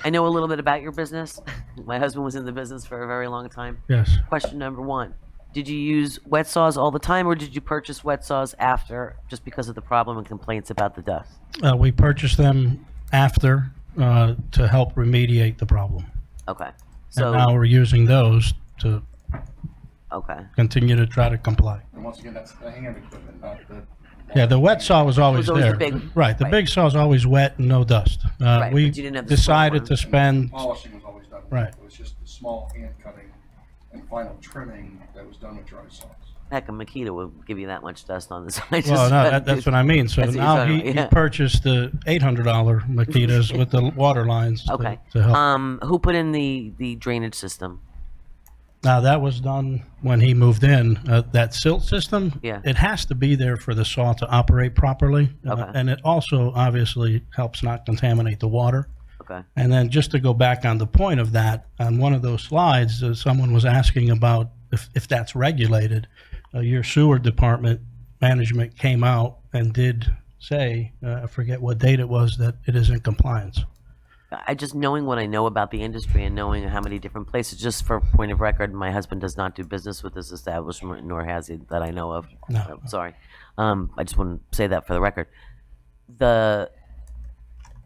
I know a little bit about your business. My husband was in the business for a very long time.
Yes.
Question number one. Did you use wet saws all the time, or did you purchase wet saws after, just because of the problem and complaints about the dust?
We purchased them after to help remediate the problem.
Okay.
And
So,
now we're using those to
okay.
continue to try to comply.
And once again, that's the hand equipment, not the.
Yeah, the wet saw was always
always
there.
the big-
Right, the
right.
big saw is always wet and no dust.
Right, but
We
you didn't have the small
decided
one.
to spend,
Polishing was always done. with
Right.
it. It was just the small hand cutting and final trimming that was done with dry saws.
Heck, a Makita will give you that much dust on the side.
well, no, that's what I mean. So
That's what you're
now
talking
he
about, yeah.
purchased the $800 Makitas with the water lines
Okay.
to help.
Who put in the drainage system?
Now, that was done when he moved in. That silt system,
Yeah.
it has to be there for the saw to operate properly.
Okay.
And it also obviously helps not contaminate the water.
Okay.
And then just to go back on the point of that, on one of those slides, someone was asking about if that's regulated. Your sewer department management came out and did say, I forget what date it was, that it is in compliance.
I just knowing what I know about the industry and knowing how many different places, just for point of record, my husband does not do business with this establishment, nor has he that I know of.
No.
Sorry. I just want to say that for the record. The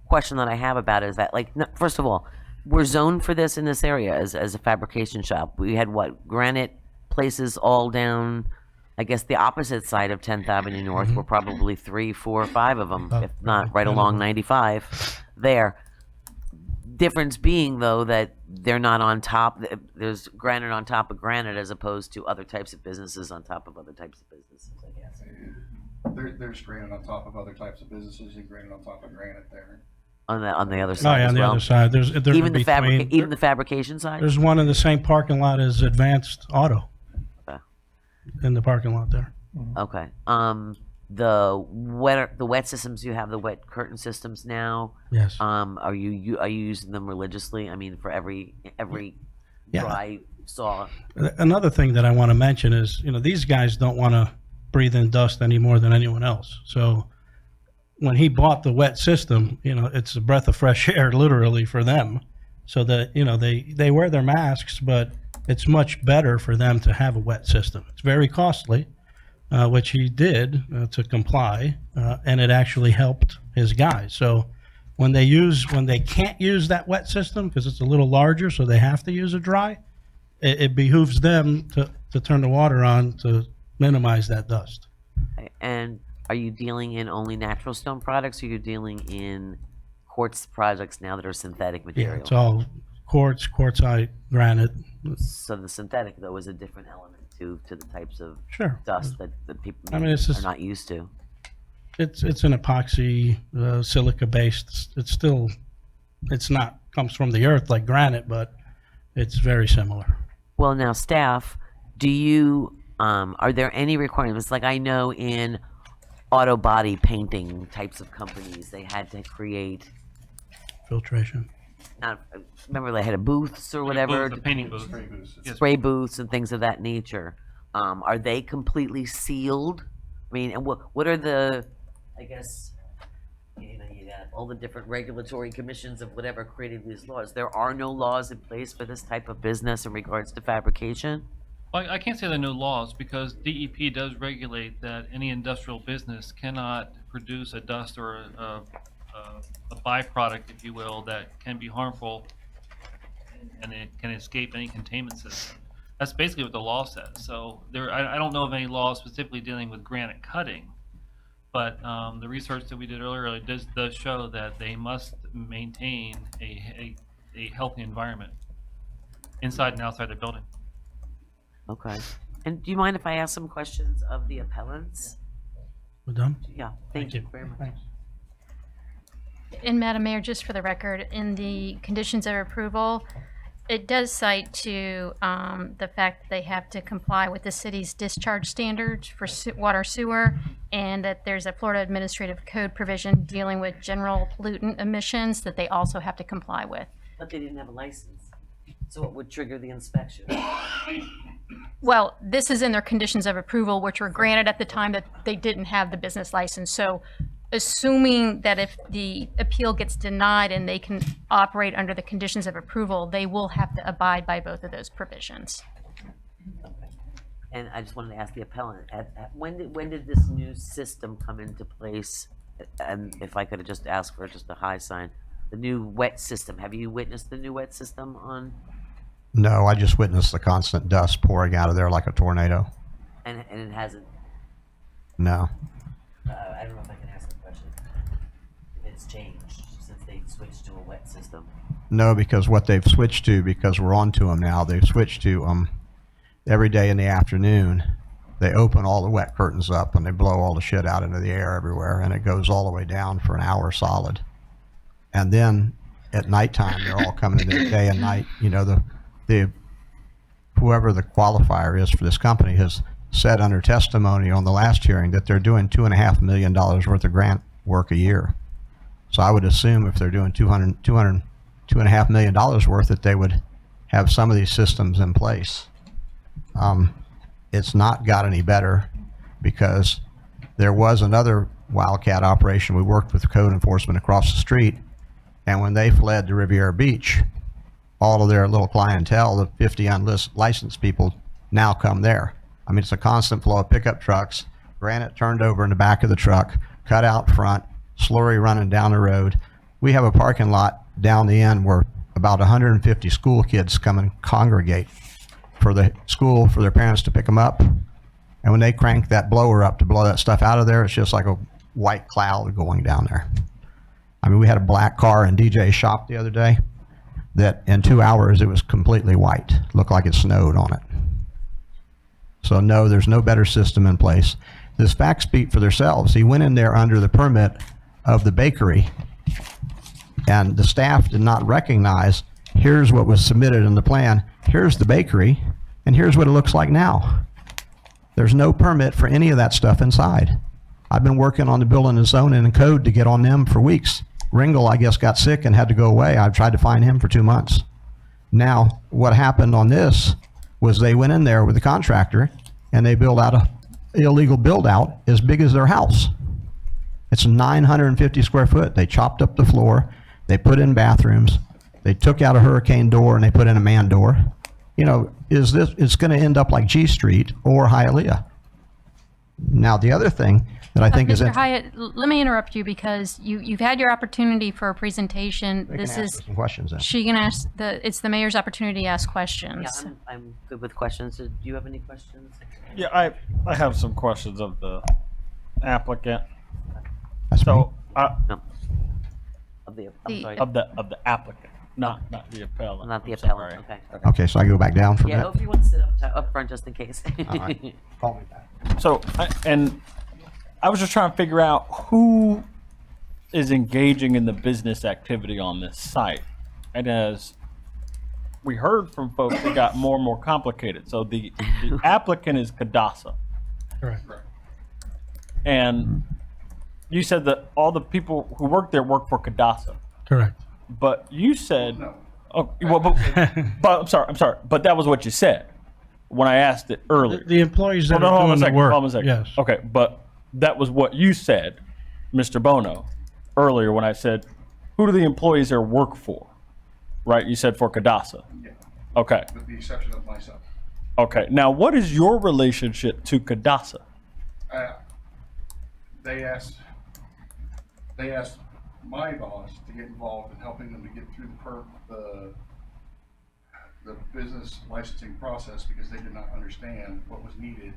question that I have about it is that, like, first of all, we're zoned for this in this area as a fabrication shop. We had what, granite places all down, I guess the opposite side of 10th Avenue North were probably 3, 4, 5 of them, if not right along 95 there. Difference being, though, that they're not on top, there's granite on top of granite as opposed to other types of businesses on top of other types of businesses, I guess.
There's granite on top of other types of businesses and granite on top of granite there.
On the other
Oh,
side
yeah,
as
on the
well.
other side. There's
Even the
between-
even the fabrication side?
There's one in the same parking lot as Advanced Auto.
Okay.
In the parking lot there.
Okay. The wet systems, you have the wet curtain systems now.
Yes.
Are you using them religiously? I mean, for every
Yeah.
dry saw.
Another thing that I want to mention is, these guys don't want to breathe in dust any more than anyone else. So when he bought the wet system, it's a breath of fresh air, literally, for them. So that, they wear their masks, but it's much better for them to have a wet system. It's very costly, which he did to comply, and it actually helped his guys. So when they can't use that wet system because it's a little larger, so they have to use a dry, it behooves them to turn the water on to minimize that dust.
And are you dealing in only natural stone products, or are you dealing in quartz projects now that are synthetic
Yeah,
material?
it's all quartzite, granite.
So the synthetic, though, is a different element to the types of
Sure.
dust that people
it's just,
are not used to.
It's an epoxy, silica based. It's not comes from the earth like granite, but it's very similar.
Well, now, staff, do you are there any requirements? Like, I know in auto body painting types of companies, they had to create
Filtration.
remember they had booths or whatever,
The painting booth.
spray booths and things of that nature. Are they completely sealed? I mean, and what are the, I guess, you got all the different regulatory commissions of whatever created these laws. There are no laws in place for this type of business in regards to fabrication?
Well, I can't say there are no laws, because DEP does regulate that any industrial business cannot produce a dust or a byproduct, if you will, that can be harmful and it can escape any containment system. That's basically what the law says. So I don't know of any law specifically dealing with granite cutting, but the research that we did earlier does show that they must maintain a healthy environment inside and outside the building.
Okay. And do you mind if I ask some questions of the appellants?
We're done?
Yeah, thank you very much.
Thanks.
And Madam Mayor, just for the record, in the conditions of approval, it does cite to the fact that they have to comply with the city's discharge standards for water sewer, and that there's a Florida Administrative Code provision dealing with general pollutant emissions that they also have to comply with.
But they didn't have a license. So what would trigger the inspection?
Well, this is in their conditions of approval, which were granted at the time that they didn't have the business license. So assuming that if the appeal gets denied and they can operate under the conditions of approval, they will have to abide by both of those provisions.
Okay. And I just wanted to ask the appellant, when did this new system come into place? And if I could have just asked for just a high sign, the new wet system. Have you witnessed the new wet system on?
No, I just witnessed the constant dust pouring out of there like a tornado.
And it hasn't.
No.
I don't know if I can ask the question. If it's changed since they switched to a wet system.
No, because what they've switched to, because we're on to them now, they've switched to every day in the afternoon, they open all the wet curtains up and they blow all the shit out into the air everywhere, and it goes all the way down for an hour solid. And then at nighttime, they're all coming in day and night. You know, the whoever the qualifier is for this company has said under testimony on the last hearing that they're doing $2.5 million worth of grant work a year. So I would assume if they're doing $2.5 million worth, that they would have some of these systems in place. It's not got any better, because there was another wildcat operation. We worked with code enforcement across the street, and when they fled to Riviera Beach, all of their little clientele, the 50 unlicensed people, now come there. I mean, it's a constant flow of pickup trucks, granite turned over in the back of the truck, cut out front, slurry running down the road. We have a parking lot down the end where about 150 school kids come and congregate for the school, for their parents to pick them up. And when they crank that blower up to blow that stuff out of there, it's just like a white cloud going down there. I mean, we had a black car in DJ's shop the other day that in 2 hours it was completely white. Looked like it snowed on it. So no, there's no better system in place. This facts speak for themselves. He went in there under the permit of the bakery, and the staff did not recognize, here's what was submitted in the plan, here's the bakery, and here's what it looks like now. There's no permit for any of that stuff inside. I've been working on the building and zoning and code to get on them for weeks. Ringel, I guess, got sick and had to go away. I've tried to find him for 2 months. Now, what happened on this was they went in there with the contractor and they built out a illegal build out as big as their house. It's 950 square foot. They chopped up the floor, they put in bathrooms, they took out a hurricane door and they put in a man door. You know, it's going to end up like G Street or Hialeah. Now, the other thing that I think is...
Mr. Hyatt, let me interrupt you because you've had your opportunity for a presentation.
They can
This
ask
is,
some questions then.
she can ask, it's the mayor's opportunity to ask questions.
Yeah, I'm good with questions. Do you have any questions?
Yeah, I have some questions of the applicant.
That's
So,
No. Of the, I'm sorry.
of the applicant, not the appellant.
Not the
I'm
appellant,
sorry.
okay.
Okay, so I go back down from
Yeah,
that?
if you want to sit up front just in case.
All right. Call me back.
So, I was just trying to figure out who is engaging in the business activity on this site. And as we heard from folks, it got more and more complicated. So the applicant is Cadasa.
Correct.
And you said that all the people who work there work for Cadasa.
Correct.
But you said, oh, well, but I'm sorry, but that was what you said when I asked it earlier.
The employees that
Hold on,
are doing the work.
Hold on a second.
Yes.
Okay, but that was what you said, Mr. Bono, earlier when I said, who do the employees there work for? Right? You said for Cadasa.
Yeah.
Okay.
With the exception of myself.
Okay. Now, what is your relationship to Cadasa?
They asked my boss to get involved in helping them to get through the business licensing process because they did not understand what was needed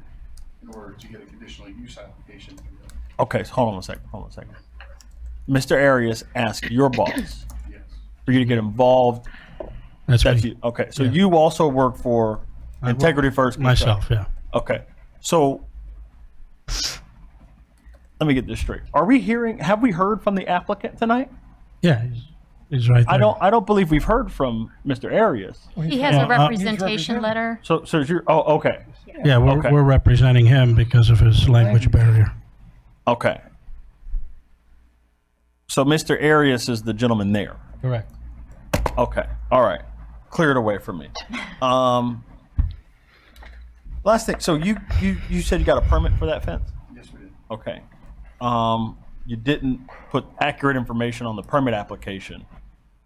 in order to get a conditional use application.
Okay, so hold on a second. Mr. Arias asked your boss for you to get involved.
That's me.
you. Okay, so you also work for Integrity First
Myself,
Construction. Okay, so let me get this straight. Have we heard from the applicant tonight?
Yeah, he's right there.
I don't believe we've heard from Mr. Arias.
He has a representation letter.
So you're, oh, okay.
Yeah, we're representing him because of his language barrier.
Okay. So Mr. Arias is the gentleman there.
Correct.
Okay. All right. Clear it away from me. Last thing. So you said you got a permit for that fence?
Yes, we did.
Okay. You didn't put accurate information on the permit application,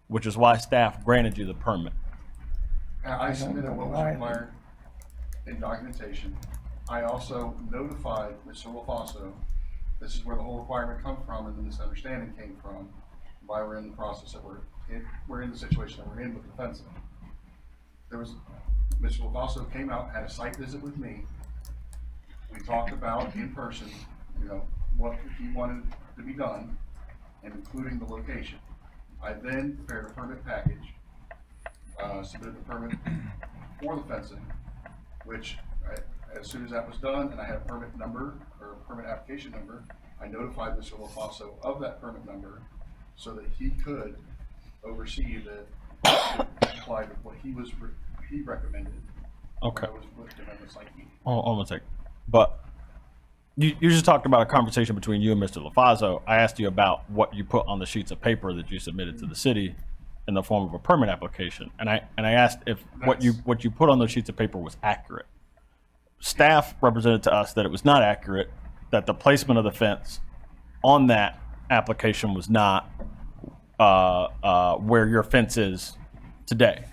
which is why staff granted you the permit.
I submitted what was required in documentation. I also notified Mr. Wolfaso, this is where the whole requirement come from and the misunderstanding came from, why we're in the process that we're in the situation that we're in with the fencing. Mr. Wolfaso came out, had a site visit with me. We talked about in person, what he wanted to be done, and including the location. I then prepared a permit package, submitted the permit for the fencing, which as soon as that was done and I had a permit number or permit application number, I notified Mr. LaFaso of that permit number so that he could oversee that applied with what he recommended.
Okay.
I was with him at the site meeting.
Hold on a second. But you just talked about a conversation between you and Mr. LaFaso. I asked you about what you put on the sheets of paper that you submitted to the city in the form of a permit application, and I asked if what you put on those sheets of paper was accurate. Staff represented to us that it was not accurate, that the placement of the fence on that application was not where your fence is today.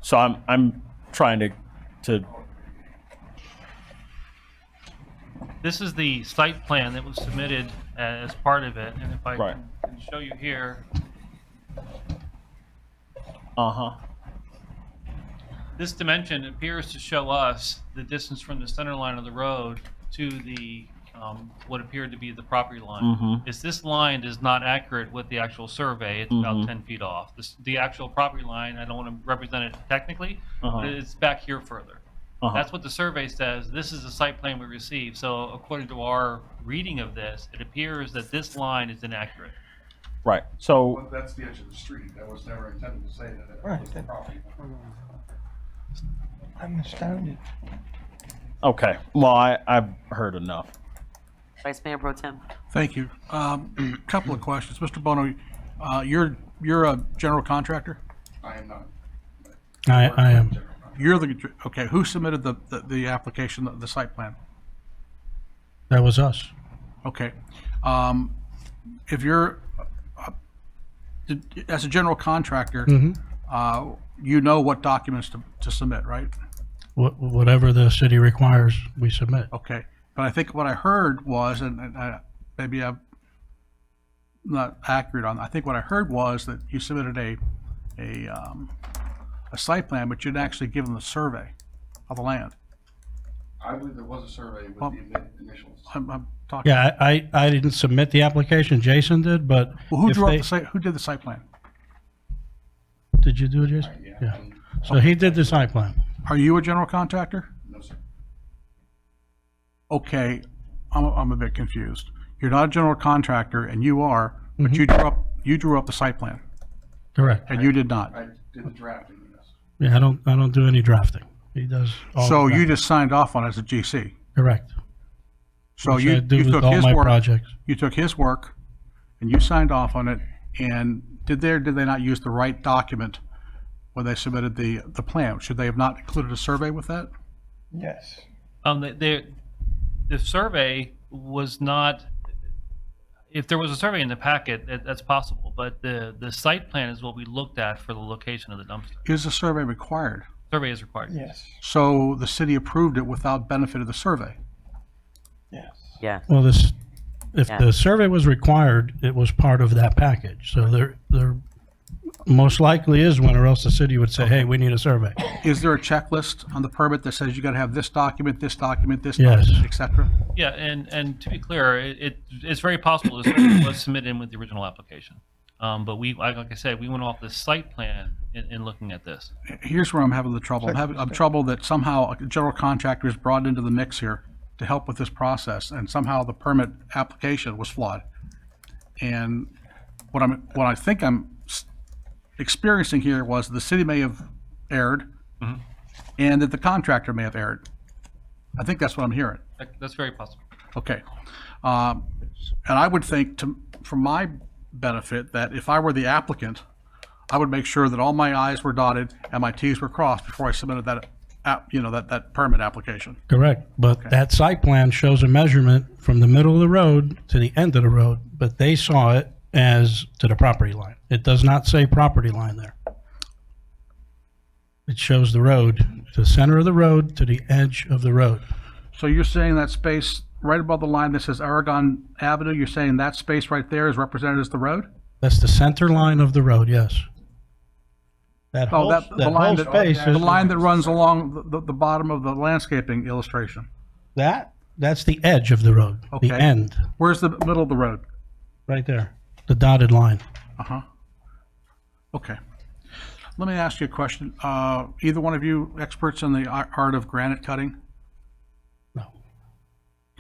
So I'm trying to.
This is the site plan that was submitted as part of it, and if I can show you here. This dimension appears to show us the distance from the center line of the road to the what appeared to be the property line. This line is not accurate with the actual survey. It's about 10 feet off. The actual property line, I don't want to represent it technically, but it's back here further. That's what the survey says. This is the site plan we received. So according to our reading of this, it appears that this line is inaccurate.
Right. So
But that's the edge of the street. That was never intended to say that it was the property.
I'm astounded.
okay. Well, I've heard enough.
Vice Mayor Pro Tem.
Thank you. Couple of questions. Mr. Bono, you're a general contractor?
I am not.
I am.
You're okay. Who submitted the application, the site plan?
That was us.
Okay. if you're, as a general contractor, you know what documents to submit, right?
Whatever the city requires, we submit.
Okay, but I think what I heard was, and maybe I'm not accurate on, I think what I heard was that you submitted a site plan, but you didn't actually give them the survey of the land.
I believe there was a survey with
Well,
the initials.
I'm talking.
Yeah, I didn't submit the application, Jason did, but.
Well, who
if
drew up
they-
the site, who did the site plan?
Did you do it, Jason? Yeah. So he did the site plan.
Are you a general contractor?
No, sir.
Okay, I'm a bit confused. You're not a general contractor, and you are, but
Mm-hmm.
you drew up the site plan,
Correct.
and you did not.
I did the drafting, yes.
Yeah, I don't do any drafting. He does all.
So
the
you
drafting.
just signed off on it as a GC.
Correct.
So
Which
you
I do with
took
all
his
my
work.
projects.
You took his work, and you signed off on it. And did they or did they not use the right document when they submitted the plan? Should they have not included a survey with that?
Yes.
The survey was not, if there was a survey in the packet, that's possible, but the site plan is what we looked at for the location of the dumpster.
Is a survey required?
Survey is required.
Yes.
So the city approved it without benefit of the survey.
Yes.
Yeah.
Well, if
Yeah.
the survey was required, it was part of that package. So there most likely is one, or else the city would say, hey, we need a survey.
Is there a checklist on the permit that says you got to have this document, this document, this
Yes.
document, et cetera?
Yeah, and to be clear, it's very possible this survey was submitted in with the original application. But like I said, we went off the site plan in looking at this.
Here's where I'm having the trouble. I'm trouble that somehow a general contractor is brought into the mix here to help with this process, and somehow the permit application was flawed. And what I think I'm experiencing here was the city may have erred, and that the contractor may have erred. I think that's what I'm hearing.
That's very possible.
Okay. And I would think, for my benefit, that if I were the applicant, I would make sure that all my i's were dotted and my t's were crossed before I submitted that permit application.
Correct. But that site plan shows a measurement from the middle of the road to the end of the road, but they saw it as to the property line. It does not say property line there. It shows the road, the center of the road to the edge of the road.
So you're saying that space right above the line that says Aragon Avenue, you're saying that space right there is represented as the road?
That's the center line of the road, yes. That
Oh,
whole,
the
that
line
whole space
the
is,
line that runs along the bottom of the landscaping illustration.
that's the edge of the road,
Okay.
the end,
Where's the middle of the road?
right there, the dotted line.
Uh-huh. Okay. Let me ask you a question. Either one of you experts in the art of granite cutting?
No.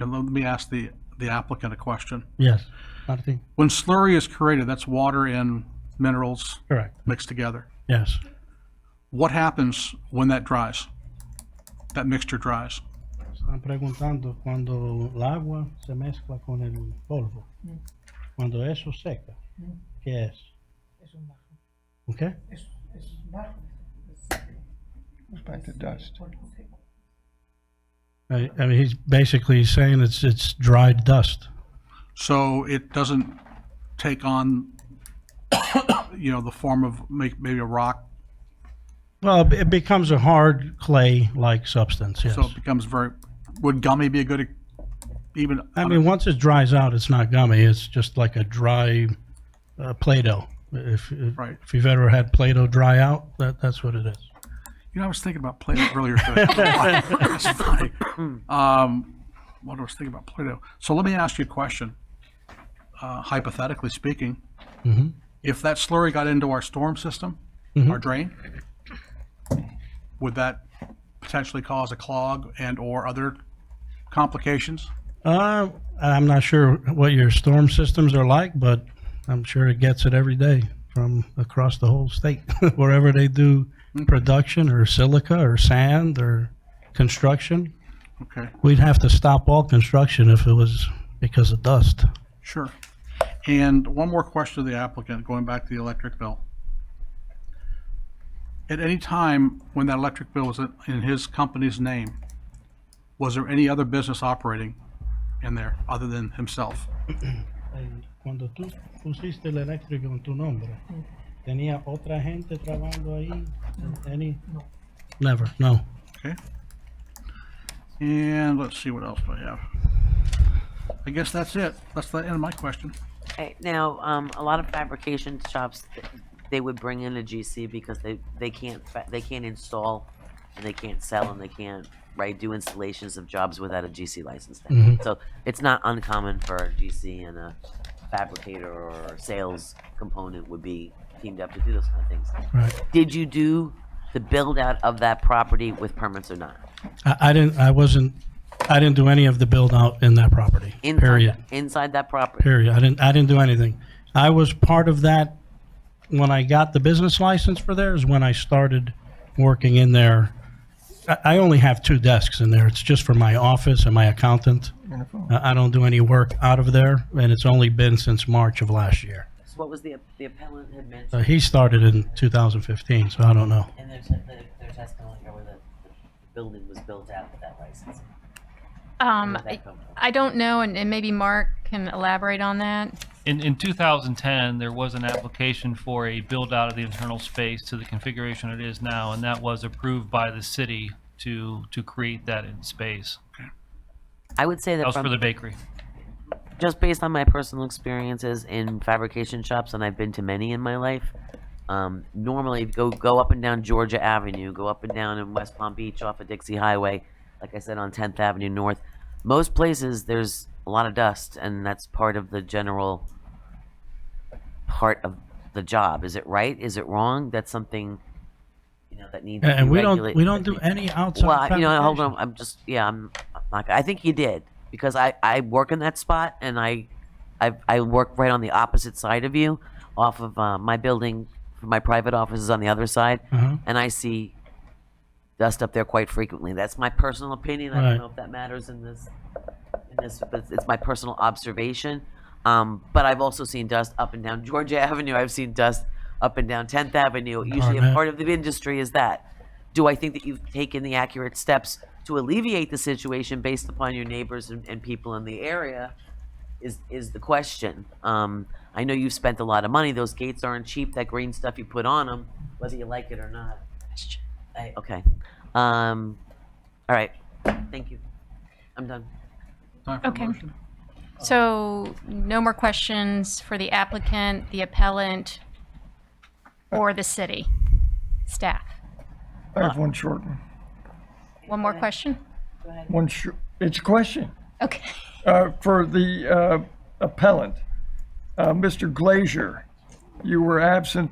Okay, let me ask the applicant a question.
Yes, Martin?
When slurry is created, that's water and minerals
Correct.
mixed together.
Yes.
What happens when that dries? That mixture dries?
Están preguntando cuando el agua se mezcla con el polvo. Cuando eso seca, ¿qué es?
Es un bajo.
Okay?
Es bajo.
Goes back to dust.
I mean, he's basically saying it's dried dust.
So it doesn't take on, the form of maybe a rock.
Well, it becomes a hard clay-like substance, yes.
So it becomes would gummy be a good, even?
I mean, once it dries out, it's not gummy. It's just like a dry Play-Doh. If you've ever had Play-Doh dry out, that's what it is.
I was thinking about Play-Doh earlier today. That's funny. What I was thinking about Play-Doh. So let me ask you a question. Hypothetically speaking, if that slurry got into our storm system, our drain, would that potentially cause a clog and or other complications?
I'm not sure what your storm systems are like, but I'm sure it gets it every day from across the whole state, wherever they do production or silica or sand or construction.
Okay.
We'd have to stop all construction if it was because of dust.
Sure. And one more question to the applicant, going back to the electric bill. At any time when that electric bill was in his company's name, was there any other business operating in there other than himself?
cuando tú pusiste el eléctrico en tu nombre, ¿tenía otra gente trabajando ahí? Any?
No.
Never, no.
Okay. And let's see, what else do I have? I guess that's it. That's the end of my question.
Okay, now, a lot of fabrication shops, they would bring in a GC because they can't install, and they can't sell, and they can't, right, do installations of jobs without a GC license.
Mhm.
So it's not uncommon for a GC and a fabricator or sales component would be teamed up to do those kind of things.
Right.
Did you do the build out of that property with permits or not?
I didn't do any of the build out in that property. Period.
Inside that property.
Period. I didn't do anything. I was part of that when I got the business license for there is when I started working in there. I only have 2 desks in there. It's just for my office and my accountant. I don't do any work out of there, and it's only been since March of last year.
So what was the appellant had mentioned?
He started in 2015, so I don't know.
And their testimony here where the building was built out with that license.
I don't know, and maybe Mark can elaborate on that.
In 2010, there was an application for a build out of the internal space to the configuration it is now, and that was approved by the city to create that in space.
I would say that
was
from
for the bakery.
Just based on my personal experiences in fabrication shops, and I've been to many in my life, normally go up and down Georgia Avenue, go up and down in West Palm Beach off of Dixie Highway, like I said, on 10th Avenue North. Most places there's a lot of dust, and that's part of the general part of the job. Is it right? Is it wrong? That's something, that needs to be
And we
regulated.
don't do any outside
Well,
fabrication.
hold on. I'm not. I think you did because I work in that spot, and I work right on the opposite side of you, off of my building. My private office is on the other side, and I see dust up there quite frequently. That's my personal opinion. I
Right.
don't know if that matters in this, but it's my personal observation. But I've also seen dust up and down Georgia Avenue. I've seen dust up and down 10th Avenue. Usually a part of the industry is that. Do I think that you've taken the accurate steps to alleviate the situation based upon your neighbors and people in the area is the question. I know you've spent a lot of money. Those gates aren't cheap. That green stuff you put on them, whether you like it or not. Okay. All right. Thank you. I'm done.
Okay. So no more questions for the applicant, the appellant, or the city staff.
I have one short one.
One more question?
It's a question.
Okay.
For the appellant, Mr. Glazier, you were absent.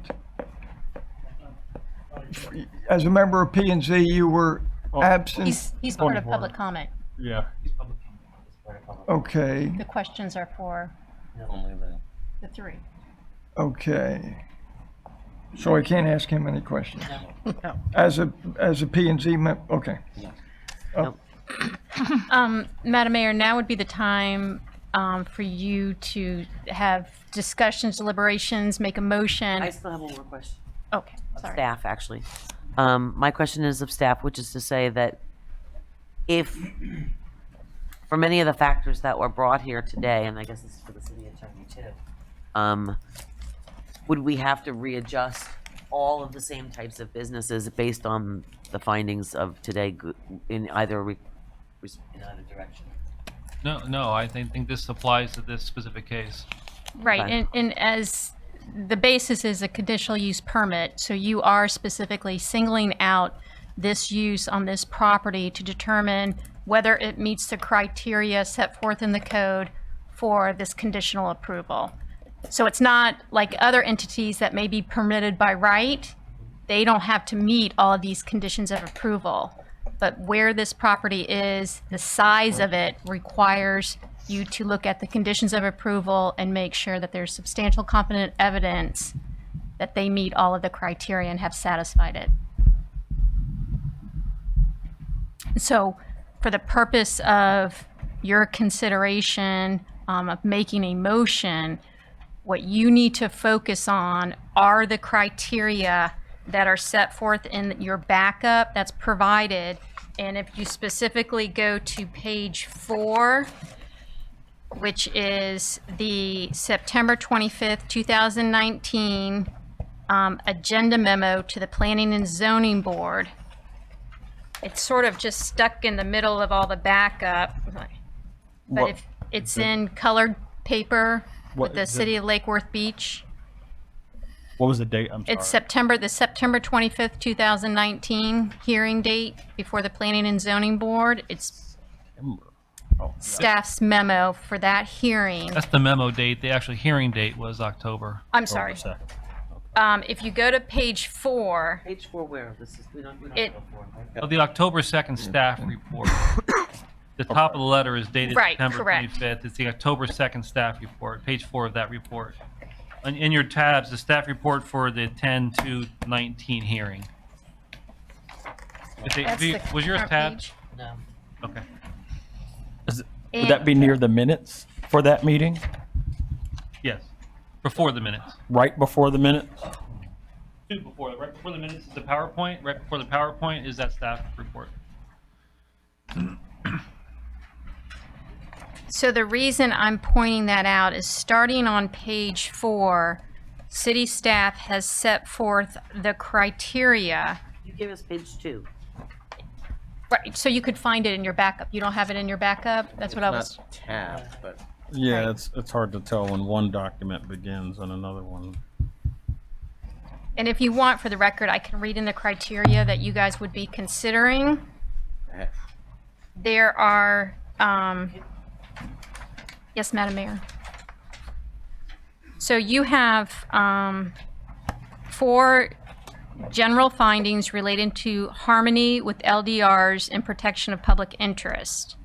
As a member of P&Z, you were absent.
He's part of public comment.
Yeah.
Okay,
The questions are for
Only
the 3.
okay. So I can't ask him any questions? As a P&Z member, okay.
Madam Mayor, now would be the time for you to have discussions, deliberations, make a motion.
I still have one more question.
Okay, sorry.
Staff, actually. My question is of staff, which is to say that if, for many of the factors that were brought here today, and I guess this is for the city attorney too, would we have to readjust all of the same types of businesses based on the findings of today in either direction?
No, I think this applies to this specific case.
Right,
Okay.
and as the basis is a conditional use permit, so you are specifically singling out this use on this property to determine whether it meets the criteria set forth in the code for this conditional approval. So it's not like other entities that may be permitted by right. They don't have to meet all of these conditions of approval. But where this property is, the size of it requires you to look at the conditions of approval and make sure that there's substantial competent evidence that they meet all of the criteria and have satisfied it. So for the purpose of your consideration of making a motion, what you need to focus on are the criteria that are set forth in your backup that's provided. And if you specifically go to page 4, which is the September 25th, 2019 agenda memo to the Planning and Zoning Board. It's sort of just stuck in the middle of all the backup, but
What-
if it's in colored paper
What
with the
is it?
city of Lake Worth Beach.
What was the date? I'm sorry.
It's the September 25th, 2019 hearing date before the Planning and Zoning Board. It's staff's memo for that hearing.
That's the memo date. The actual hearing date was October.
I'm sorry. If you go to page 4.
Page 4 where? This is, we don't
It-
go for it, right?
Of the October 2nd staff report. The top of the letter is dated
Right,
September
correct.
25th. It's the October 2nd staff report, page 4 of that report. In your tabs, the staff report for the 10/2/19 hearing.
That's the
Was yours
front
tabbed?
page.
No.
Okay.
Would that be near the minutes for that meeting?
Yes, before the minutes.
Right before the minutes?
Right before the minutes is the PowerPoint, right before the PowerPoint is that staff report.
So the reason I'm pointing that out is starting on page 4, city staff has set forth the criteria.
You give us page 2.
Right, so you could find it in your backup. You don't have it in your backup? That's what I was.
Not tabbed, but
Yeah, it's hard to tell when one document begins and another one.
And if you want, for the record, I can read in the criteria that you guys would be considering. There are, yes, Madam Mayor. So you have 4 general findings relating to harmony with LDRs and protection of public interest.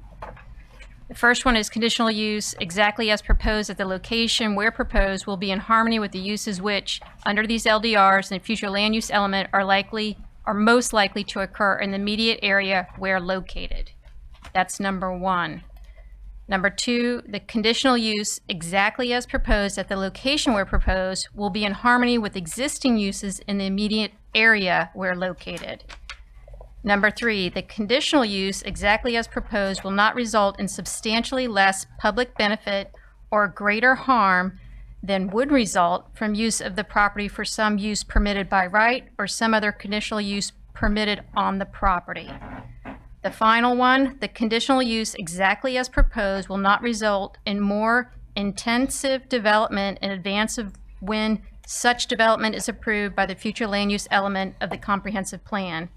The first one is conditional use exactly as proposed at the location where proposed will be in harmony with the uses which, under these LDRs and future land use element, are most likely to occur in the immediate area where located. That's number 1. Number 2, the conditional use exactly as proposed at the location where proposed will be in harmony with existing uses in the immediate area where located. Number 3, the conditional use exactly as proposed will not result in substantially less public benefit or greater harm than would result from use of the property for some use permitted by right or some other conditional use permitted on the property. The final one, the conditional use exactly as proposed will not result in more intensive development in advance of when such development is approved by the future land use element of the comprehensive plan.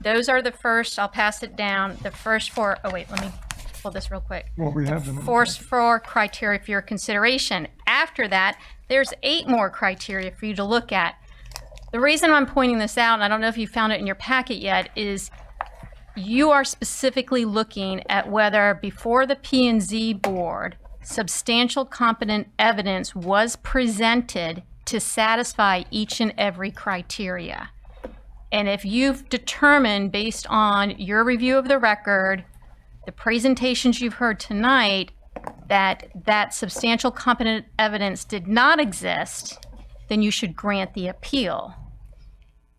Those are the first, I'll pass it down, the first 4, oh wait, let me pull this real quick.
Well, we have them.
First 4 criteria for your consideration. After that, there's 8 more criteria for you to look at. The reason I'm pointing this out, and I don't know if you found it in your packet yet, is you are specifically looking at whether before the P&Z board, substantial competent evidence was presented to satisfy each and every criteria. And if you've determined based on your review of the record, the presentations you've heard tonight, that substantial competent evidence did not exist, then you should grant the appeal.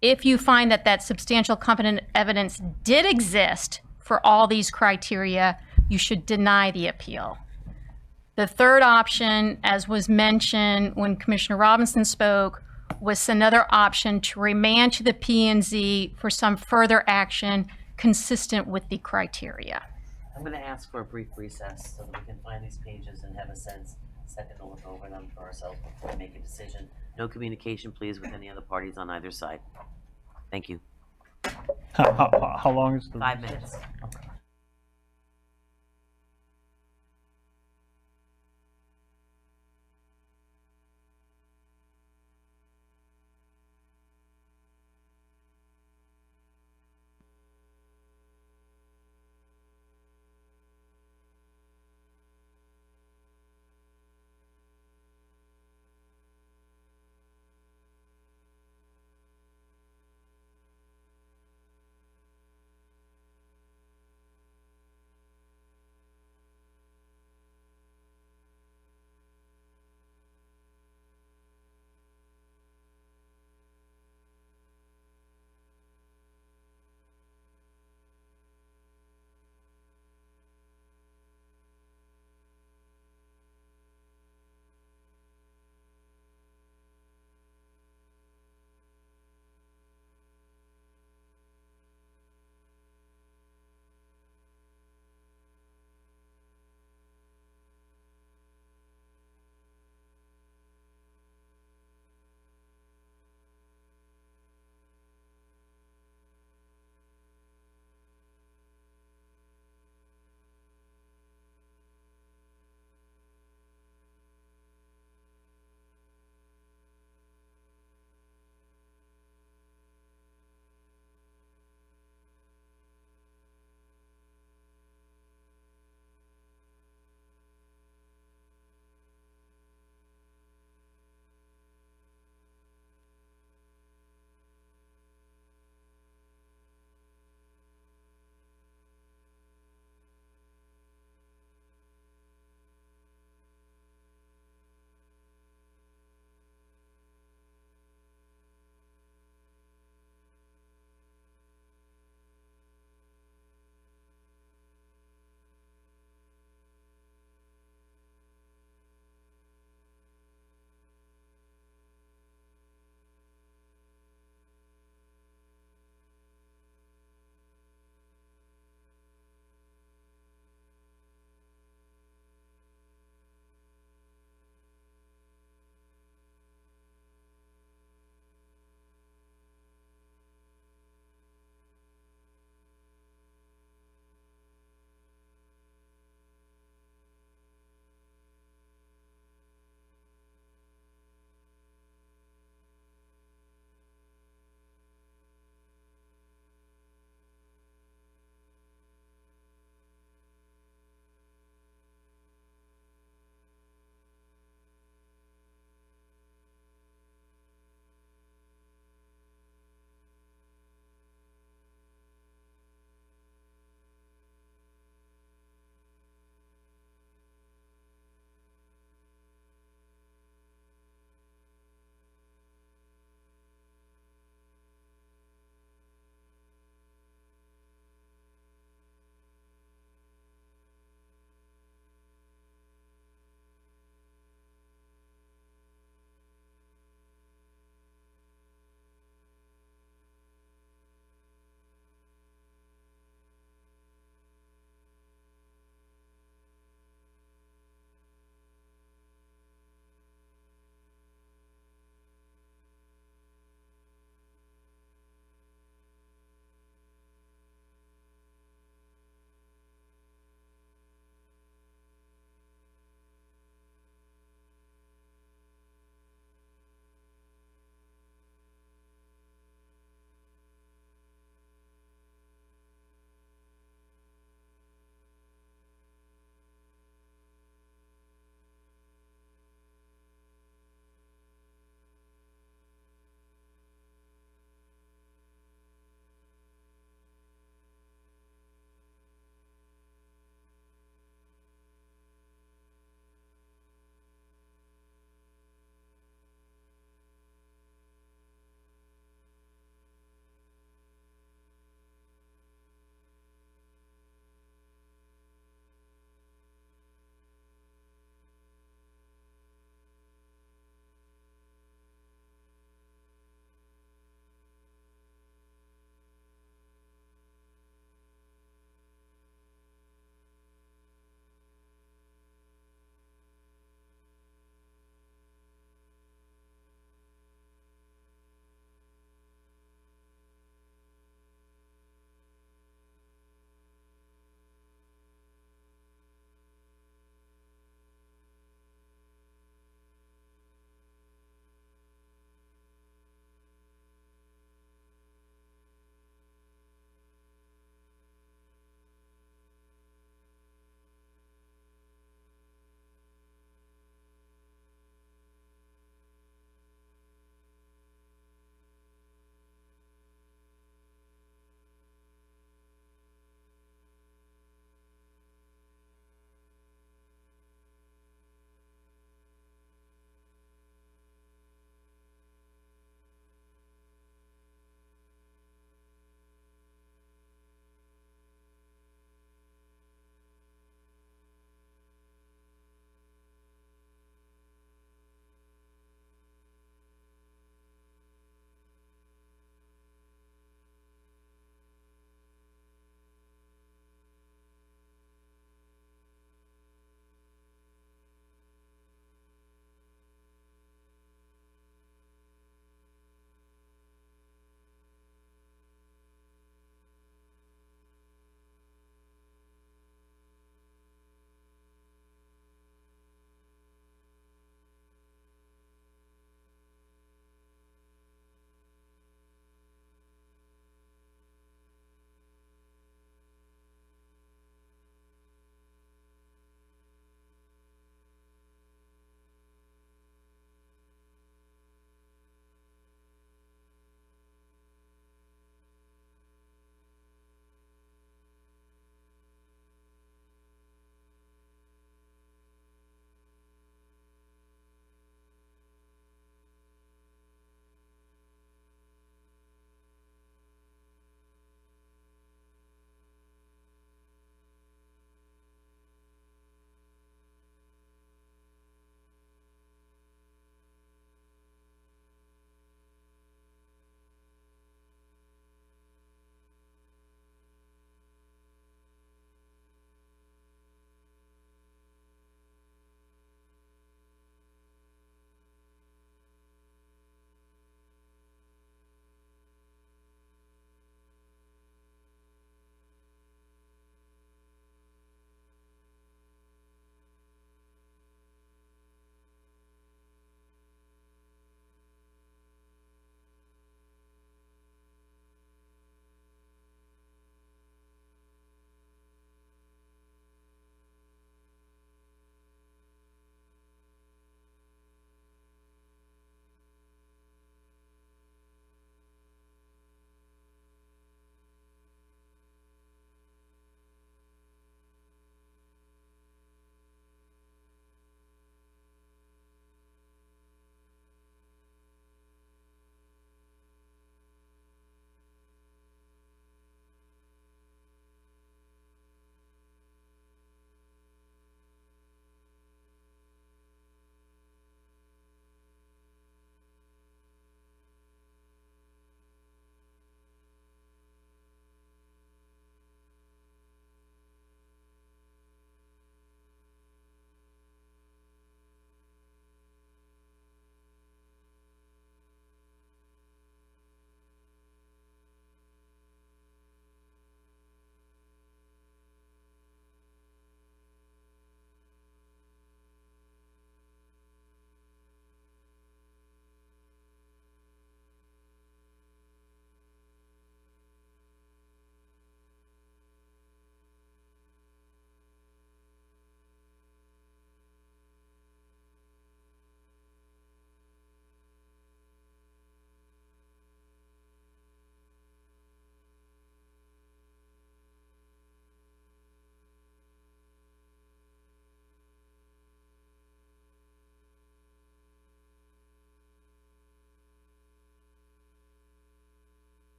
If you find that substantial competent evidence did exist for all these criteria, you should deny the appeal. The third option, as was mentioned when Commissioner Robinson spoke, was another option to remand to the P&Z for some further action consistent with the criteria.
I'm going to ask for a brief recess so that we can find these pages and have a second to look over them for ourselves before we make a decision. No communication, please, with any other parties on either side. Thank you.
How long is the?
5 minutes.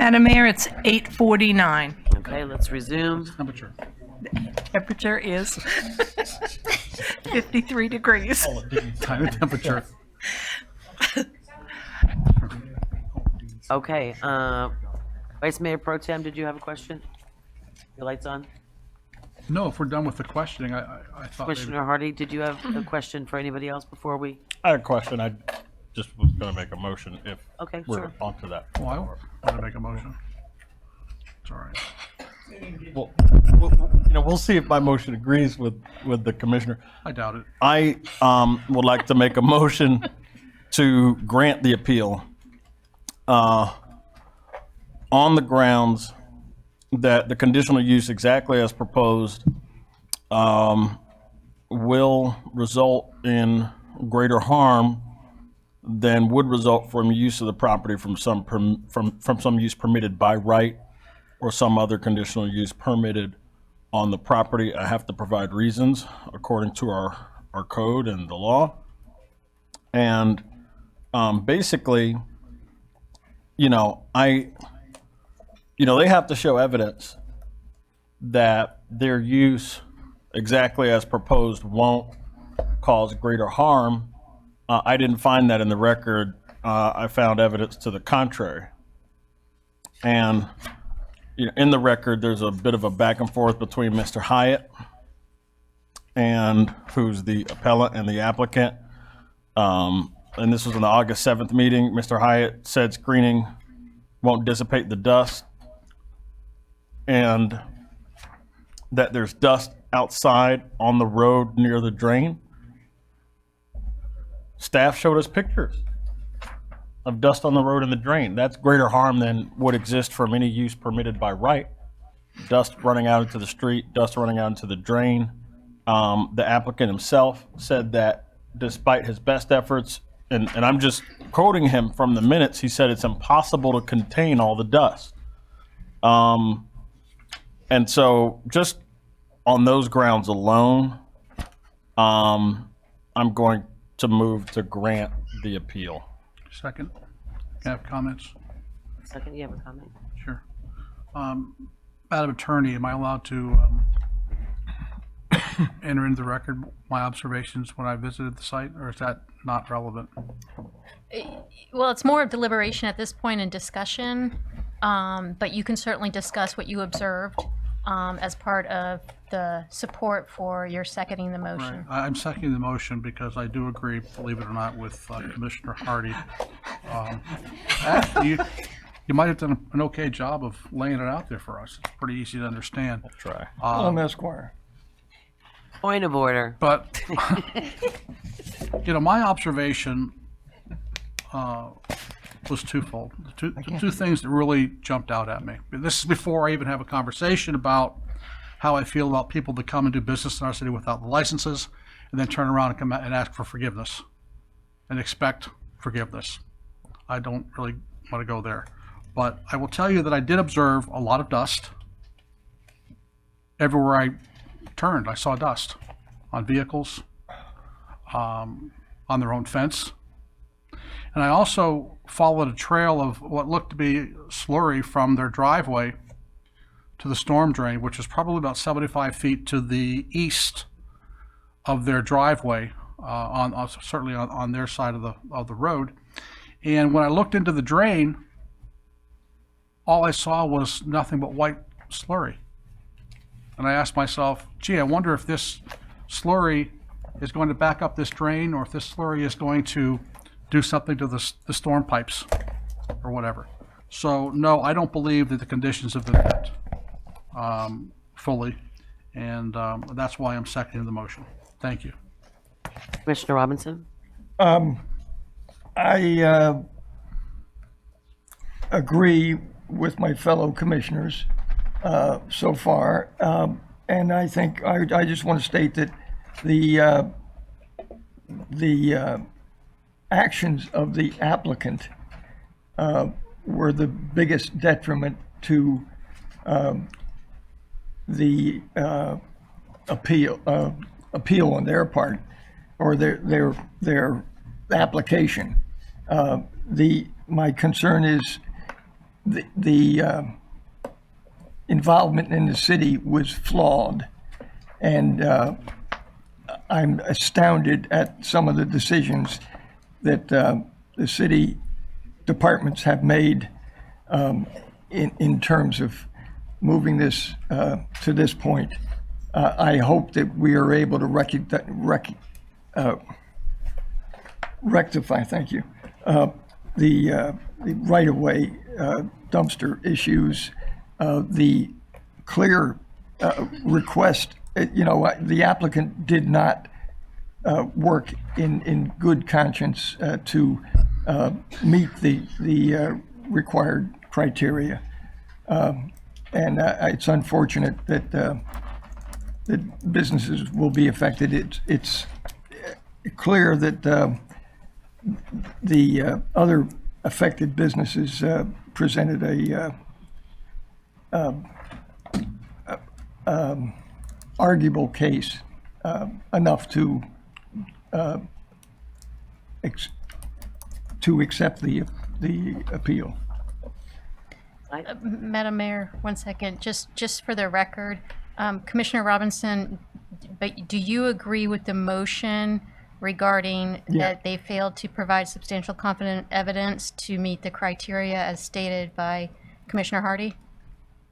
Madam Mayor, it's 8:49.
Okay, let's resume.
Temperature.
Temperature is 53 degrees.
Time and temperature.
Okay, Vice Mayor Pro Tem, did you have a question? Your light's on?
No, if we're done with the questioning, I thought maybe.
Commissioner Hardy, did you have a question for anybody else before we?
I had a question. I just was going to make a motion if
Okay,
we're
sure.
onto that.
Well, I want to make a motion. It's all right.
Well, we'll see if my motion agrees with the commissioner.
I doubt it.
I would like to make a motion to grant the appeal on the grounds that the conditional use exactly as proposed will result in greater harm than would result from use of the property from some use permitted by right or some other conditional use permitted on the property. I have to provide reasons according to our code and the law. And basically, they have to show evidence that their use exactly as proposed won't cause greater harm. I didn't find that in the record. I found evidence to the contrary. And in the record, there's a bit of a back and forth between Mr. Hyatt and who's the appellant and the applicant. And this was in the August 7th meeting. Mr. Hyatt said screening won't dissipate the dust and that there's dust outside on the road near the drain. Staff showed us pictures of dust on the road and the drain. That's greater harm than would exist from any use permitted by right. Dust running out into the street, dust running out into the drain. The applicant himself said that despite his best efforts, and I'm just quoting him from the minutes, he said it's impossible to contain all the dust. And so just on those grounds alone, I'm going to move to grant the appeal.
Second. Can I have comments?
Second, you have a comment?
Sure. Madam Attorney, am I allowed to enter into the record my observations when I visited the site, or is that not relevant?
Well, it's more of deliberation at this point and discussion, but you can certainly discuss what you observed as part of the support for your seconding the motion.
Right. I'm seconding the motion because I do agree, believe it or not, with Commissioner Hardy. Actually, you might have done an okay job of laying it out there for us. It's pretty easy to understand.
I'll try.
Esquire.
Point of order.
But, my observation was twofold. The two things that really jumped out at me. This is before I even have a conversation about how I feel about people that come and do business in our city without the licenses and then turn around and come out and ask for forgiveness and expect forgiveness. I don't really want to go there. But I will tell you that I did observe a lot of dust. Everywhere I turned, I saw dust on vehicles, on their own fence. And I also followed a trail of what looked to be slurry from their driveway to the storm drain, which is probably about 75 feet to the east of their driveway, certainly on their side of the road. And when I looked into the drain, all I saw was nothing but white slurry. And I asked myself, gee, I wonder if this slurry is going to back up this drain, or if this slurry is going to do something to the storm pipes or whatever. So no, I don't believe that the conditions have been met fully, and that's why I'm seconding the motion. Thank you.
Commissioner Robinson?
I agree with my fellow commissioners so far, and I think I just want to state that the actions of the applicant were the biggest detriment to the appeal on their part, or their application. My concern is the involvement in the city was flawed. And I'm astounded at some of the decisions that the city departments have made in terms of moving this to this point. I hope that we are able to rectify, thank you, the right-of-way dumpster issues, the clear request. The applicant did not work in good conscience to meet the required criteria. And it's unfortunate that businesses will be affected. It's clear that the other affected businesses presented a arguable case enough to accept the appeal.
Madam Mayor, 1 second, just for the record, Commissioner Robinson, but do you agree with the motion regarding that they failed to provide substantial competent evidence to meet the criteria as stated by Commissioner Hardy?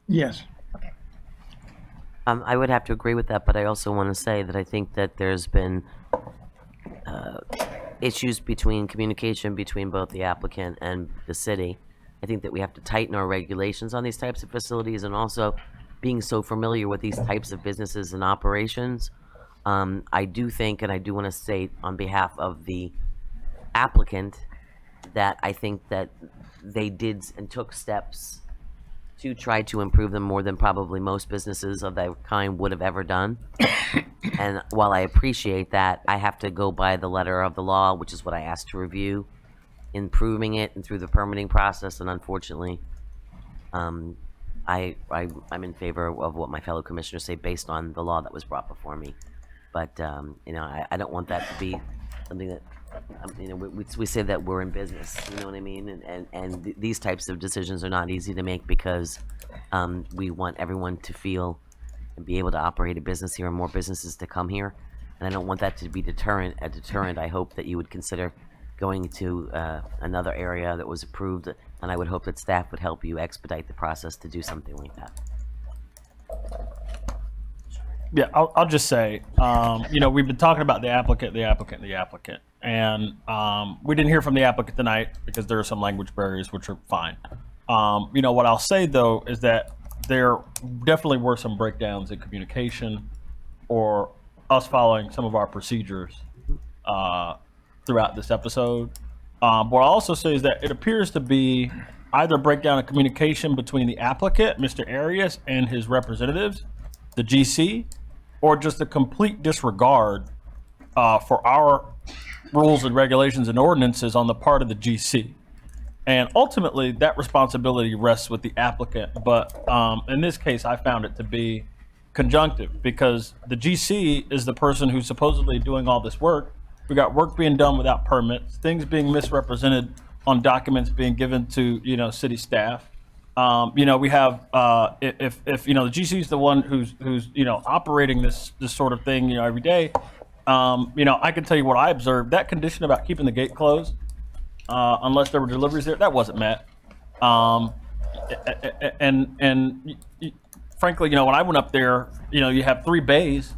Yes.
I would have to agree with that, but I also want to say that I think that there's been issues between communication between both the applicant and the city. I think that we have to tighten our regulations on these types of facilities, and also being so familiar with these types of businesses and operations. I do think, and I do want to state on behalf of the applicant, that I think that they did and took steps to try to improve them more than probably most businesses of that kind would have ever done. And while I appreciate that, I have to go by the letter of the law, which is what I asked to review, improving it and through the permitting process. And unfortunately, I'm in favor of what my fellow commissioners say based on the law that was brought before me. But I don't want that to be something that we say that we're in business, you know what I mean? And these types of decisions are not easy to make because we want everyone to feel and be able to operate a business here and more businesses to come here. And I don't want that to be a deterrent. I hope that you would consider going to another area that was approved, and I would hope that staff would help you expedite the process to do something like that.
Yeah, I'll just say, we've been talking about the applicant, and we didn't hear from the applicant tonight because there are some language barriers, which are fine. What I'll say though is that there definitely were some breakdowns in communication or us following some of our procedures throughout this episode. What I'll also say is that it appears to be either a breakdown in communication between the applicant, Mr. Arias, and his representatives, the GC, or just a complete disregard for our rules and regulations and ordinances on the part of the GC. And ultimately, that responsibility rests with the applicant. But in this case, I found it to be conjunctive because the GC is the person who's supposedly doing all this work. We got work being done without permits, things being misrepresented on documents being given to city staff. We have if the GC is the one who's operating this sort of thing every day. I can tell you what I observed. That condition about keeping the gate closed, unless there were deliveries there, that wasn't met. And frankly, when I went up there, you have 3 bays.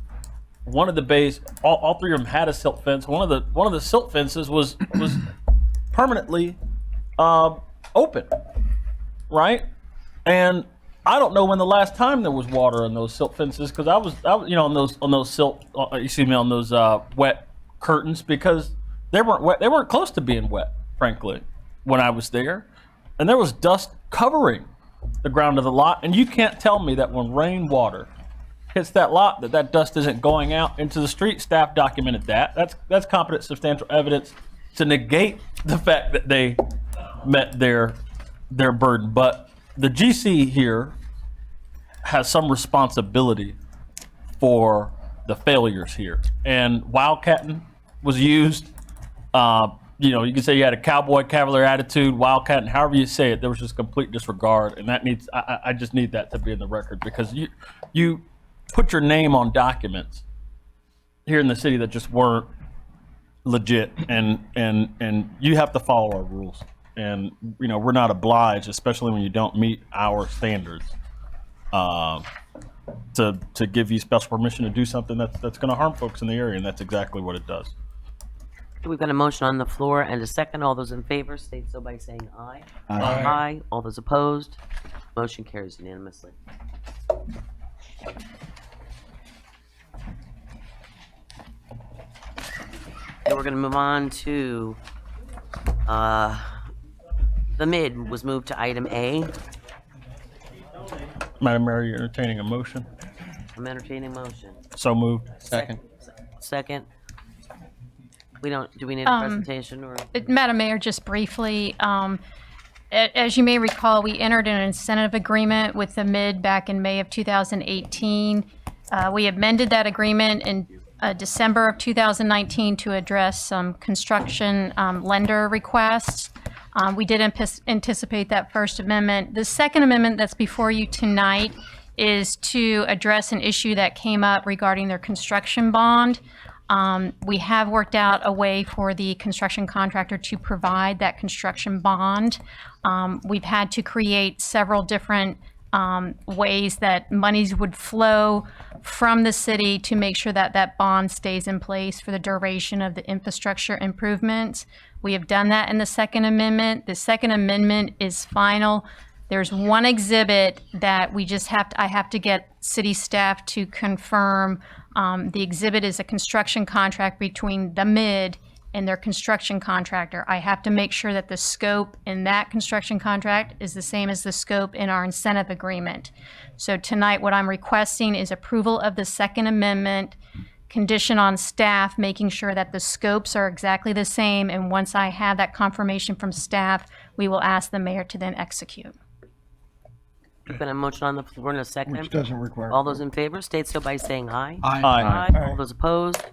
One of the bays, all 3 of them had a silt fence. One of the silt fences was permanently open, right? And I don't know when the last time there was water on those silt fences, because I was on those silt, on those wet curtains, because they weren't wet. They weren't close to being wet, frankly, when I was there, and there was dust covering the ground of the lot. And you can't tell me that when rainwater hits that lot, that dust isn't going out into the street. Staff documented that. That's competent, substantial evidence to negate the fact that they met their burden. But the GC here has some responsibility for the failures here, and wildcatting was used. you know, you can say you had a cowboy cavalier attitude, wildcat, and however you say it, there was just complete disregard, and that needs. I just need that to be in the record because you put your name on documents here in the city that just weren't legit, and you have to follow our rules, and you know we're not obliged, especially when you don't meet our standards, to give you special permission to do something that's going to harm folks in the area, and that's exactly what it does.
We've got a motion on the floor and a second. All those in favor state so by saying aye.
Aye.
Aye. All those opposed? Motion carries unanimously. And we're going to move on to the mid was moved to item A.
Madam Mayor, you're entertaining a motion.
I'm entertaining motion.
So moved.
Second.
Second. Do we need a presentation or?
Madam Mayor, just briefly, as you may recall, we entered an incentive agreement with the MID back in May of 2018. We amended that agreement in December of 2019 to address some construction lender requests. We did anticipate that First Amendment. The Second Amendment that's before you tonight is to address an issue that came up regarding their construction bond. We have worked out a way for the construction contractor to provide that construction bond. We've had to create several different ways that monies would flow from the city to make sure that that bond stays in place for the duration of the infrastructure improvements. We have done that in the Second Amendment. The Second Amendment is final. There's one exhibit that I have to get city staff to confirm. The exhibit is a construction contract between the MID and their construction contractor. I have to make sure that the scope in that construction contract is the same as the scope in our incentive agreement. So tonight, what I'm requesting is approval of the Second Amendment, condition on staff making sure that the scopes are exactly the same. And once I have that confirmation from staff, we will ask the mayor to then execute.
We've got a motion on the floor in a second.
Which doesn't require.
All those in favor state so by saying aye.
Aye.
All those opposed?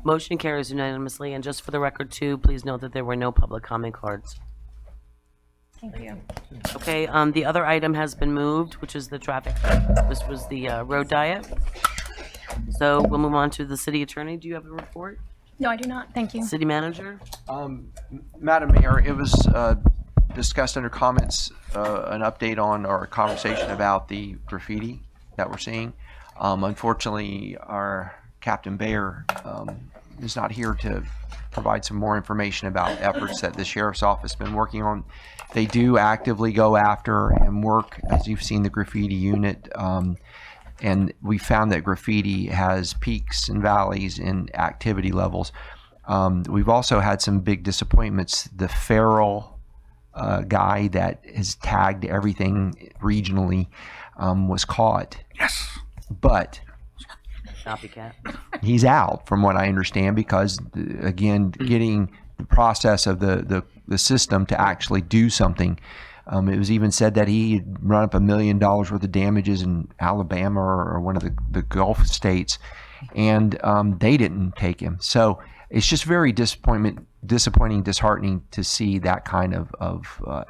Motion carries unanimously. And just for the record too, please note that there were no public comment cards.
Thank you.
Okay, the other item has been moved, which is the traffic. This was the road diet. So we'll move on to the city attorney. Do you have a report?
No, I do not. Thank you.
City manager?
Madam Mayor, it was discussed under comments, an update on our conversation about the graffiti that we're seeing. Unfortunately, our Captain Bayer is not here to provide some more information about efforts that the sheriff's office has been working on. They do actively go after and work, as you've seen, the graffiti unit. And we found that graffiti has peaks and valleys in activity levels. We've also had some big disappointments. The feral guy that has tagged everything regionally was caught. Yes. But
copycat.
He's out, from what I understand, because again, getting the process of the system to actually do something. It was even said that he had run up $1 million worth of damages in Alabama or one of the Gulf states, and they didn't take him. So it's just very disappointing, disheartening to see that kind of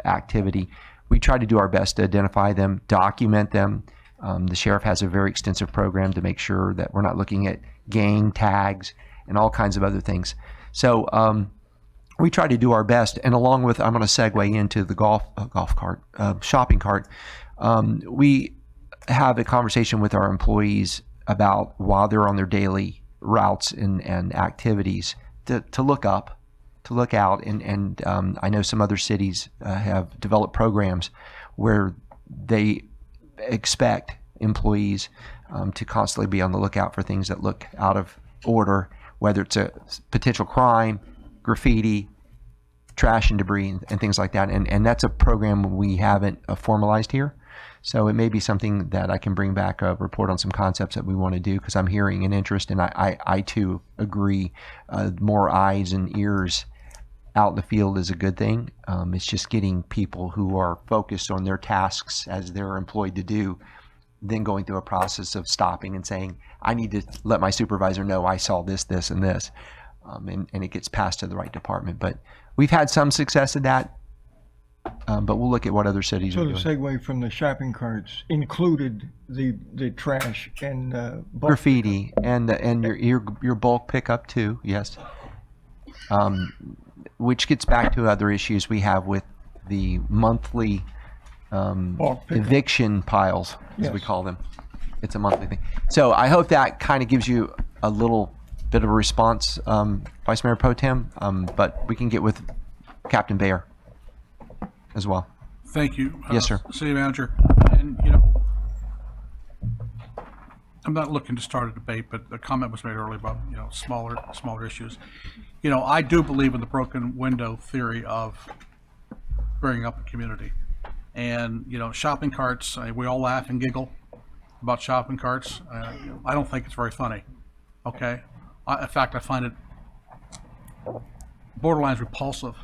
activity. We try to do our best to identify them, document them. The sheriff has a very extensive program to make sure that we're not looking at gang tags and all kinds of other things. So we try to do our best. And along with, I'm going to segue into the shopping cart. We have a conversation with our employees about, while they're on their daily routes and activities, to look up, to look out. And I know some other cities have developed programs where they expect employees to constantly be on the lookout for things that look out of order, whether it's a potential crime, graffiti, trash and debris, and things like that. And that's a program we haven't formalized here. So it may be something that I can bring back a report on some concepts that we want to do, because I'm hearing an interest, and I too agree. More eyes and ears out in the field is a good thing. It's just getting people who are focused on their tasks as they're employed to do, then going through a process of stopping and saying, I need to let my supervisor know I saw this, this, and this. And it gets passed to the right department. But We've had some success at that, but we'll look at what other cities
So
are
the
doing.
segue from the shopping carts included the trash and bulk
Graffiti and your bulk pickup too, yes. Which gets back to other issues we have with the monthly
Bulk pickup.
eviction piles, as we
Yes.
call them. It's a monthly thing. So I hope that kind of gives you a little bit of a response, Vice Mayor Pro Tem, but we can get with Captain Bayer as well.
Thank you.
Yes, sir.
City Manager. And, you know, I'm not looking to start a debate, but a comment was made earlier about, you know, smaller issues. You know, I do believe in the broken window theory of bringing up a community. And, you know, shopping carts, we all laugh and giggle about shopping carts. I don't think it's very funny, okay? In fact, I find it borderline repulsive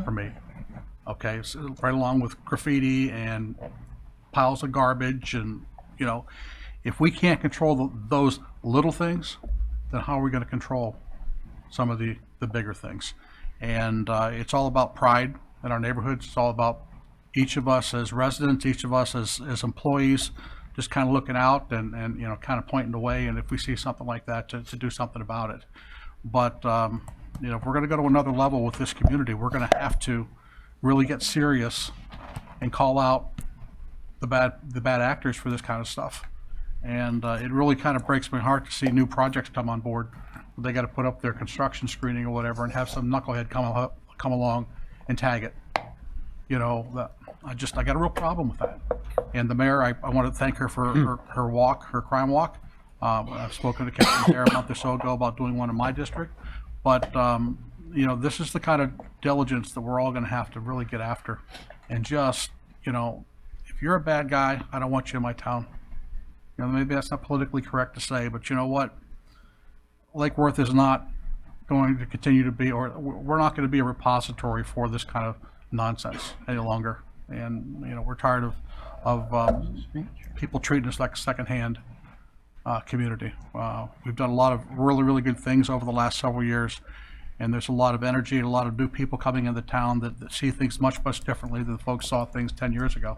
for me. Okay, so right along with graffiti and piles of garbage, and you know, if we can't control those little things, then how are we going to control some of the bigger things? And it's all about pride in our neighborhoods. It's all about each of us as residents, each of us as employees, just kind of looking out and you know, kind of pointing the way. And if we see something like that, to do something about it. But you know, if we're going to go to another level with this community, we're going to have to really get serious and call out the bad actors for this kind of stuff. And it really kind of breaks my heart to see new projects come on board. They got to put up their construction screening or whatever and have some knucklehead come along and tag it. You know, I got a real problem with that. And the mayor, I want to thank her for her walk, her crime walk. I've spoken to Captain Bear a month or so ago about doing one in my district. But you know, this is the kind of diligence that we're all going to have to really get after. And just, you know, if you're a bad guy, I don't want you in my town. You know, maybe that's not politically correct to say, but you know what? Lake Worth is not going to continue to be, or we're not going to be a repository for this kind of nonsense any longer. And, you know, we're tired of people treating us like a secondhand community. We've done a lot of really, really good things over the last several years. And there's a lot of energy and a lot of new people coming into town that see things much, much differently than folks saw things 10 years ago.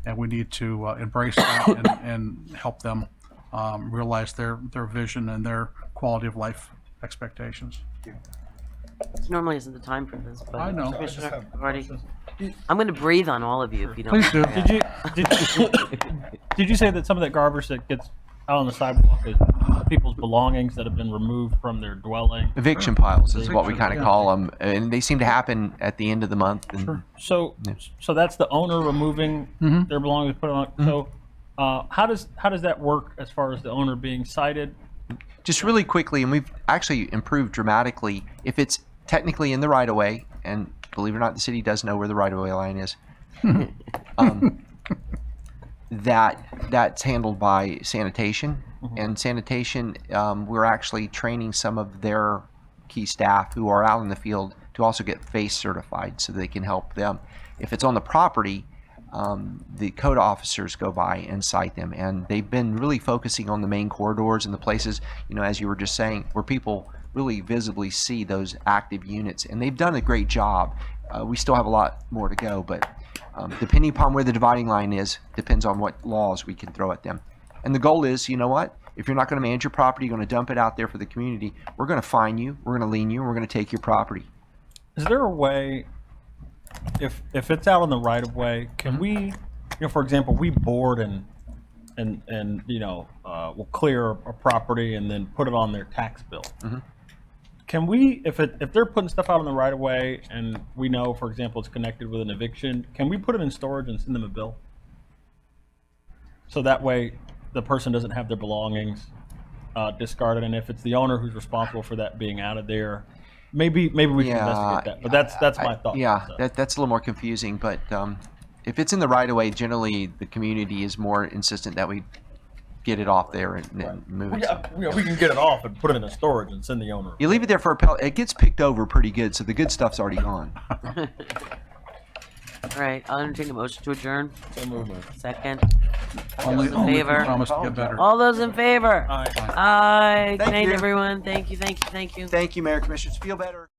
And we need to embrace that and help them realize their vision and their quality of life expectations.
This normally isn't the time for this, but
I know.
Commissioner Hardy, I'm going to breathe on all of you if you don't.
Please do.
Did you say that some of that garbage that gets out on the sidewalk is people's belongings that have been removed from their dwelling?
Eviction piles is what we
Eviction,
kind of
yeah.
call them, and they seem to happen at the end of the month. And,
So that's the owner removing their belongings, put it on. So how does that work as far as the owner being cited?
Just really quickly, and we've actually improved dramatically. If it's technically in the right of way, and believe it or not, the city does know where the right of way line is. That's handled by sanitation, and sanitation, we're actually training some of their key staff who are out in the field to also get FACE certified so they can help them. If it's on the property, the code officers go by and cite them, and they've been really focusing on the main corridors and the places, you know, as you were just saying, where people really visibly see those active units, and they've done a great job. We still have a lot more to go, but depending upon where the dividing line is, depends on what laws we can throw at them. And the goal is, you know what? If you're not going to manage your property, you're going to dump it out there for the community, we're going to fine you, we're going to lien you, and we're going to take your property.
Is there a way, if it's out on the right of way, can we, you know, for example, we board and you know, we'll clear a property and then put it on their tax bill. Can we, if they're putting stuff out on the right of way and we know, for example, it's connected with an eviction, can we put it in storage and send them a bill? So that way the person doesn't have their belongings discarded, and if it's the owner who's responsible for that being out of there, maybe we can investigate that. But that's my thought.
Yeah, that's a little more confusing, but if it's in the right of way, generally the community is more insistent that we get it off there and move it.
We can get it off and put it in a storage and send the owner.
You leave it there for a pellet, it gets picked over pretty good, so the good stuff's already gone.
All right, I'll entertain a motion to adjourn. Second.
Only
All those in favor?
promise to get better.
All those in favor?
Aye.
Aye. Good
Thank
night,
you.
everyone. Thank you, thank you, thank you.
Thank you, Mayor Commissioners. Feel better.